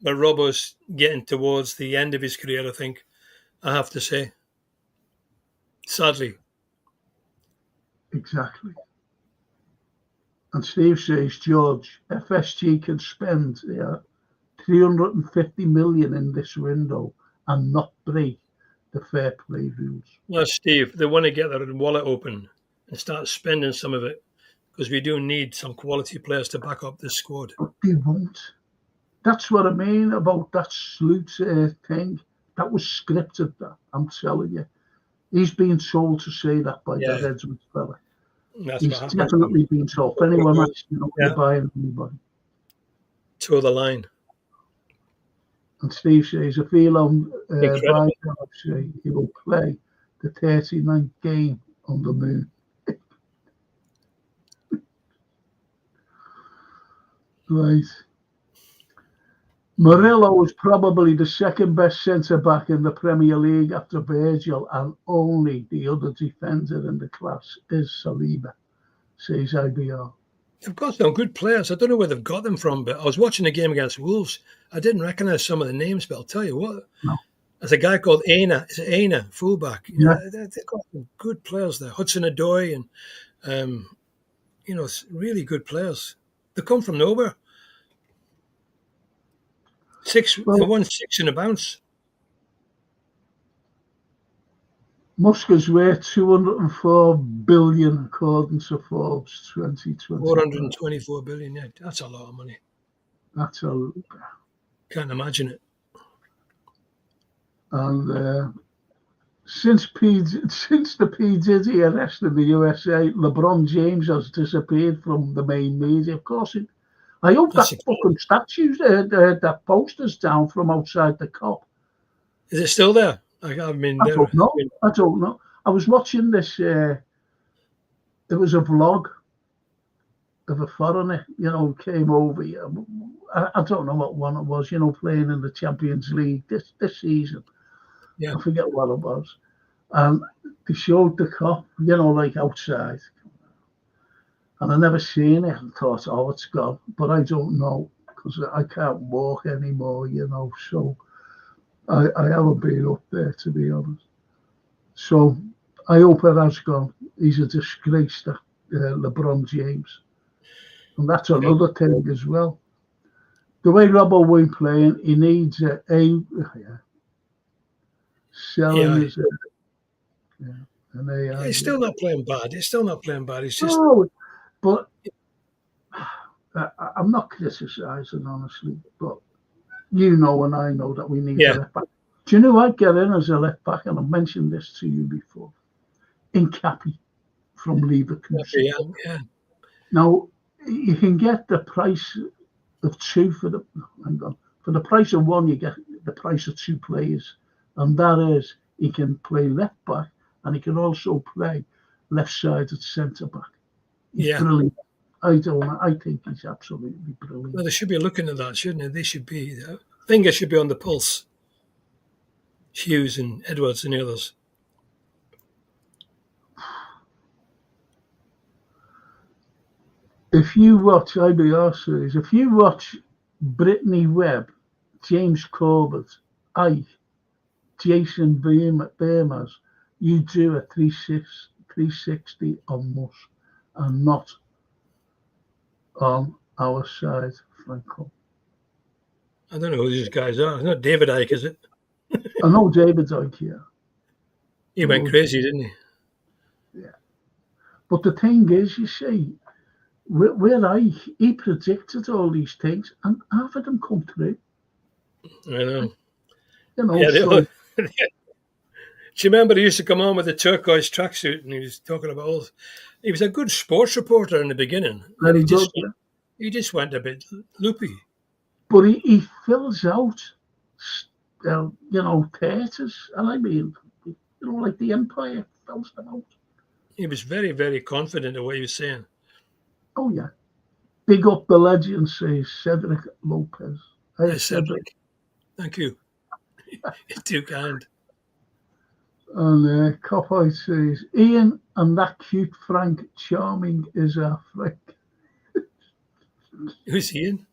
but Robbo's getting towards the end of his career, I think, I have to say. Sadly. Exactly. And Steve says, George, FSG can spend 350 million in this window and not break the fair play rules. Well, Steve, they want to get their wallet open and start spending some of it, because we do need some quality players to back up this squad. But they won't. That's what I mean about that Sloot thing. That was scripted, that, I'm telling you. He's been told to say that by that Edwards fella. He's definitely been told. If anyone asks, you're buying anybody. Toe the line. And Steve says, if Elon buys say he will play the 39th game on the moon. Right. Murillo is probably the second best centre-back in the Premier League after Virgil, and only the other defender in the class is Saliba, says IBR. They've got some good players. I don't know where they've got them from, but I was watching a game against Wolves. I didn't recognise some of the names, but I'll tell you what. No. There's a guy called Aina. Is it Aina, fullback? Yeah. They've got some good players there. Hudson-Odoi and, really good players. They come from nowhere. They won 6 in a bounce. Musk is worth 204 billion according to Forbes 2020. 424 billion, yeah. That's a lot of money. That's a... Can't imagine it. And since the P. Diddy arrest in the USA, LeBron James has disappeared from the main media. Of course, I hope that fucking statues, that poster's down from outside the cop. Is it still there? I don't know. I was watching this. It was a vlog of a foreigner, came over. I don't know what one it was, playing in the Champions League this season. Yeah. I forget what it was. And they showed the cop, like outside. And I never seen it and thought, oh, it's gone. But I don't know, because I can't walk anymore, so I haven't been up there, to be honest. So I hope it has gone. He's a disgrace, that LeBron James. And that's another thing as well. The way Robbo won't playing, he needs selling his an AI. He's still not playing bad. He's just... No, but I'm not criticising, honestly, but and I know that we need a left back. Do you know I'd get in as a left back, and I've mentioned this to you before, Incapi from Leverkusen. Yeah. Now, you can get the price of two for the price of one, you get the price of two players, and that is he can play left back and he can also play left-sided centre back. He's brilliant. I think he's absolutely brilliant. Well, they should be looking at that, shouldn't they? They should be. Finger should be on the pulse. Hughes and Edwards and the others. If you watch IBR series, if you watch Brittany Webb, James Corbett, Ike, Jason Bermas, you do a 360 on Musk and not on our side, Franco. I don't know who these guys are. It's not David Icke, is it? I know David Icke, yeah. He went crazy, didn't he? Yeah. But the thing is, you see, where Icke, he predicted all these things, and half of them come through. I know. Do you remember he used to come on with the turquoise tracksuit and he was talking about he was a good sports reporter in the beginning. He just went a bit loopy. But he fills out, theatres. And I mean, like the Empire fills them out. He was very, very confident in what he was saying. Oh, yeah. Big up the legend, says Cedric Lopez. Hey, Yes, Cedric. Thank you. It's too kind. And Copite says, Ian and that cute Frank charming is our Frank. Who's Ian?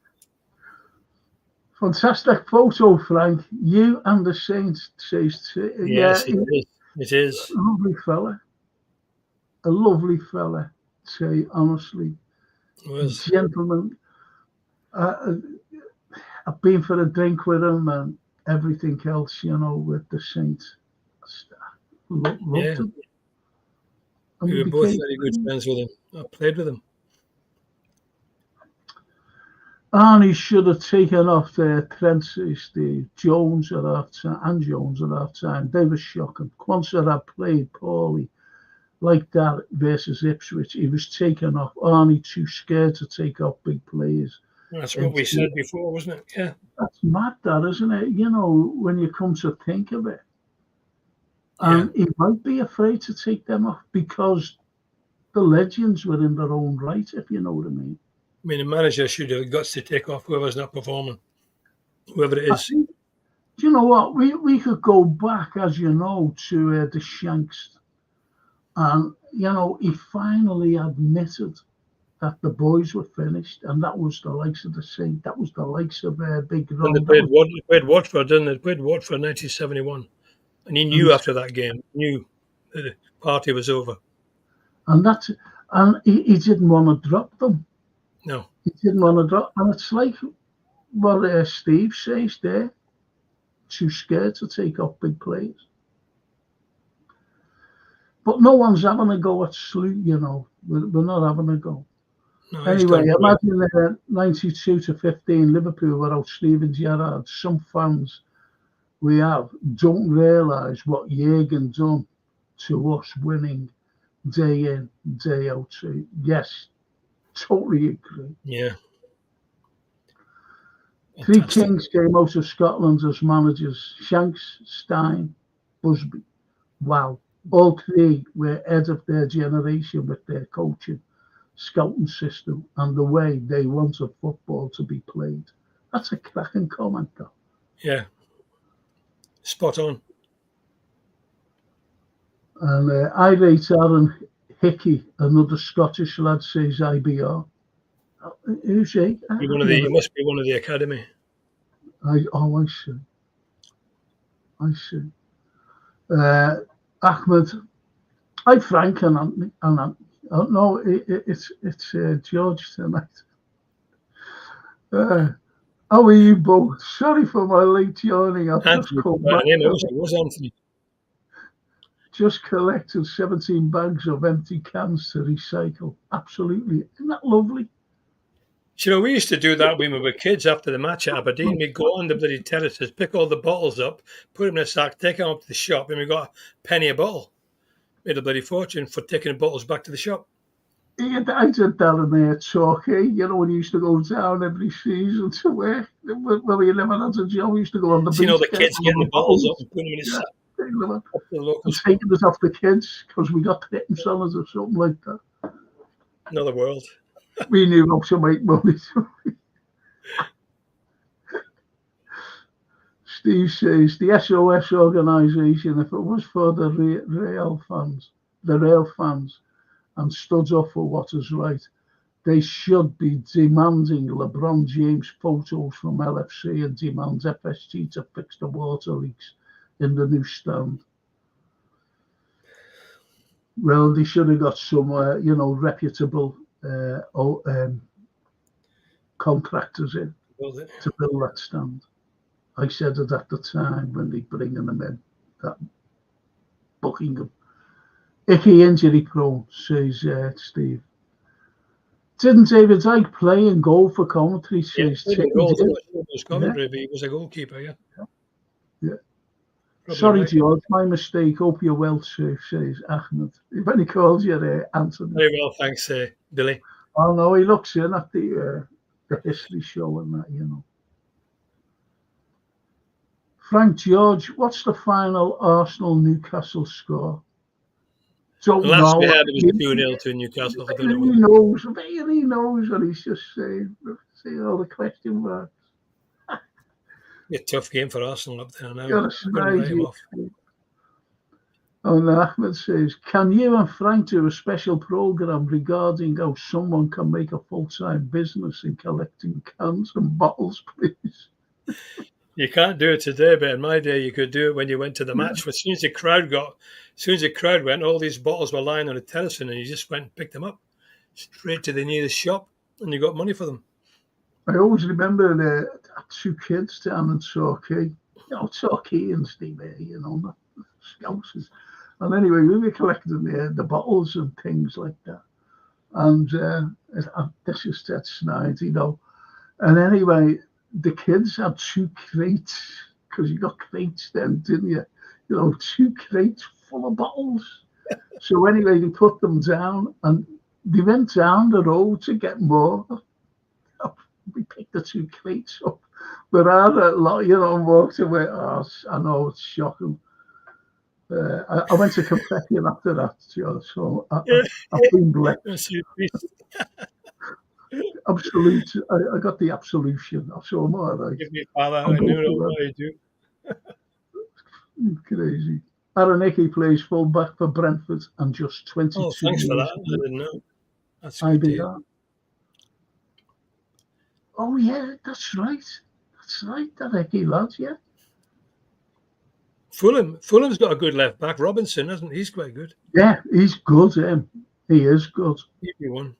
Fantastic photo, Frank. You and the Saints, says, Yes, it is. It is. lovely fella. A lovely fella, say, honestly. It was. Gentleman. I've been for a drink with him and everything else, with the Saints. Loved Yeah. him. And We were both very good friends with him. I played with him. Arnie should have taken off Trent, Steve Jones at half time and Jones at half time. They were shocking. Quansah had played poorly like that versus Ipswich. He was taken off. Arnie too scared to take off big players. That's what we said before, wasn't it? Yeah. That's mad, that, isn't it? When you come to think of it. And he might be afraid to take them off because the legends were in their own right, if you know what I mean. I mean, the manager should have guts to take off whoever's not performing, whoever it is. Do you know what? We could go back, as you know, to the Shanks. And, he finally admitted that the boys were finished. And that was the likes of the Saint. That was the likes of Big Ron. And they played Watford, didn't they? They played Watford in 1971. And he knew after that game, the party was over. And he didn't want to drop them. No. He didn't want to drop. And it's like what Steve says there. Too scared to take off big players. But no one's having a go at Slew, We're not having a go. No, anyway, imagine 92-15 Liverpool without Steven Gerrard. Some fans we have don't realise what Jurgen done to us winning day in, day out. Yes, totally agree. Yeah. Three Kings came out of Scotland as managers. Shanks, Stein, Busby. Wow. All three were head of their generation with their coaching, scouting system, and the way they wanted football to be played. That's a cracking comment, though. Yeah. Spot on. And I rate Aaron Hickey, another Scottish lad, says IBR. Who's he? He must be one of the academy. I see. Ahmed, Frank and Anthony. No, it's George tonight. How are you both? Sorry for my late yawning. I've just come back. It was Anthony. Just collected 17 bags of empty cans to recycle. Absolutely. Isn't that lovely? We used to do that when we were kids after the match at Aberdeen. We'd go on the bloody terraces, pick all the bottles up, put them in a sack, take them up to the shop, and we got a penny a bottle. Made a bloody fortune for taking the bottles back to the shop. Yeah, I did that in Torquay, when you used to go down every season to work. Well, you never had a job. We used to go on the beach. The kids getting the bottles up and putting them in a sack. Taking it off the kids because we got pittance on us or something like that. Another world. We knew how to make money. Steve says the SOS organisation, if it was for the rail fans, and stood up for what is right, they should be demanding LeBron James photos from LFC and demand FSG to fix the water leaks in the new stand. Well, they should have got some, reputable contractors in to build that stand. I said it at the time when they bringing them in, that Buckingham. Icky injury prone, says Steve. Didn't David Icke play and goal for commentary? Says he was commentary, but he was a goalkeeper, yeah. Sorry, right. George, my mistake. Hope you're well, says Ahmed. When he calls you Anthony. Very well, thanks, Billy. Oh no, he looks in at the history show and that, Frank George, what's the final Arsenal-Newcastle score? don't The last we know. had it was 2-0 to Newcastle. I don't know. He knows, he knows what he's just saying. See all the question marks. A tough game for Arsenal up there now. Got a I'm going to write him off. And Ahmed says, can you and Frank do a special program regarding how someone can make a full-time business in collecting cans and bottles, please? You can't do it today, but in my day, you could do it when you went to the match. As soon as the crowd went, all these bottles were lying on the terrace, and you just went and picked them up straight to the nearest shop, and you got money for them. I always remember the 2 kids down in Torquay. Torquayans, they were, not Scousers. And anyway, we were collecting the bottles and things like that. And this is that snide, And anyway, the kids had 2 crates, because you got crates then, didn't you? 2 crates full of bottles. So anyway, they put them down, and they went down the road to get more. We picked the 2 crates up. But I had a lot, walked away. Oh, I know, it's shocking. I went to confession after that, so I've been blessed. Absolute. I got the absolution. So I'm all right. Give me Father, I knew what I do. Crazy. Aroniki plays full back for Brentford and just 22 Oh, thanks for that. I didn't know. That's good to hear. Oh, yeah, that's right. That's right, Aroniki, lads, yeah. Fulham's got a good left back. Robinson, hasn't he? He's quite good. Yeah, he's good. He is good. He won.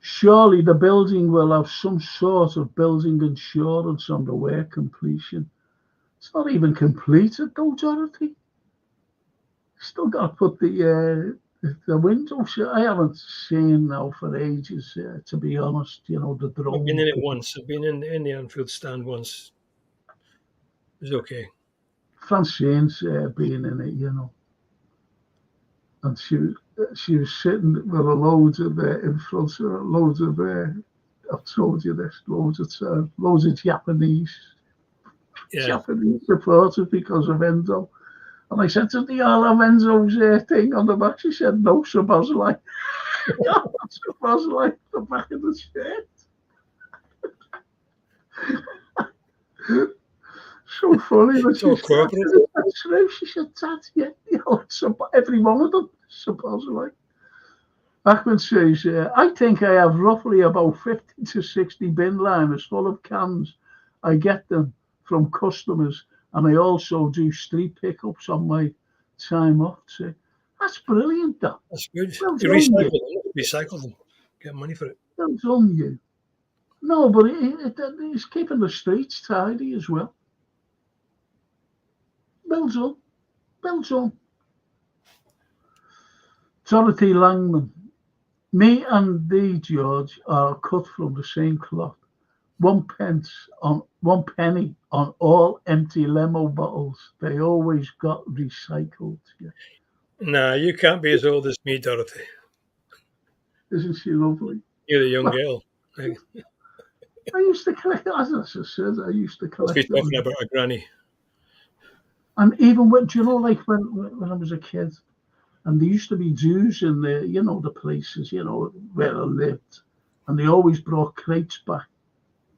Surely the building will have some sort of building insurance on the work completion. It's not even completed though, Dorothy. Still got to put the windows. I haven't seen now for ages, to be honest. The drone. I've been in it once. I've been in the Anfield stand once. It was okay. Francine's been in it, and she was sitting with a load of in front of her, loads of I've told you this loads of times, loads of Japanese supporters because of Enzo. And I said, do they all have Enzo's thing on the back? She said, no, Sir Bosley. Sir Bosley, the back of the shirt. So funny. But so corporate. That's true. She said, Dad, yeah, every one of them, supposedly. Ahmed says, I think I have roughly about 50 to 60 bin liners full of cans. I get them from customers, and I also do street pickups on my time off. So that's brilliant, that. That's good. Well, you recycle them, get money for it. Well done, you. No, but it's keeping the streets tidy as well. Well done. Well done. Dorothy Langman. Me and thee, George, are cut from the same cloth. 1 penny on all empty limo bottles. They always got recycled. Yeah. Nah, you can't be as old as me, Dorothy. Isn't she lovely? You're a young girl. I used to collect, as I said, I used to collect. Let's be talking about a granny. And even when, do you know, like when I was a kid, and there used to be Jews in the, the places, where I lived, and they always brought crates back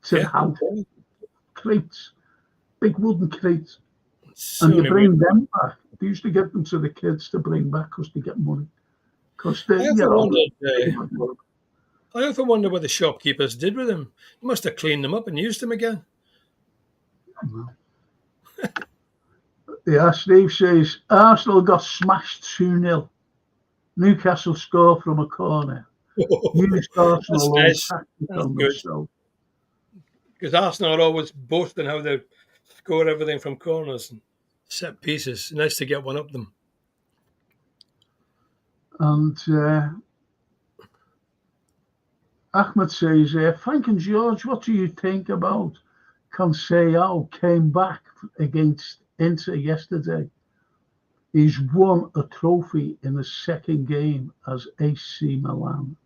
to the house. Crates, big wooden crates. So and you bring them back. They used to give them to the kids to bring back because they get money. Because they, I often wonder what the shopkeepers did with them. They must have cleaned them up and used them again. Yeah, Steve says, Arsenal got smashed 2-0. Newcastle score from a corner. Used Arsenal nice. Because Arsenal are always boasting how they score everything from corners and set pieces. Nice to get one up them. And Ahmed says, Frank and George, what do you think about Cancelo came back against Inter yesterday? He's won a trophy in the second game as AC Milan.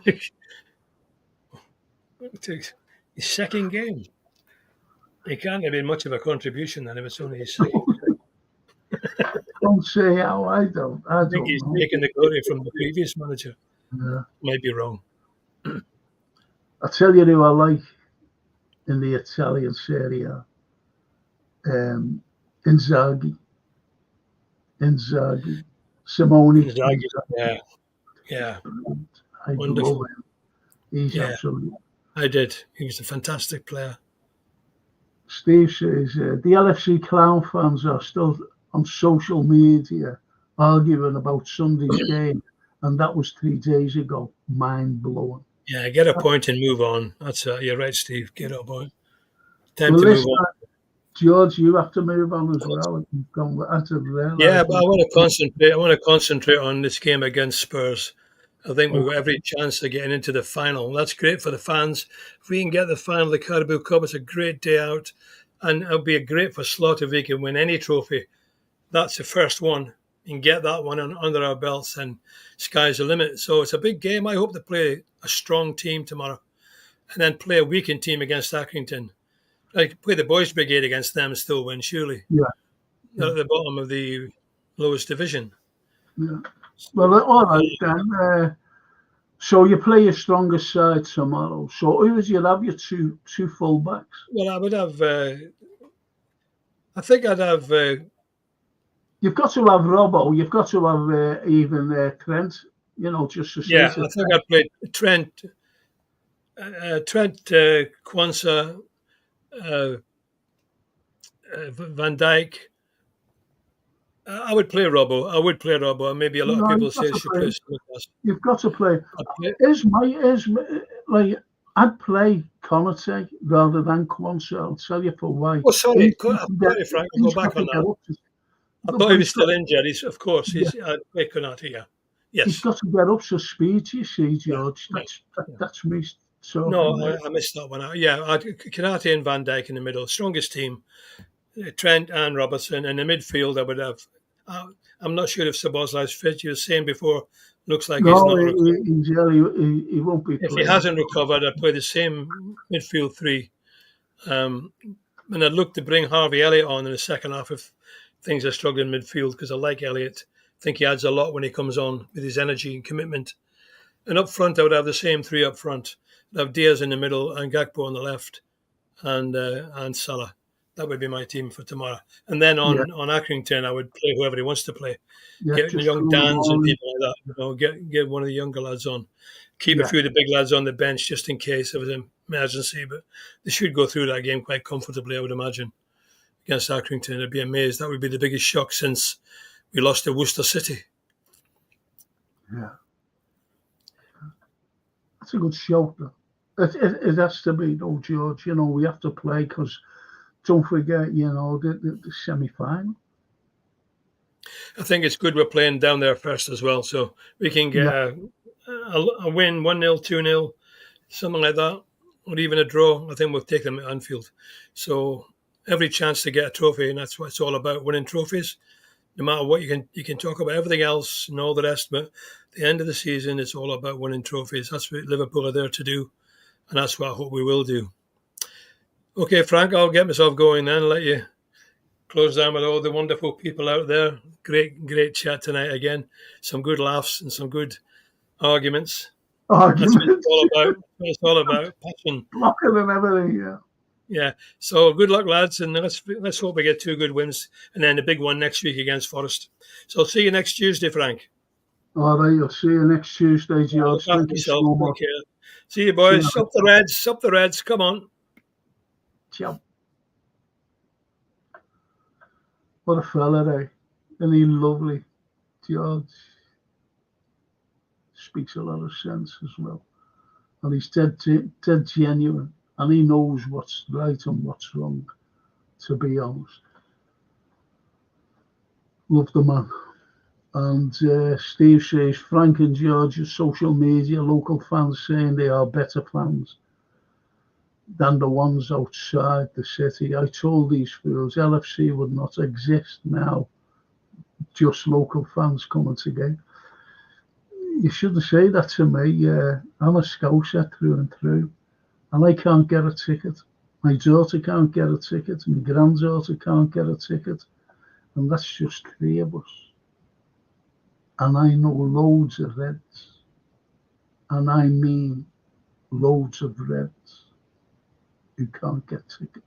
His second game. He can't have been much of a contribution then if it's only his second game. Don't say how. I I think don't he's know. taking the glory from the previous manager. Yeah. Might be wrong. I tell you who I like in the Italian Serie A. Inzaghi. Simone Inzaghi, yeah, I love wonderful. him. He's Yeah, absolutely. I did. He was a fantastic player. Steve says the LFC clown fans are still on social media arguing about Sunday's game, and that was 3 days ago. Mind blowing. Yeah, get a point and move on. That's you're right, Steve. Get a point. Time Well, to move listen, on. George, you have to move on as well. You've gone, I didn't realise. Yeah, but I want to concentrate. I want to concentrate on this game against Spurs. I think we've got every chance of getting into the final. That's great for the fans. If we can get the final of the Carabao Cup, it's a great day out, and it'll be great for Slot if we can win any trophy. That's the first one. And get that one under our belts, and sky's the limit. So it's a big game. I hope to play a strong team tomorrow, and then play a weakened team against Accrington. Like play the boys' brigade against them and still win. Surely, Yeah. they're at the bottom of the lowest division. Yeah. Well, all right then. So you play your strongest side tomorrow. So who would you have your two fullbacks? Well, I would have. I think I'd have. You've got to have Robbo. You've got to have even Trent. You know, just to say. Yeah, I think I'd play Trent, Kwanzaa, Van Dijk. I would play Robbo. And maybe a lot of people say she plays. You've got to play. I'd play Connate rather than Kwanzaa. I'll tell you for why. Oh, sorry, Frank. I'll go back on that. I thought he was still injured. Of course, I'd play Konate, yeah. Yes. He's got to get up to speed, you see, George. That's me. So no, I missed that one out. Yeah, Konate and Van Dijk in the middle. Strongest team. Trent and Robertson. In the midfield, I would have. I'm not sure if Szoboszlai's fit. You were saying before, looks like he's not recovered. He won't be. If he hasn't recovered, I'd play the same midfield three. And I'd look to bring Harvey Elliott on in the second half if things are struggling midfield, because I like Elliott. I think he adds a lot when he comes on with his energy and commitment. And up front, I would have the same three up front. I'd have Diaz in the middle and Gakpo on the left, and Salah. That would be my team for tomorrow. And then on Accrington, I would play whoever he wants to play. Get the young Dans and people like that. Get one of the younger lads on. Keep a few of the big lads on the bench just in case there was an emergency. But they should go through that game quite comfortably, I would imagine. Against Accrington, I'd be amazed. That would be the biggest shock since we lost to Worcester City. Yeah. That's a good show, though. It has to be, though, George. You know, we have to play because don't forget, you know, the semi-final. I think it's good we're playing down there first as well, so we can get a win, 1-0, 2-0, something like that, or even a draw. I think we'll take them at Anfield. So every chance to get a trophy, and that's what it's all about, winning trophies. No matter what, you can talk about everything else and all the rest, but at the end of the season, it's all about winning trophies. That's what Liverpool are there to do, and that's what I hope we will do. Okay, Frank, I'll get myself going then, let you close down with all the wonderful people out there. Great chat tonight again. Some good laughs and some good arguments. That's what it's all about. It's all about passion. Blocking and everything, yeah. Yeah. So good luck, lads, and let's hope we get 2 good wins, and then the big one next week against Forest. So I'll see you next Tuesday, Frank. All right, I'll see you next Tuesday, George. Thank you so much. See you, boys. Up the Reds. Come on. Ciao. What a fella, eh? And he's lovely. George speaks a lot of sense as well. And he's dead genuine. And he knows what's right and what's wrong, to be honest. Love the man. And Steve says, Frank and George's social media, local fans saying they are better fans than the ones outside the city. I told these fools LFC would not exist now. Just local fans coming together. You shouldn't say that to me. I'm a Scouser through and through. And I can't get a ticket. My daughter can't get a ticket. My granddaughter can't get a ticket. And that's just 3 of us. And I know loads of Reds. And I mean loads of Reds who can't get tickets.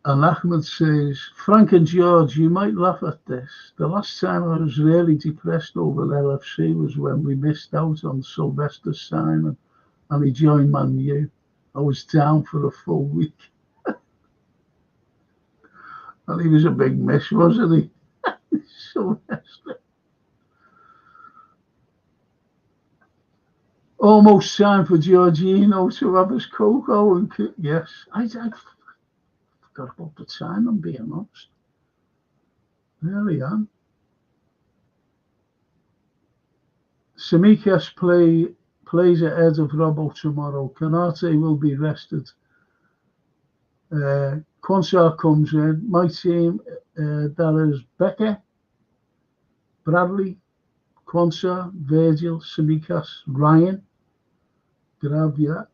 And Ahmed says, Frank and George, you might laugh at this. The last time I was really depressed over LFC was when we missed out on Sylvester's signing and he joined Man U. I was down for a full week. And he was a big miss, wasn't he? Sylvester. Almost time for Jorginho to have his cocoa. And yes, I forgot about the time, I'm being honest. Really am. Semikas plays ahead of Robbo tomorrow. Canate will be rested. Quansah comes in. My team, that is Becker, Bradley, Quansah, Virgil, Semikas, Ryan, Gravia,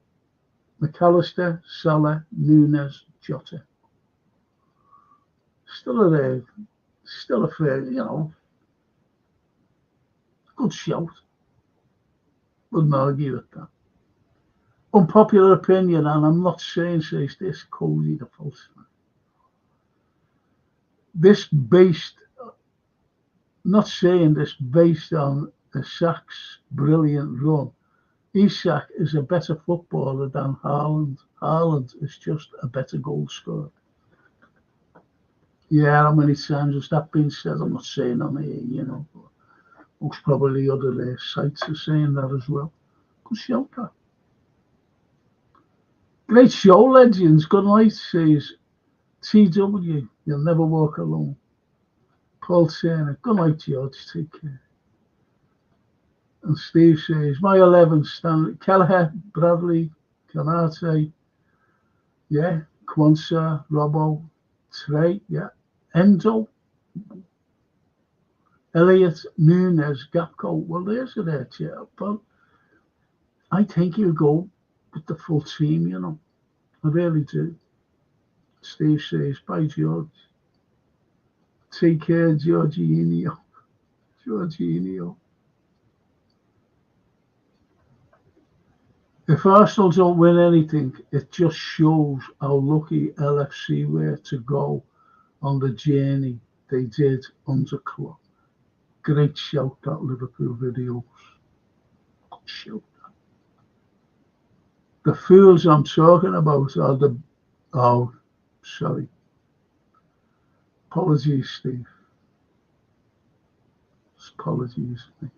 McAllister, Salah, Nunes, Jota. Still a fair, good shout. Wouldn't argue with that. Unpopular opinion, and I'm not saying says this, Cody the false man. Not saying this based on Isak's brilliant run. Isak is a better footballer than Haaland. Haaland is just a better goal scorer. Yeah, how many times has that been said? I'm not saying on here, but most probably other sites are saying that as well. Good show, that. Great show, legends. Good night, says TW. You'll never walk alone. Paul Turner. Good night, George. Take care. And Steve says, my 11 Stanley, Kelleher, Bradley, Canate, yeah, Quansah, Robbo, Trey, yeah, Endo, Elliott, Nunes, Gapco. Well, there's a there, yeah, but I think he'll go with the full team, I really do. Steve says, bye, George. Take care, Jorginho. If Arsenal don't win anything, it just shows how lucky LFC were to go on the journey they did under Klopp. Great shout, that Liverpool videos. Good shout. The fools I'm talking about are sorry. Apologies, Steve. Apologies, mate.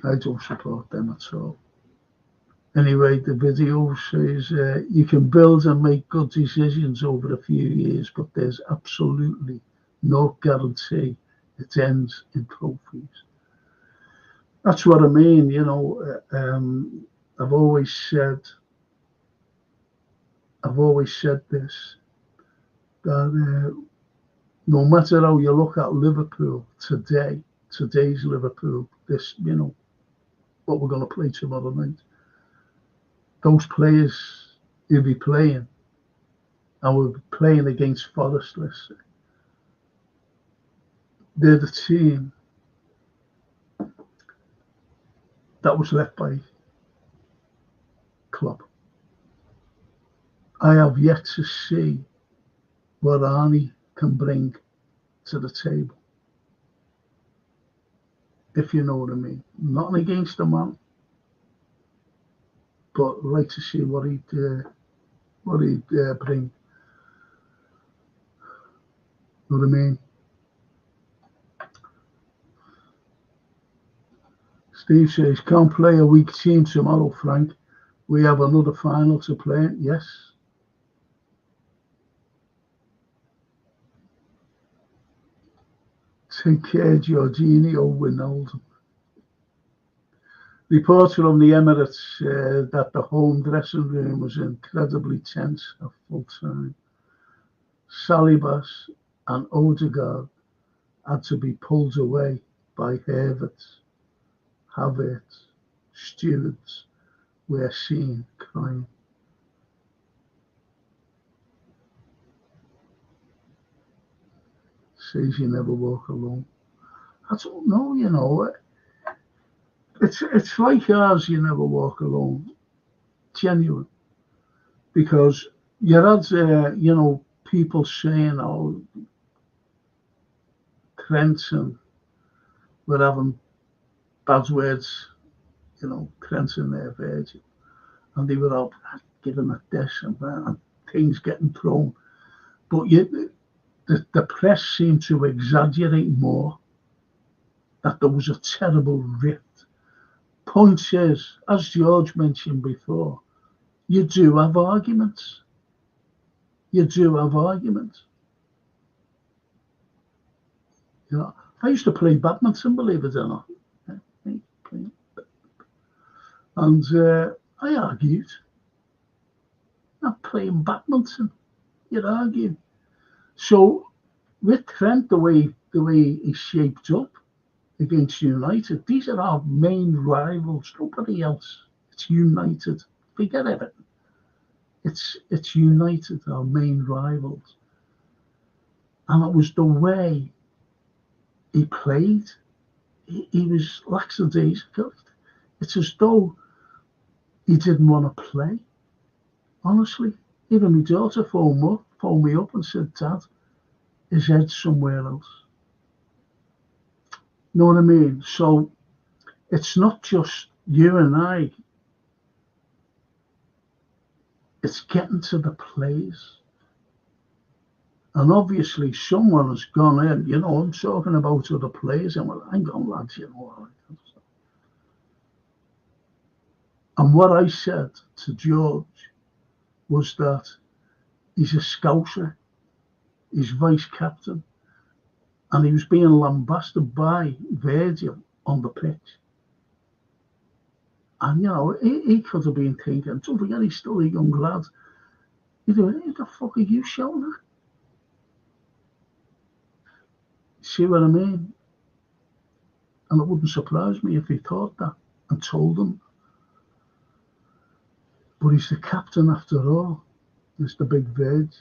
I don't support them at all. Anyway, the video says you can build and make good decisions over a few years, but there's absolutely no guarantee it ends in trophies. That's what I mean, I've always said this, that no matter how you look at Liverpool today's Liverpool, this, what we're going to play tomorrow night, those players who'll be playing, and we'll be playing against Forest, let's say, they're the team that was left by Klopp. I have yet to see what Arnie can bring to the table, if you know what I mean. Nothing against the man, but I'd like to see what he'd bring. Know what I mean? Steve says, can't play a weak team tomorrow, Frank. We have another final to play. Yes. Take care, Jorginho, Wijnaldum. Reports from the Emirates that the home dressing room was incredibly tense at full time. Salibas and Odegaard had to be pulled away by Havertz, stewards were seen crying. Says you never walk alone. I don't know, you know. It's like ours, you never walk alone. Genuine. Because you had, you know, people saying, oh, Trent and were having bad words, you know, Trent and their Virgil. And they were all giving it this and that, and things getting thrown. But the press seemed to exaggerate more, that there was a terrible rift. Point is, as George mentioned before, you do have arguments. You do have arguments. You know, I used to play badminton, believe it or not. And I argued. I'm playing badminton. You'd argue. So with Trent, the way he's shaped up against United, these are our main rivals. Nobody else. It's United. Forget everything. It's United, our main rivals. And it was the way he played. He was lackadaisical. It's as though he didn't want to play. Honestly, even my daughter phoned me up and said, Dad, his head's somewhere else. Know what I mean? So it's not just you and I. It's getting to the players. And obviously someone has gone in, you know, I'm talking about other players, and well, hang on, lads, you know. And what I said to George was that he's a scouser, he's vice captain, and he was being lambasted by Virgil on the pitch. And, you know, he could have been thinking, don't forget, he's still a young lad. He's doing, who the fuck are you shouting at? See what I mean? And it wouldn't surprise me if he thought that and told them. But he's the captain after all. He's the big Veg.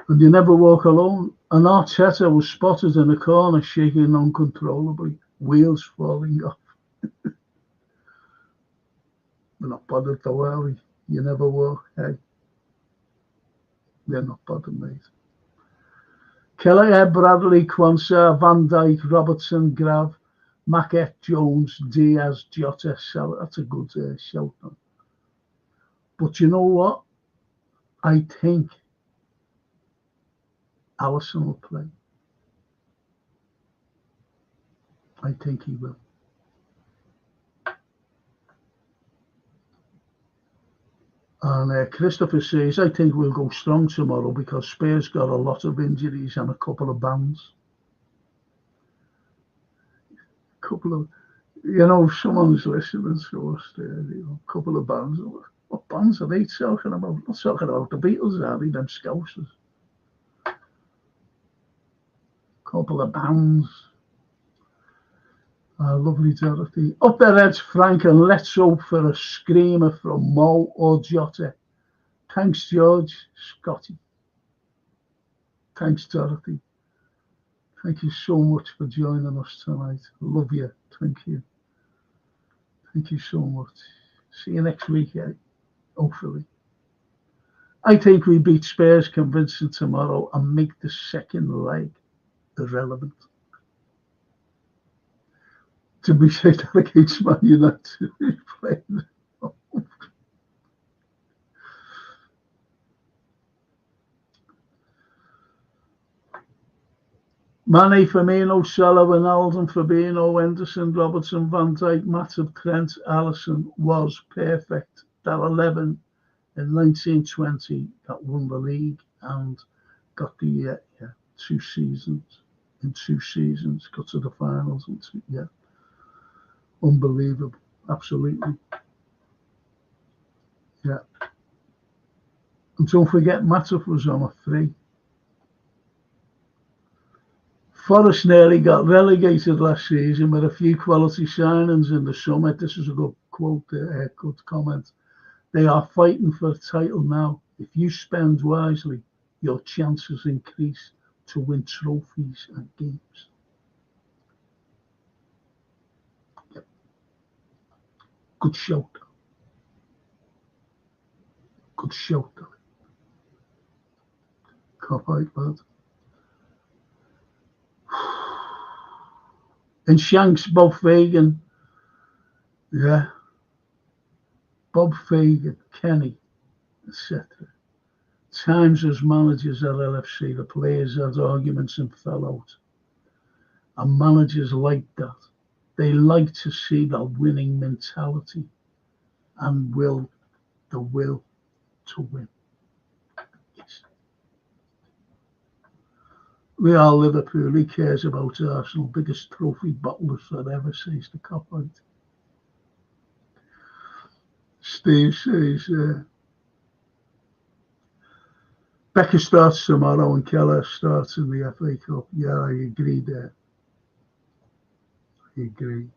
And you never walk alone. And Arteta was spotted in the corner shaking uncontrollably, wheels falling off. We're not bothered though, are we? You never walk, hey? We're not bothered, mate. Kelleher, Bradley, Quansah, Van Dijk, Robertson, Grav, Mackett, Jones, Diaz, Jota, Salah. That's a good shout. But you know what? I think Alisson will play. I think he will. And Christopher says, I think we'll go strong tomorrow because Spurs got a lot of injuries and a couple of bans. You know, if someone's listening to us there, you know, a couple of bans. What bans are they talking about? I'm not talking about the Beatles, are they? Them Scousers. Couple of bans. Lovely Dorothy. Up their heads, Frank, and let's hope for a screamer from Mo or Jota. Thanks, George. Scotty. Thanks, Dorothy. Thank you so much for joining us tonight. Love you. Thank you. Thank you so much. See you next week, hopefully. I think we beat Spurs convincing tomorrow and make the second leg irrelevant. To be said that against Man United playing. Mane, Firmino, Salah, Ronaldo, Fabinho, Henderson, Robertson, Van Dijk, Matip, Trent, Alisson was perfect. That 11 in 1920 that won the league and got the 2 seasons. In 2 seasons, got to the finals and unbelievable, absolutely. Yeah. And don't forget, Matip was on a free. Forest nearly got relegated last season with a few quality signings in the summer. This is a good quote, good comment. They are fighting for the title now. If you spend wisely, your chances increase to win trophies and games. Yep. Good shout. Good shout. Copyright, lad. And Shanks, Bob Fagan. Yeah. Bob Fagan, Kenny, etc. Times as managers at LFC, the players had arguments and fell out. And managers like that. They like to see the winning mentality and the will to win. Yes. We are Liverpool. He cares about Arsenal. Biggest trophy bottlers that ever, says the cop out. Steve says, Becker starts tomorrow and Keller starts in the FA Cup. Yeah, I agree there. I agree.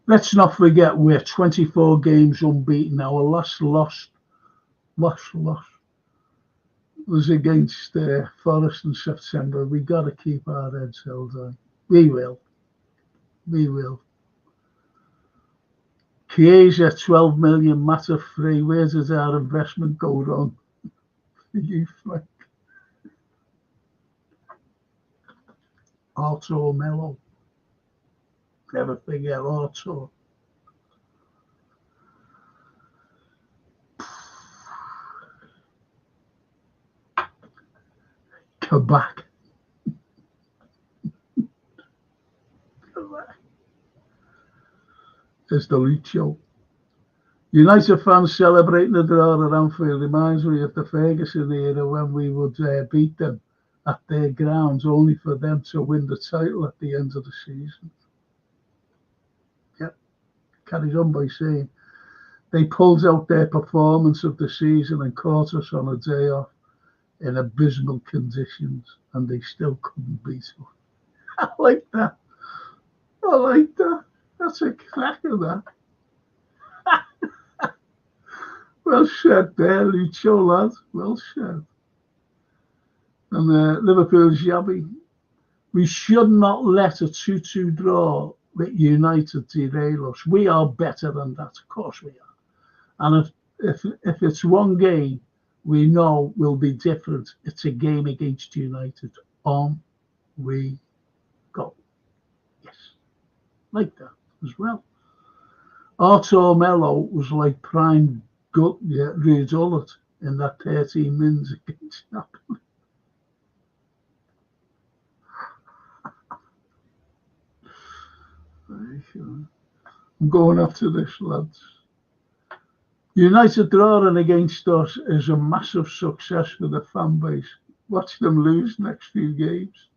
Let's not forget we're 24 games unbeaten. Our last loss was against Forest in September. We got to keep our heads held high. We will. Chiesa, 12 million, matter free. Where does our investment go wrong? You Frank. Arto Mello. Never forget Arto. Kabak. There's the Lucho. United fans celebrating the draw at Anfield reminds me of the Ferguson era when we would beat them at their grounds only for them to win the title at the end of the season. Yep. Carries on by saying they pulled out their performance of the season and caught us on a day off in abysmal conditions and they still couldn't beat us. I like that. That's a cracker, that. Well said there, Lucho, lad. Well said. And Liverpool's Yabby. We should not let a 2-2 draw with United derail us. We are better than that. Of course we are. And if it's one game we know will be different, it's a game against United. On we go. Yes. Like that as well. Arto Mello was like prime Ruud Gullit in that 13 minutes against Napoli. I'm going after this, lads. United drawing against us is a massive success for the fan base. Watch them lose next few games.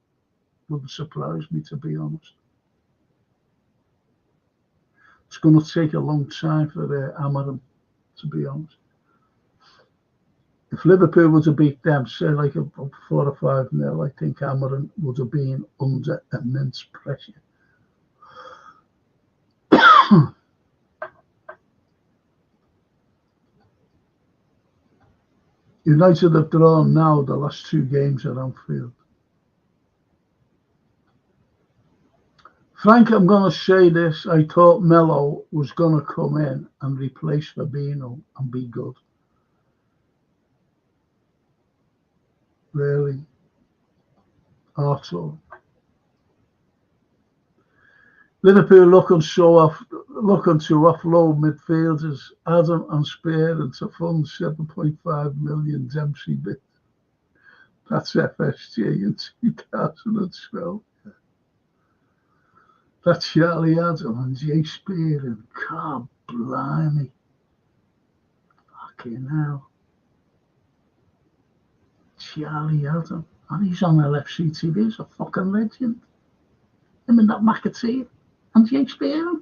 Wouldn't surprise me, to be honest. It's going to take a long time for Amarim, to be honest. If Liverpool were to beat them, say like a 4 or 5-0, I think Amarim would have been under immense pressure. United have drawn now the last 2 games at Anfield. Frank, I'm going to say this. I thought Mello was going to come in and replace Fabinho and be good. Really. Arto. Liverpool looking to offload midfielders Adam and Spear to fund 7.5 million Dempsey bid. That's FSG in 2012. That's Charlie Adam and Jay Spear and God blimey. Fucking hell. Charlie Adam. And he's on LFC TV. He's a fucking legend. Him and that McAtee and Jay Spear.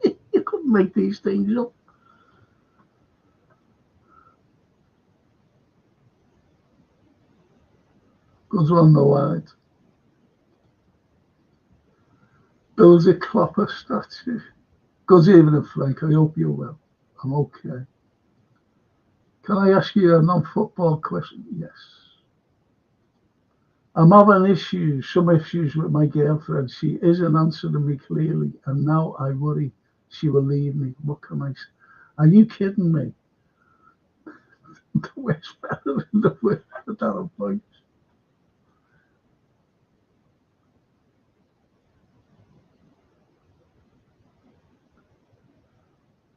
You couldn't make these things up. Goes on the wide. Builds a Klopper statue. Goes even in Frank, I hope you're well. I'm okay. Can I ask you a non-football question? Yes. I'm having some issues with my girlfriend. She isn't answering me clearly, and now I worry she will leave me. What can I say? Are you kidding me? The worst better in the world at that point.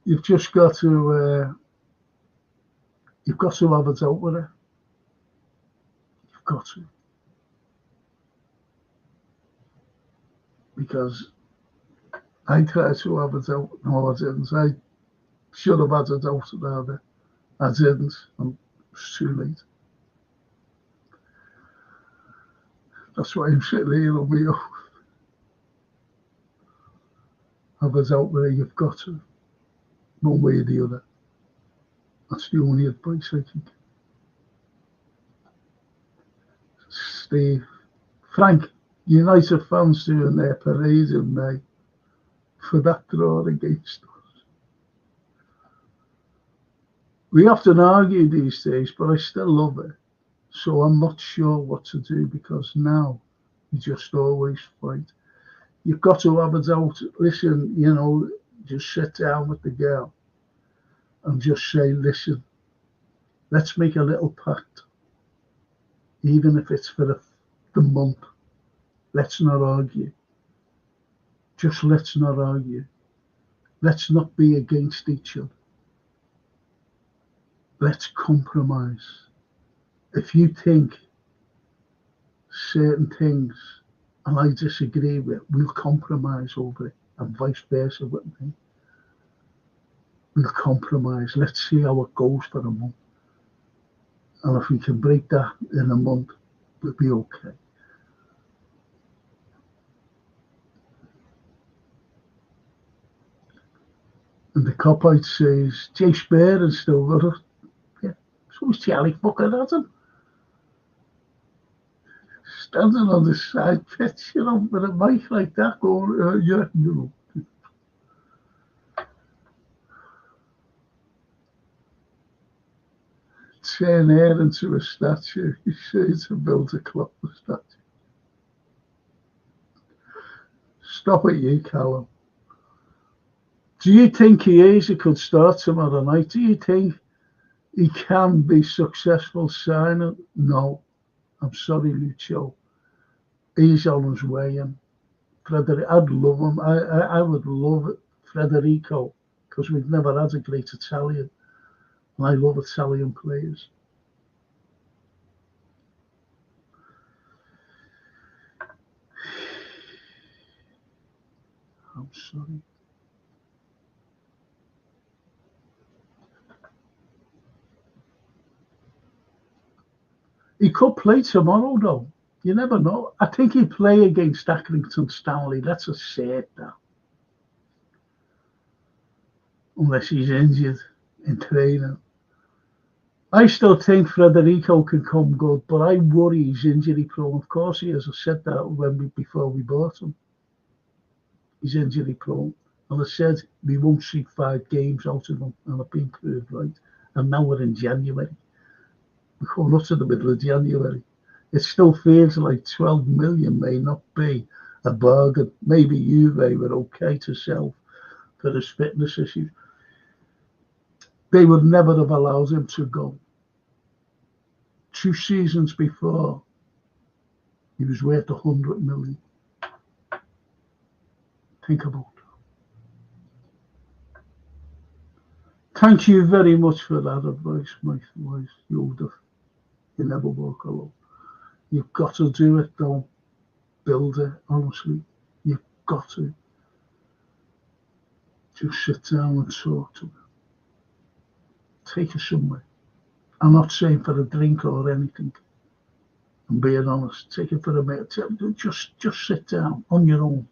You've just got to have it out with her. You've got to. Because I tried to have it out. No, I didn't. I should have had it out rather. I didn't. It's too late. That's why I'm sitting here on my own. Have it out with her. You've got to. One way or the other. That's the only advice I can give. Steve. Frank, United fans doing their parade in May for that draw against us. We often argue these days, but I still love it. So I'm not sure what to do because now you just always fight. You've got to have it out. Listen, just sit down with the girl and just say, listen, let's make a little pact. Even if it's for the month, let's not argue. Just let's not argue. Let's not be against each other. Let's compromise. If you think certain things and I disagree with, we'll compromise over it, and vice versa with me. We'll compromise. Let's see how it goes for a month. And if we can break that in a month, we'll be okay. And the cop-out says, Jay Spear is still with us. Yeah, so is Charlie fucking Adam. Standing on the side pitch, with a mic like that going, Turn her into a statue. You say to build a Klopper statue. Stop it, you, Callum. Do you think Chiesa could start tomorrow night? Do you think he can be successful signing? No. I'm sorry, Lucio. He's on his way in. I'd love him. I would love Federico because we've never had a great Italian. And I love Italian players. I'm sorry. He could play tomorrow, though. You never know. I think he'd play against Accrington Stanley. That's a set now. Unless he's injured in training. I still think Federico can come good, but I worry he's injury prone. Of course he is. I said that before we bought him. He's injury prone. And I said we won't see 5 games out of him, and I've been proved right. And now we're in January. We're coming up to the middle of January. It still feels like 12 million may not be a bargain. Maybe Juve were okay to sell for his fitness issues. They would never have allowed him to go. 2 seasons before, he was worth 100 million. Think about that. Thank you very much for that advice, my Yoda. You never walk alone. You've got to do it, don't build it, honestly. You've got to. Just sit down and talk to her. Take her somewhere. I'm not saying for a drink or anything. I'm being honest. Take her for a minute. Just sit down on your own.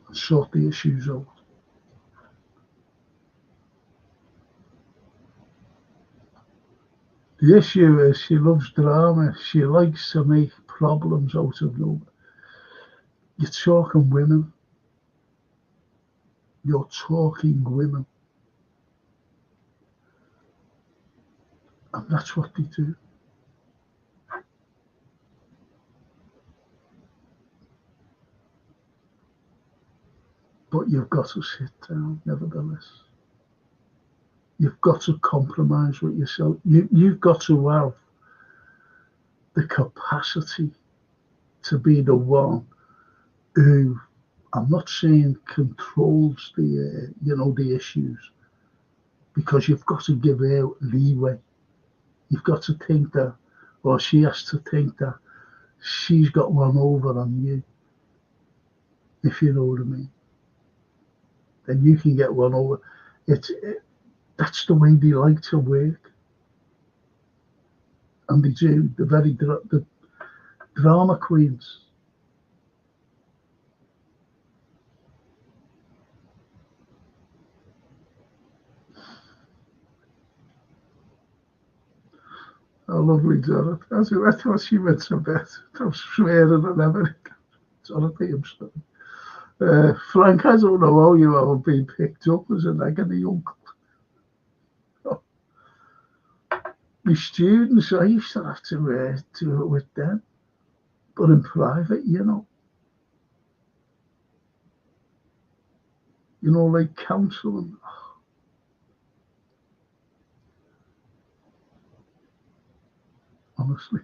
And sort the issues out. The issue is she loves drama. She likes to make problems out of nowhere. You're talking women. You're talking women. And that's what they do. But you've got to sit down, nevertheless. You've got to compromise with yourself. You've got to have the capacity to be the one who, I'm not saying controls the issues, because you've got to give her leeway. You've got to think that, or she has to think that she's got one over on you, if you know what I mean. Then you can get one over. That's the way they like to work. And they do, the drama queens. Oh, lovely Dorothy. I thought she went to bed. I'm swearing and everything. Dorothy, I'm sorry. Frank, I don't know how you haven't been picked up as an agony uncle. Oh. My students, I used to have to do it with them, but in private, like counselling. Honestly.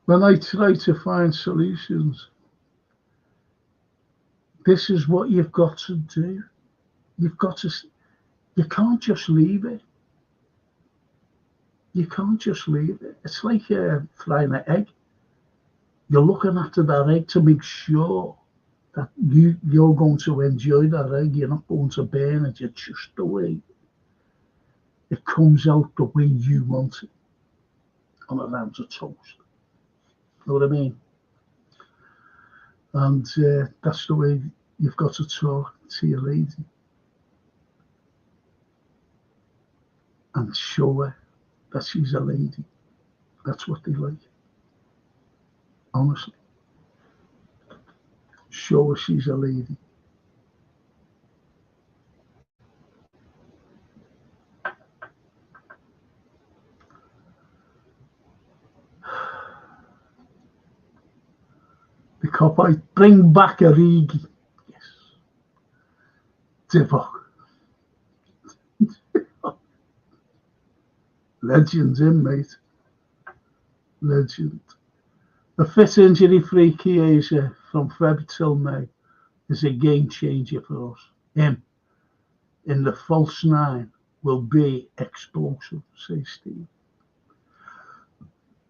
When I try to find solutions, this is what you've got to do. You can't just leave it. You can't just leave it. It's like frying an egg. You're looking after that egg to make sure that you're going to enjoy that egg. You're not going to burn it. You're just the way it comes out, the way you want it, on a round of toast. You know what I mean? And that's the way you've got to talk to your lady and show her that she's a lady. That's what they like. Honestly. Show her she's a lady. The cop, I bring back Origi. Yes. Divock. Legends in, mate. Legend. A fit injury-free Chiesa from Feb till May is a game changer for us. Him in the false nine will be explosive, says Steve.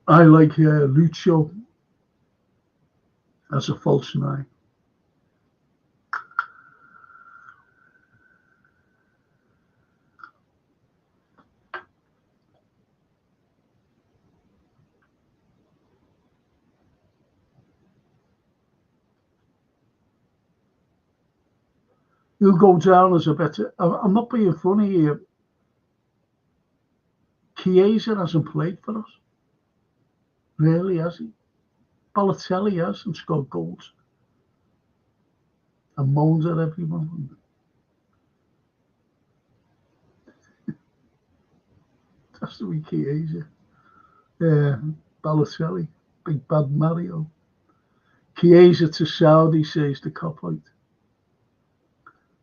I like Lucho as a false nine. He'll go down as a better. I'm not being funny here. Chiesa hasn't played for us. Really, has he? Balotelli has and scored goals. And moans at everyone. That's the way Chiesa. Balotelli, big bad Mario. Chiesa to Saudi, says the cop-out.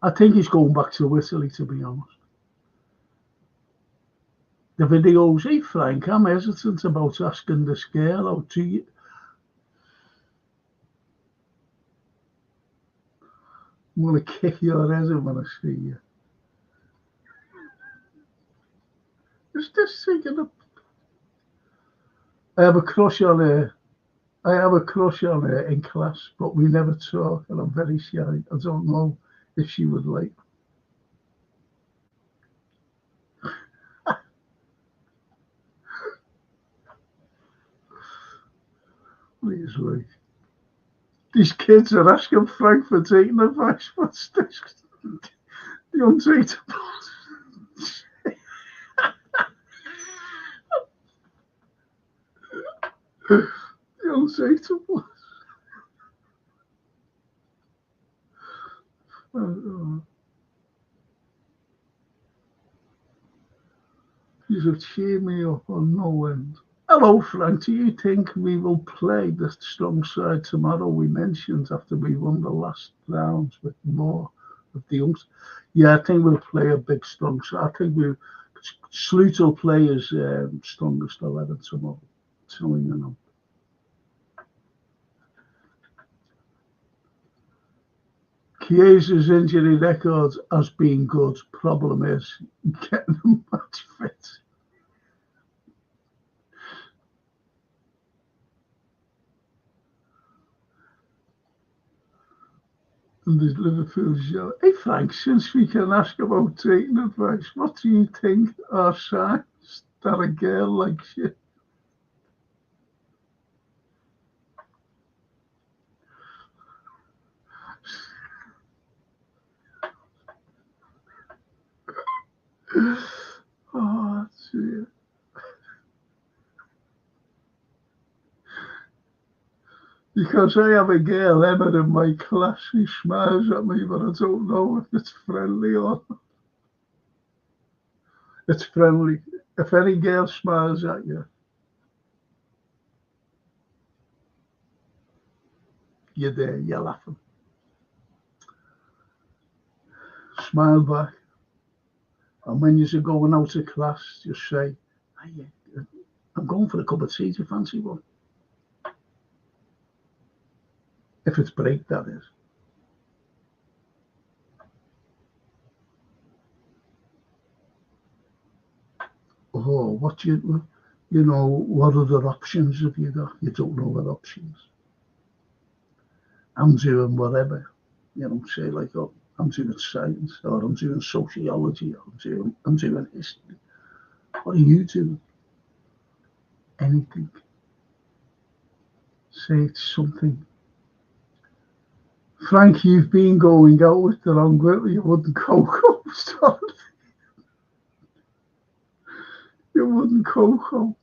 I think he's going back to Italy, to be honest. The videos, hey Frank, I'm hesitant about asking this girl out to you. I'm going to kick your head in when I see you. Is this thinking of... I have a crush on her in class, but we never talk, and I'm very shy. I don't know if she would like. Please wait. These kids are asking Frank for taking advice. What's this? The undateables. Unsateable. You have cheered me up on no end. Hello, Frank. Do you think we will play the strong side tomorrow we mentioned after we won the last rounds with more of the youngsters? Yeah, I think we'll play a big strong side. I think Sloot will play his strongest 11 tomorrow. So, you know. Chiesa's injury record has been good. Problem is getting them match fit. And there's Liverpool show. Hey Frank, since we can ask about dating advice, what do you think are signs that a girl likes you? Oh, dear. Because I have a girl, Emma, in my class, she smiles at me, but I don't know if it's friendly or not. It's friendly. If any girl smiles at you, you're there, you're laughing. Smile back. And when you're going out of class, just say, hey, I'm going for a cup of tea, do you fancy one? If it's break, that is. Oh, what what other options have you got? You don't know what options. I'm doing whatever, say like, oh, I'm doing science, or I'm doing sociology, or I'm doing history. What are you doing? Anything. Say it's something. Frank, you've been going out with the wrong girl. You wouldn't cocoa. Sorry. You wouldn't cocoa.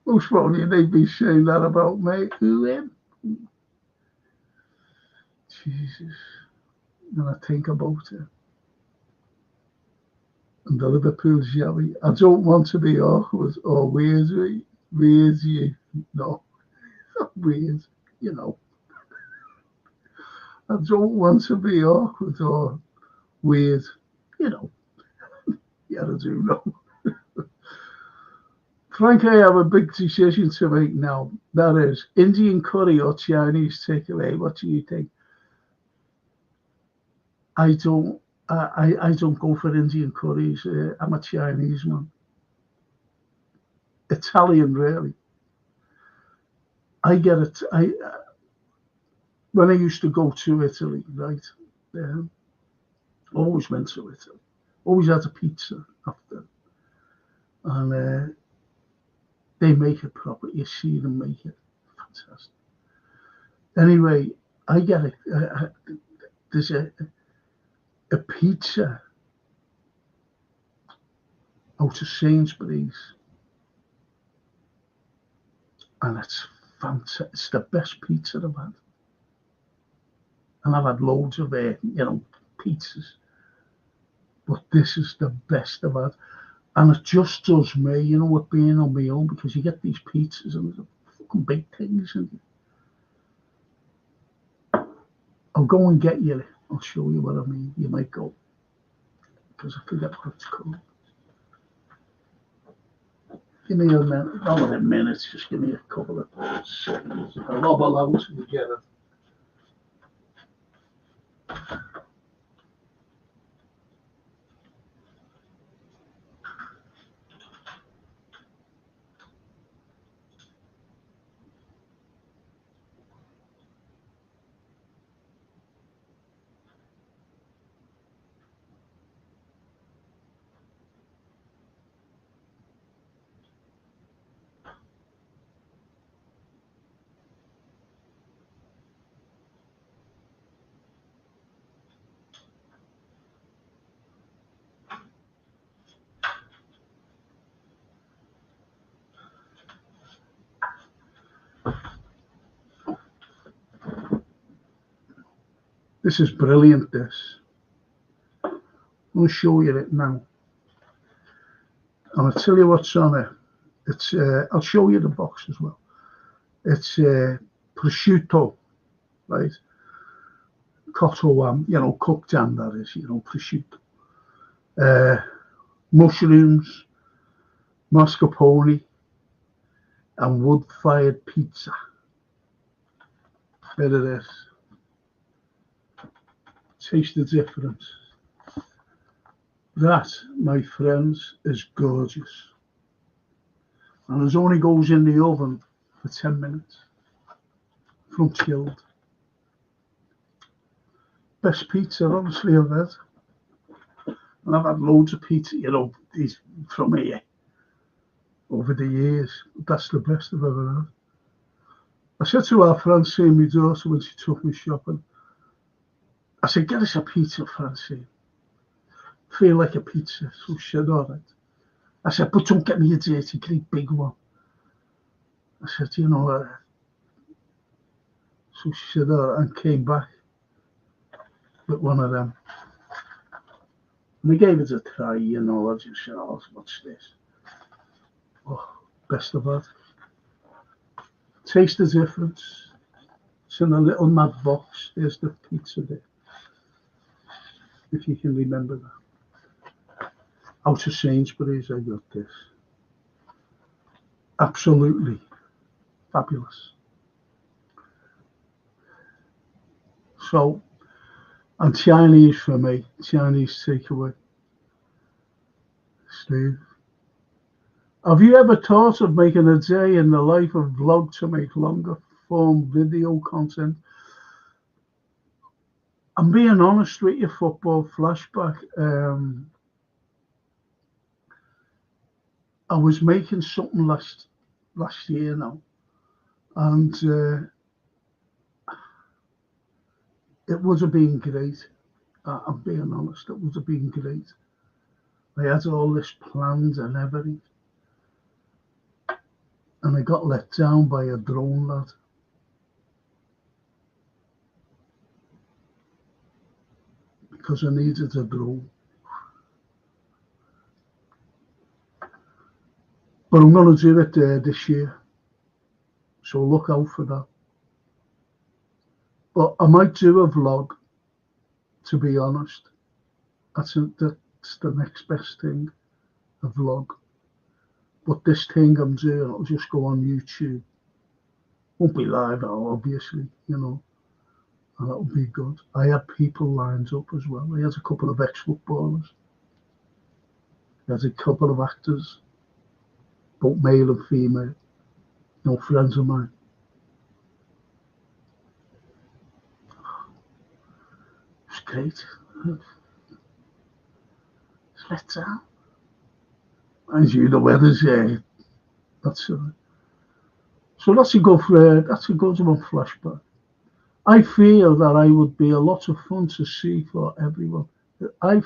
Most probably they'd be saying that about me. Who him? Jesus. And I think about it. And the Liverpool jelly. I don't want to be awkward or weird. Weird, you. No. Not weird. I don't want to be awkward or weird. Yeah, I do know. Frank, I have a big decision to make now. That is Indian curry or Chinese takeaway. What do you think? I don't go for Indian curries. I'm a Chinese man. Italian, really. I get it. When I used to go to Italy, right? Always went to Italy. Always had a pizza after, and they make it proper. You see them make it fantastic. Anyway, I get it. There's a pizza out of Sainsbury's, and it's fantastic. It's the best pizza I've had, and I've had loads of pizzas, but this is the best I've had, and it just does me, with being on my own, because you get these pizzas and they're fucking big things, and I'll go and get you. I'll show you what I mean. You might go, because I forget what it's called. Give me a minute, not a minute, just give me a couple of seconds. I'll lob along to you get it. This is brilliant, this. I'm going to show you it now. And I'll tell you what's on it. It's I'll show you the box as well. It's prosciutto, right? Cotto ham, you know, cooked ham, that is, you know, prosciutto. Mushrooms, mascarpone, and wood-fired pizza. Bit of this. Taste the difference. That, my friends, is gorgeous. And it only goes in the oven for 10 minutes. From chilled. Best pizza, honestly, I've had. And I've had loads of pizza, you know, these from here over the years. That's the best I've ever had. I said to our Francine, my daughter, when she took me shopping, I said, get us a pizza, Francine. Feel like a pizza. So she said, all right. I said, but don't get me a dirty, great big one. I said, you know, so she said, all right, and came back with one of them. And we gave it a try, you know. I just said, oh, what's this? Oh, best of all. Taste the difference. It's in a little mad box. There's the pizza there. If you can remember that. Out of Sainsbury's, I got this. Absolutely fabulous. So, and Chinese for me, Chinese takeaway. Steve, have you ever thought of making a day in the life of vlog to make longer form video content? I'm being honest with you, football flashback. I was making something last year now, and it would have been great. I'm being honest, it would have been great. I had all this planned and everything, and I got let down by a drone lad. Because I needed a drone. But I'm going to do it this year. So look out for that. But I might do a vlog, to be honest. That's the next best thing, a vlog. But this thing I'm doing, it'll just go on YouTube. Won't be live, obviously, you know. And that'll be good. I had people lined up as well. I had a couple of ex-footballers. I had a couple of actors, both male and female, no friends of mine. It's great. It's let down. As you, the weather's that's so that's a good one flashback. I feel that I would be a lot of fun to see for everyone. I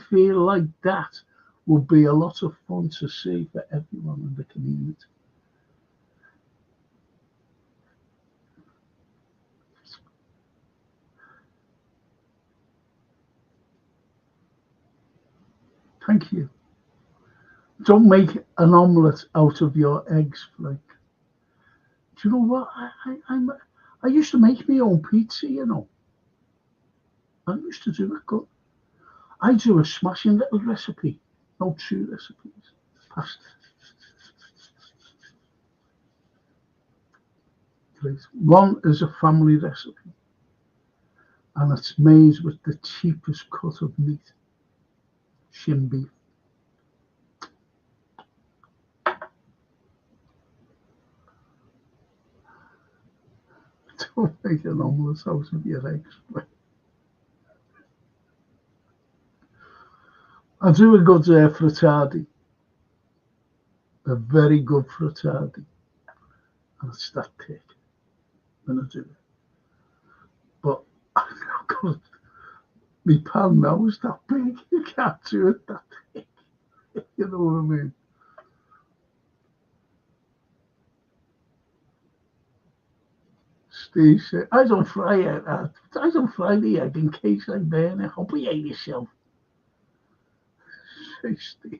feel like that would be a lot of fun to see for everyone in the community. Thank you. Don't make an omelette out of your eggs, Frank. Do you know what? I used to make my own pizza, you know. I used to do that good. I do a smashing little recipe. No, 2 recipes. Pasta. Great. One is a family recipe. And it's made with the cheapest cut of meat. Shin beef. Don't make an omelette out of your eggs. I do a good frittata, a very good frittata, and it's that thick when I do it. But my pan now is that big, you can't do it that thick. You know what I mean? Steve said, I don't fry the egg in case I burn it. Hope you ate yourself. Say Steve.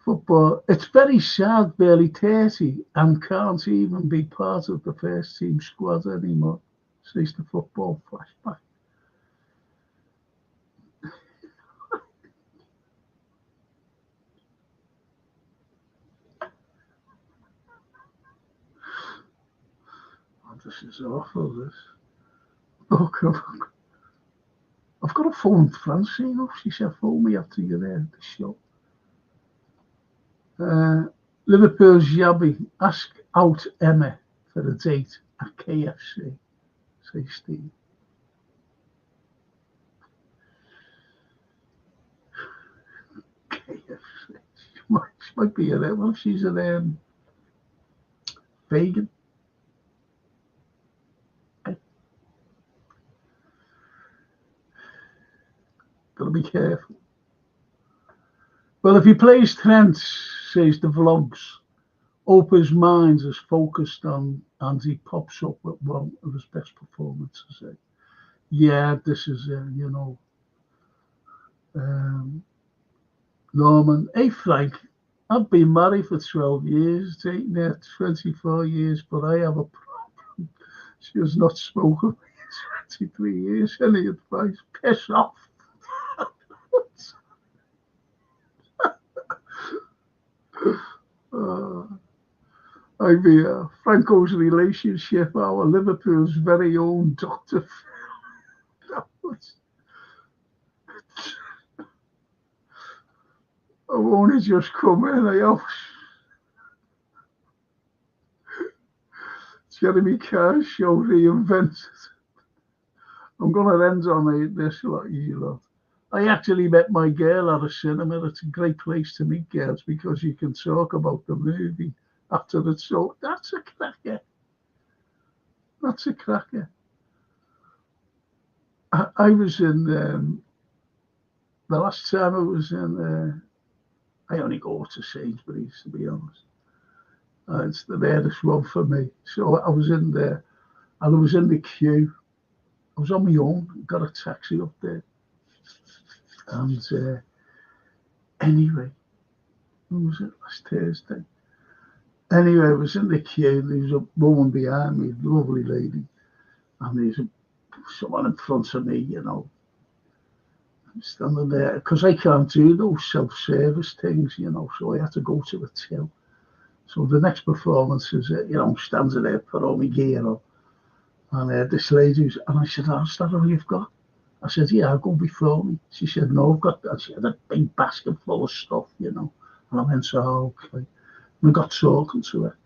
Football, it's very sad, barely 30, and can't even be part of the first team squad anymore, says the football flashback. Oh, this is awful, this. Oh, God. I've got to phone Francine. She said, phone me after you're there at the show. Liverpool's Yabby, ask out Emma for a date at KFC, says Steve. KFC. She might be a well, she's a vegan. Gotta be careful. Well, if he plays Trent, says the vlogs, Opa's mind is focused on, and he pops up with one of his best performances. Yeah, this is, Norman. Hey, Frank, I've been married for 12 years, dating her 24 years, but I have a problem. She has not spoken to me in 23 years. Any advice? Piss off. Franco's relationship, our Liverpool's very own Dr. I want to just come in, I hope. Jeremy Carr's show reinvented. I'm going to end on this lot, you lot. I actually met my girl at a cinema. It's a great place to meet girls because you can talk about the movie after it's so. That's a cracker. That's a cracker. I was in the last time I was in. I only go to Sainsbury's, to be honest. It's the nearest one for me. So I was in there, and I was in the queue. I was on my own. Got a taxi up there. And anyway, when was it? Last Thursday. Anyway, I was in the queue. There was a woman behind me, a lovely lady, and there's someone in front of me, I'm standing there because I can't do those self-service things, so I had to go to a till. So the next performance is, standing there, put all my gear on, and this lady, and I said, "Oh, is that all you've got?" I said, "Yeah, I'll go before me." She said, "No, I've got that." She had a big basket full of stuff, And I went, "Oh, okay." And I got talking to her.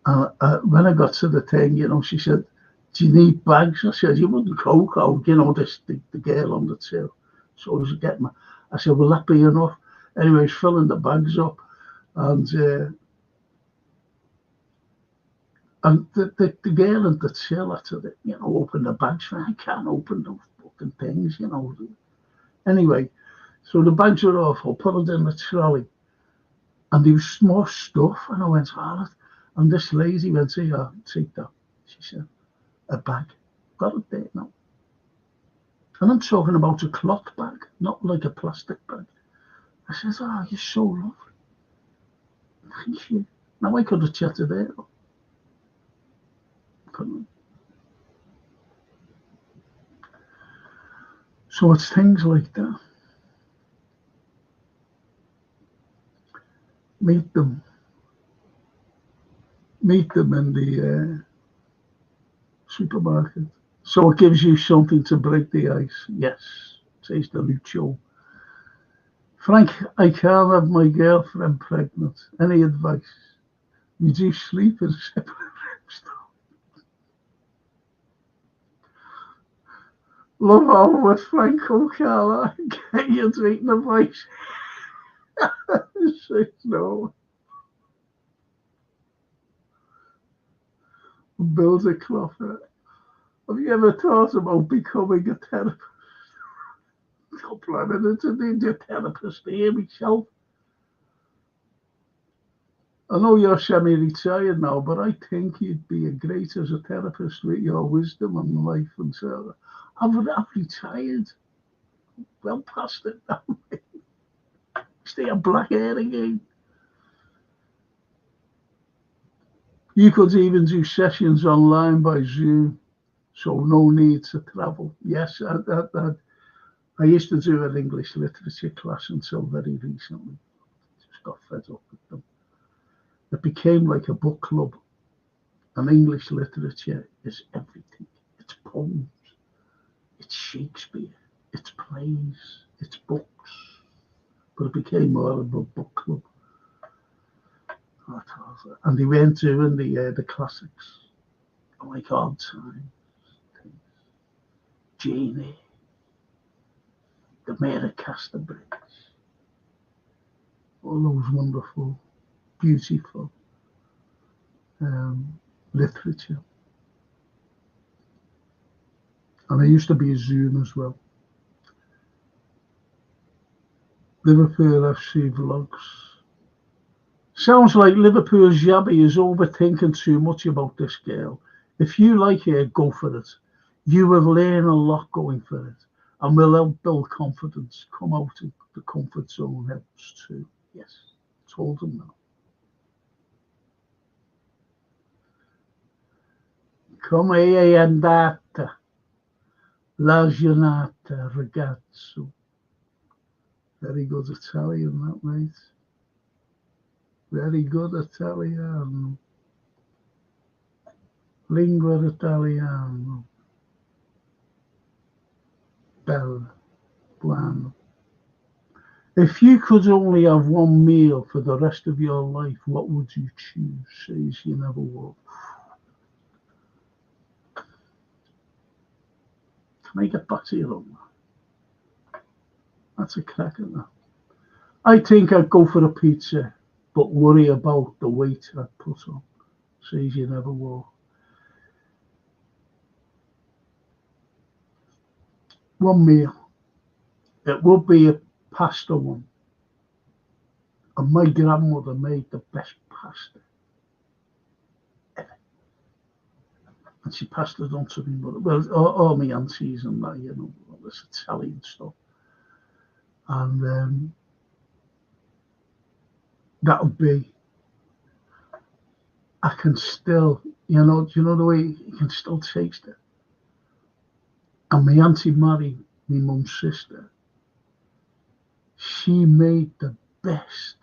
And when I got to the thing, she said, "Do you need bags?" I said, "You wouldn't cocoa, the girl on the till." So I was getting I said, "Will that be enough?" Anyway, I was filling the bags up. And the girl at the till had to, open the bags. I can't open those fucking things, Anyway, so the bags were off. I put it in the trolley. And there was more stuff. And I went, "Oh." And this lady went, "Yeah, take that." She said, "A bag." Got it there now. And I'm talking about a cloth bag, not like a plastic bag. I said, "Oh, you're so lovely. Thank you." Now I could have chatted there. Couldn't. So it's things like that. Meet them in the supermarket. So it gives you something to break the ice. Yes, says the Lucho. Frank, I can't have my girlfriend pregnant. Any advice? You do sleep in separate rooms. Love all with Franco Carlyle. Get your drinking advice. Says no. Build a cloth. Have you ever thought about becoming a therapist? I'm planning to need a therapist here myself. I know you're semi-retired now, but I think you'd be a great as a therapist with your wisdom on life and so. I've retired. Well past it now. Stay a black hair again. You could even do sessions online by Zoom, so no need to travel. Yes, I used to do an English literature class until very recently. Just got fed up with them. It became like a book club, and English literature is everything. It's poems, it's Shakespeare, it's plays, it's books, but it became more of a book club. And they weren't doing the classics, like Hard Times, Jane Eyre, the Mayor of Casterbridge, all those wonderful, beautiful literature. And I used to be a Zoom as well. Liverpool FC vlogs. Sounds like Liverpool's Yabby is overthinking too much about this girl. If you like her, go for it. You will learn a lot going for it, and will help build confidence. Come out of the comfort zone helps too. Yes, told them now. Come e andata, la giornata ragazzo. Very good Italian, that mate. Very good Italiano. Lingua Italiano. Bella. Buono. If you could only have one meal for the rest of your life, what would you choose? Says you never will. Can I get back to you on that? That's a cracker now. I think I'd go for a pizza, but worry about the weight I put on. Says you never will. One meal. It would be a pasta one. And my grandmother made the best pasta ever. And she passed it on to me mother. Well, all my aunties and that, you know, all this Italian stuff. And that would be, I can still, you know the way you can still taste it. And my auntie Mary, my mum's sister, she made the best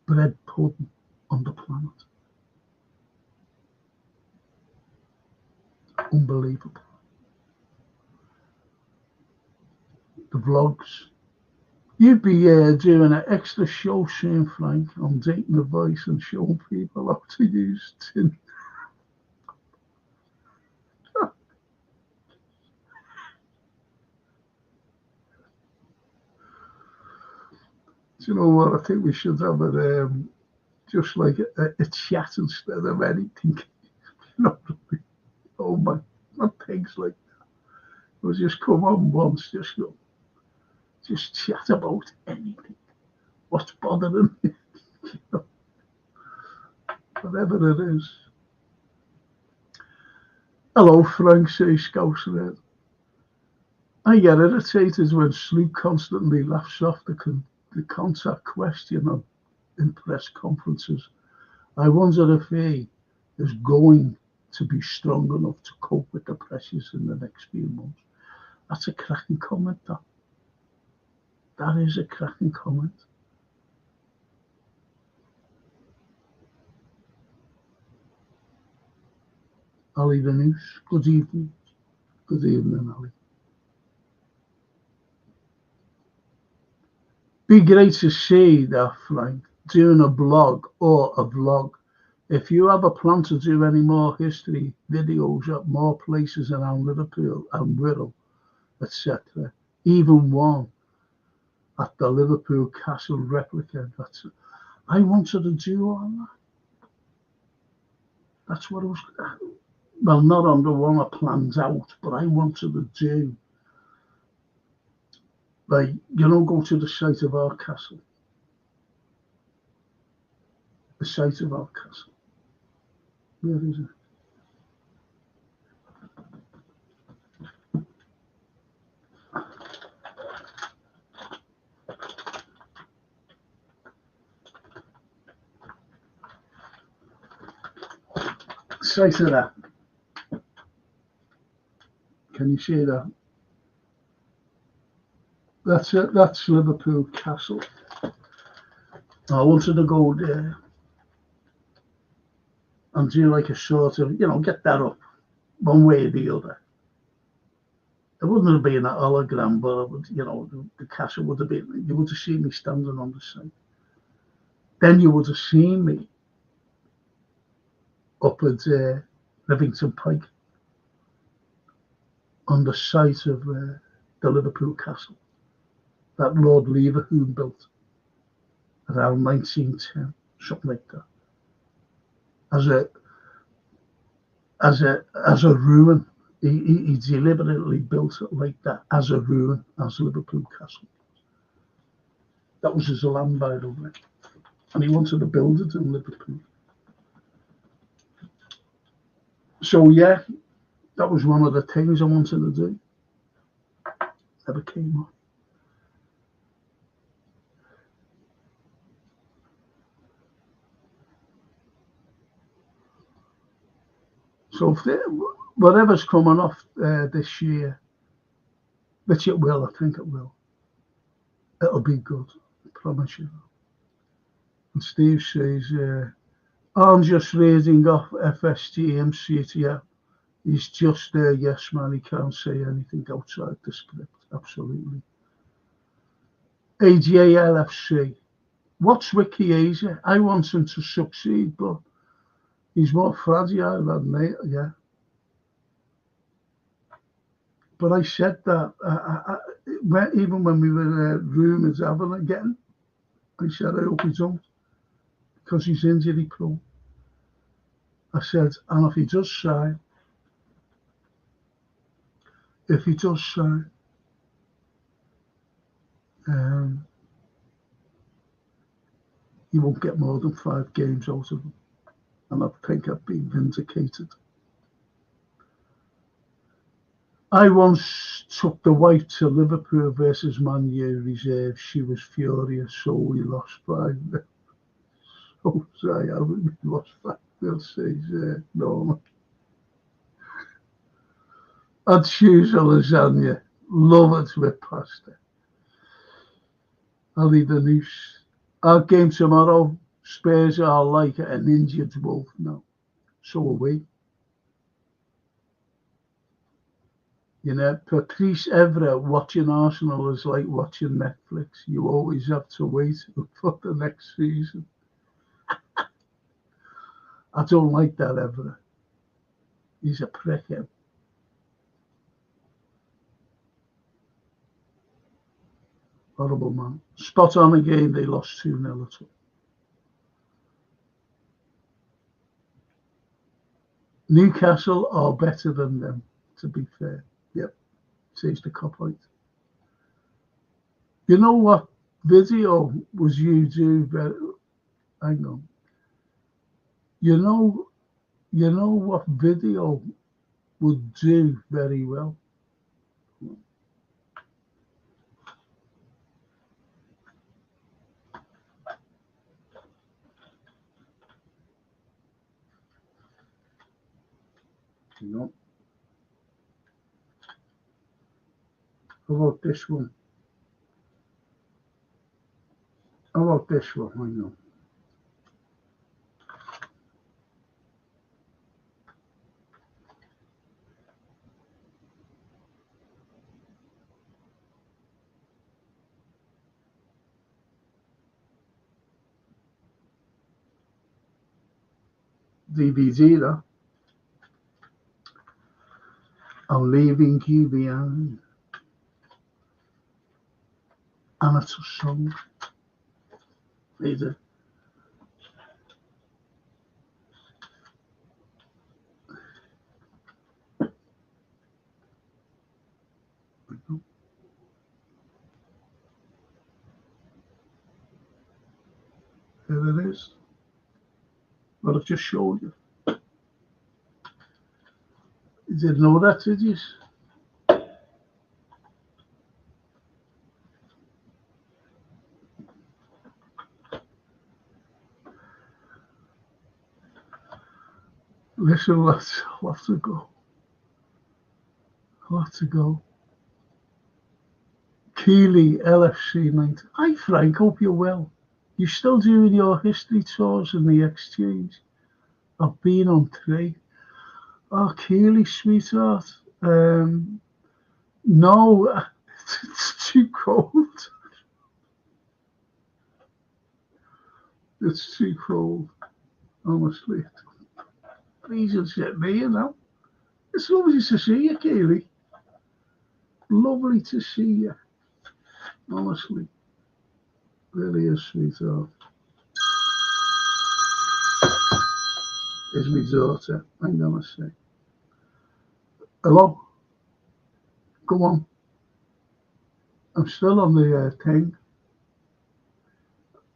bread pudding on the planet. Unbelievable. The vlogs. You'd be doing an extra show soon, Frank, on dating advice and showing people how to use Tinder. Do you know what? I think we should have it just like a chat instead of anything. You know, oh my things like that. We'll just come on once, just chat about anything. What's bothering me? You know, whatever it is. Hello, Frank, says Scouseret. I get irritated when Sloop constantly laughs off the contact question in press conferences. I wonder if he is going to be strong enough to cope with the pressures in the next few months. That's a cracking comment, that. That is a cracking comment. Ali the News, good evening. Good evening, Ali. Be great to see that, Frank, doing a blog or a vlog. If you have a plan to do any more history videos at more places around Liverpool and Wirral, etc., even one at the Liverpool Castle replica, I wanted to do all that. That's what I was, well, not on the one I planned out, but I wanted to do. Like, go to the site of our castle. the site of our castle. Where is it? Site of that. Can you see that? That's it. That's Liverpool Castle. I wanted to go there and do like a sort of, get that up one way or the other. It wouldn't have been a hologram, but it would, the castle would have been. You would have seen me standing on the site. Then you would have seen me up at Rivington Pike on the site of the Liverpool Castle that Lord Leverhulme built around 1910, something like that, as a ruin. He deliberately built it like that as a ruin, as Liverpool Castle. That was his land, by the way, and he wanted to build it in Liverpool. So yeah, that was one of the things I wanted to do. Never came off. So if whatever's coming off this year, which it will, I think it will, it'll be good, I promise you. And Steve says, I'm just reading off FSTMC to you. He's just there, yes man, he can't say anything outside the script, absolutely. AJLFC, what's with Chiesa? I want him to succeed, but he's more fragile than me, yeah. But I said that, even when we were rumoured having it again, I said, I hope he don't, because he's injury prone. I said, and if he does sign, he won't get more than 5 games out of him. And I think I've been vindicated. I once took the wife to Liverpool versus Man U reserve. She was furious, so we lost 5. Oh, sorry, I we lost 5. Says Norman. I'd choose a lasagna. Love it with pasta. I'll eat the noose. Our game tomorrow, Spurs are like an injured wolf now. So are we. Patrice Evra watching Arsenal is like watching Netflix. You always have to wait for the next season. I don't like that Evra. He's a prick, him. Horrible man. Spot on again, they lost 2-0 at all. Newcastle are better than them, to be fair. Yep, says the cop out. You know what video was you do? Hang on. You know what video would do very well? No. How about this one? How about this one? Hang on. DVD, though. I'm leaving you behind. And it's a song. Is it? There it is. what I've just showed you. You didn't know that, did you? Listen, lads, I'll have to go. I'll have to go. Keeley, LFC 90. Hi, Frank, hope you're well. You still doing your history tours in the exchange? I've been on 3. Oh, Keeley, sweetheart. No, it's too cold. It's too cold, honestly. Please just get me, you know. It's lovely to see you, Keeley. Lovely to see you. Honestly. Really is, sweetheart. Is my daughter. I'm gonna say. Hello? Go on. I'm still on the thing.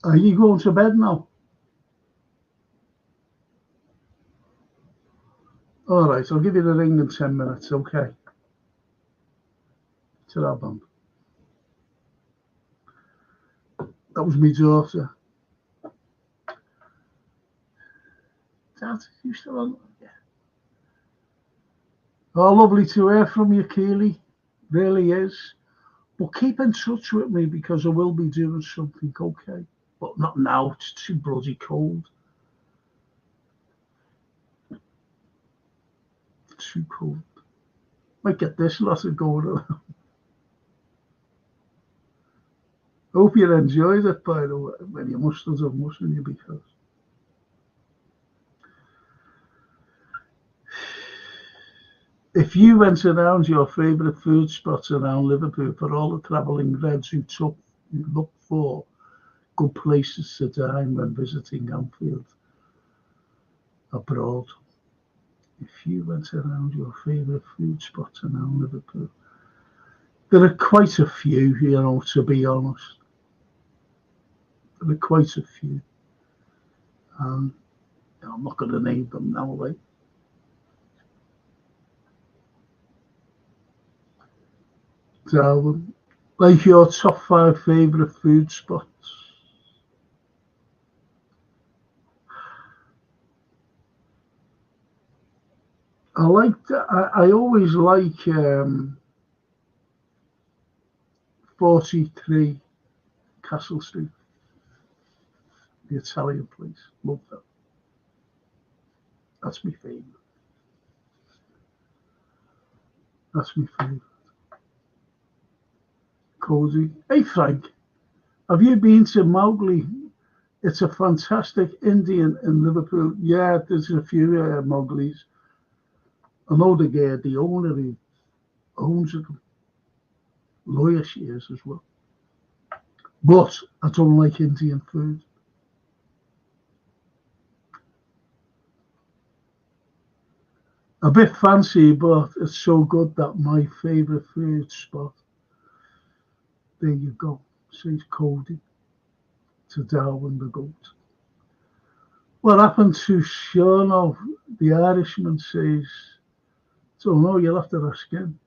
Are you going to bed now? All right, I'll give you the ring in 10 minutes, okay? Ta-ra, bum. That was my daughter. Dad, you still on? Yeah. Oh, lovely to hear from you, Keeley. Really is. But keep in touch with me because I will be doing something, okay? But not now, it's too bloody cold. Too cold. Might get this lot of going around. Hope you enjoyed it, by the way. Well, you must have, mustn't you? Because if you went around your favourite food spots around Liverpool for all the travelling Reds who look for good places to dine when visiting Anfield abroad, if you went around your favourite food spots around Liverpool, there are quite a few, you know, to be honest. There are quite a few. I'm not going to name them now, like. So, like your top 5 favourite food spots. I like that. I always like 43 Castle Street, the Italian place. Love that. That's my favourite. That's my favourite. Cozy. Hey Frank, have you been to Mowgli? It's a fantastic Indian in Liverpool. Yeah, there's a few Mowglis. I know the owner who owns it. Lawyer she is as well. But I don't like Indian food. A bit fancy, but it's so good that my favourite food spot. There you go. Says Cody to Darwin the goat. What happened to Sean? The Irishman says, don't know, you'll have to ask him.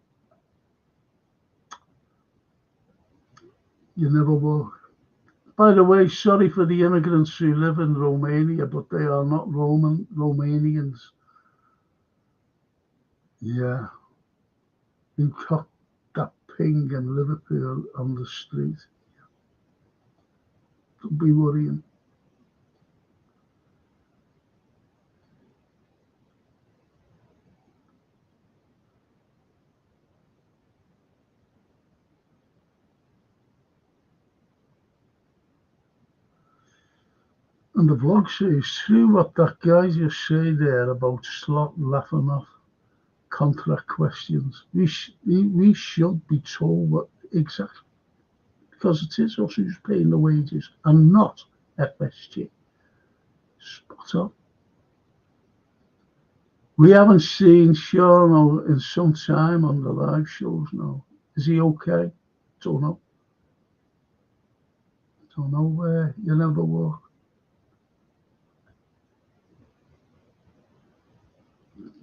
You never will. By the way, sorry for the immigrants who live in Romania, but they are not Romanians. Yeah. Who caught that ping in Liverpool on the street. Don't be worrying. And the vlog says, through what that guy just said there about Slot laughing off contract questions, we should be told what exactly, because it is us who's paying the wages and not FSG. Spot on. We haven't seen Sean in some time on the live shows now. Is he okay? Don't know. Don't know where you never walk.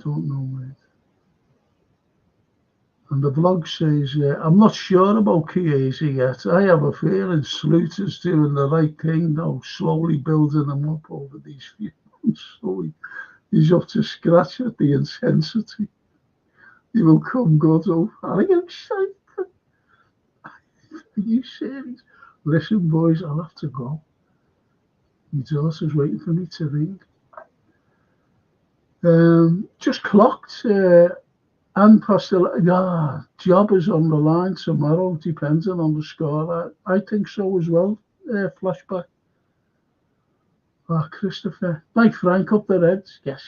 Don't know, mate. And the vlog says, I'm not sure about Chiesa yet. I have a feeling Sluter's doing the right thing now, slowly building them up over these few months. So he's up to scratch at the intensity. He will come good. Oh, are you excited? Are you serious? Listen, boys, I'll have to go. My daughter's waiting for me to ring. Just clocked. And job is on the line tomorrow, depending on the score. I think so as well. Flashback. Christopher. Like Frank up the Reds. Yes.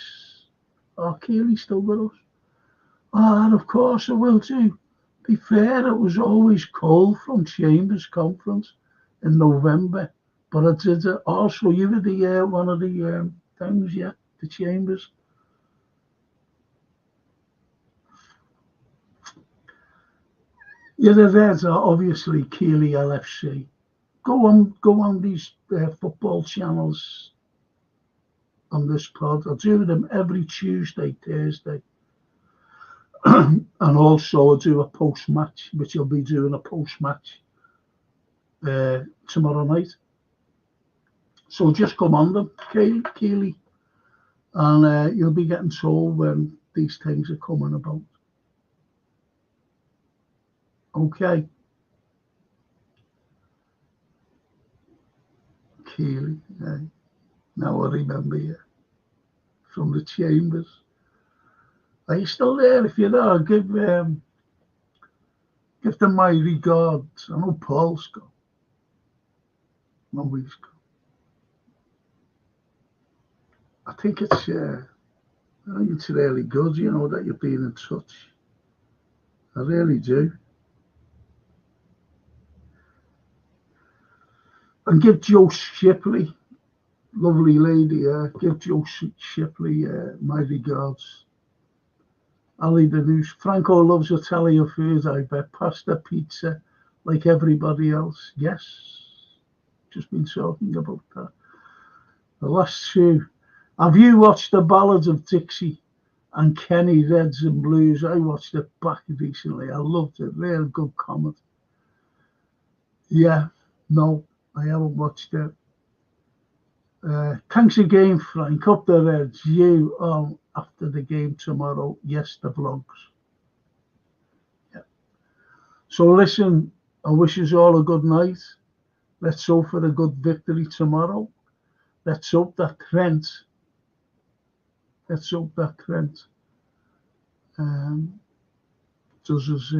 Keely's still with us. And of course I will do. Be fair, it was always cold from Chambers Conference in November. But I did it. Also, you were the one of the things, yeah, the Chambers. Yeah, the Reds are obviously Keely LFC. Go on these football channels on this pod. I do them every Tuesday, Thursday. And also I do a post-match, which I'll be doing a post-match tomorrow night. So just come on them, Keely, and you'll be getting told when these things are coming about. Okay. Keely, now I remember you from the Chambers. Are you still there? If you're there, give them my regards. I know Paul's gone. No, he's gone. I think it's really good, you know, that you're being in touch. I really do. And give Joe Shipley, lovely lady, give Joe Shipley my regards. Ali the news. Franco loves Italian food, I bet. Pasta, pizza, like everybody else. Yes. Just been talking about that. The last two. Have you watched The Ballad of Dixie and Kenny Reds and Blues? I watched it back recently. I loved it. Real good comedy. Yeah. No, I haven't watched it. Thanks again, Frank. Up the Reds. You on after the game tomorrow. Yes, the vlogs. Yeah. So listen, I wish you all a good night. Let's hope for a good victory tomorrow. Let's hope that Trent does his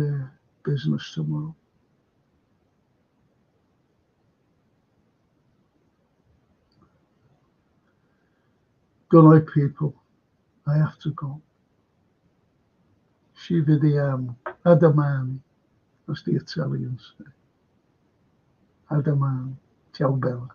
business tomorrow. Good night, people. I have to go. Ci vediamo. A domani, as the Italians say. A domani. Ciao, Bella.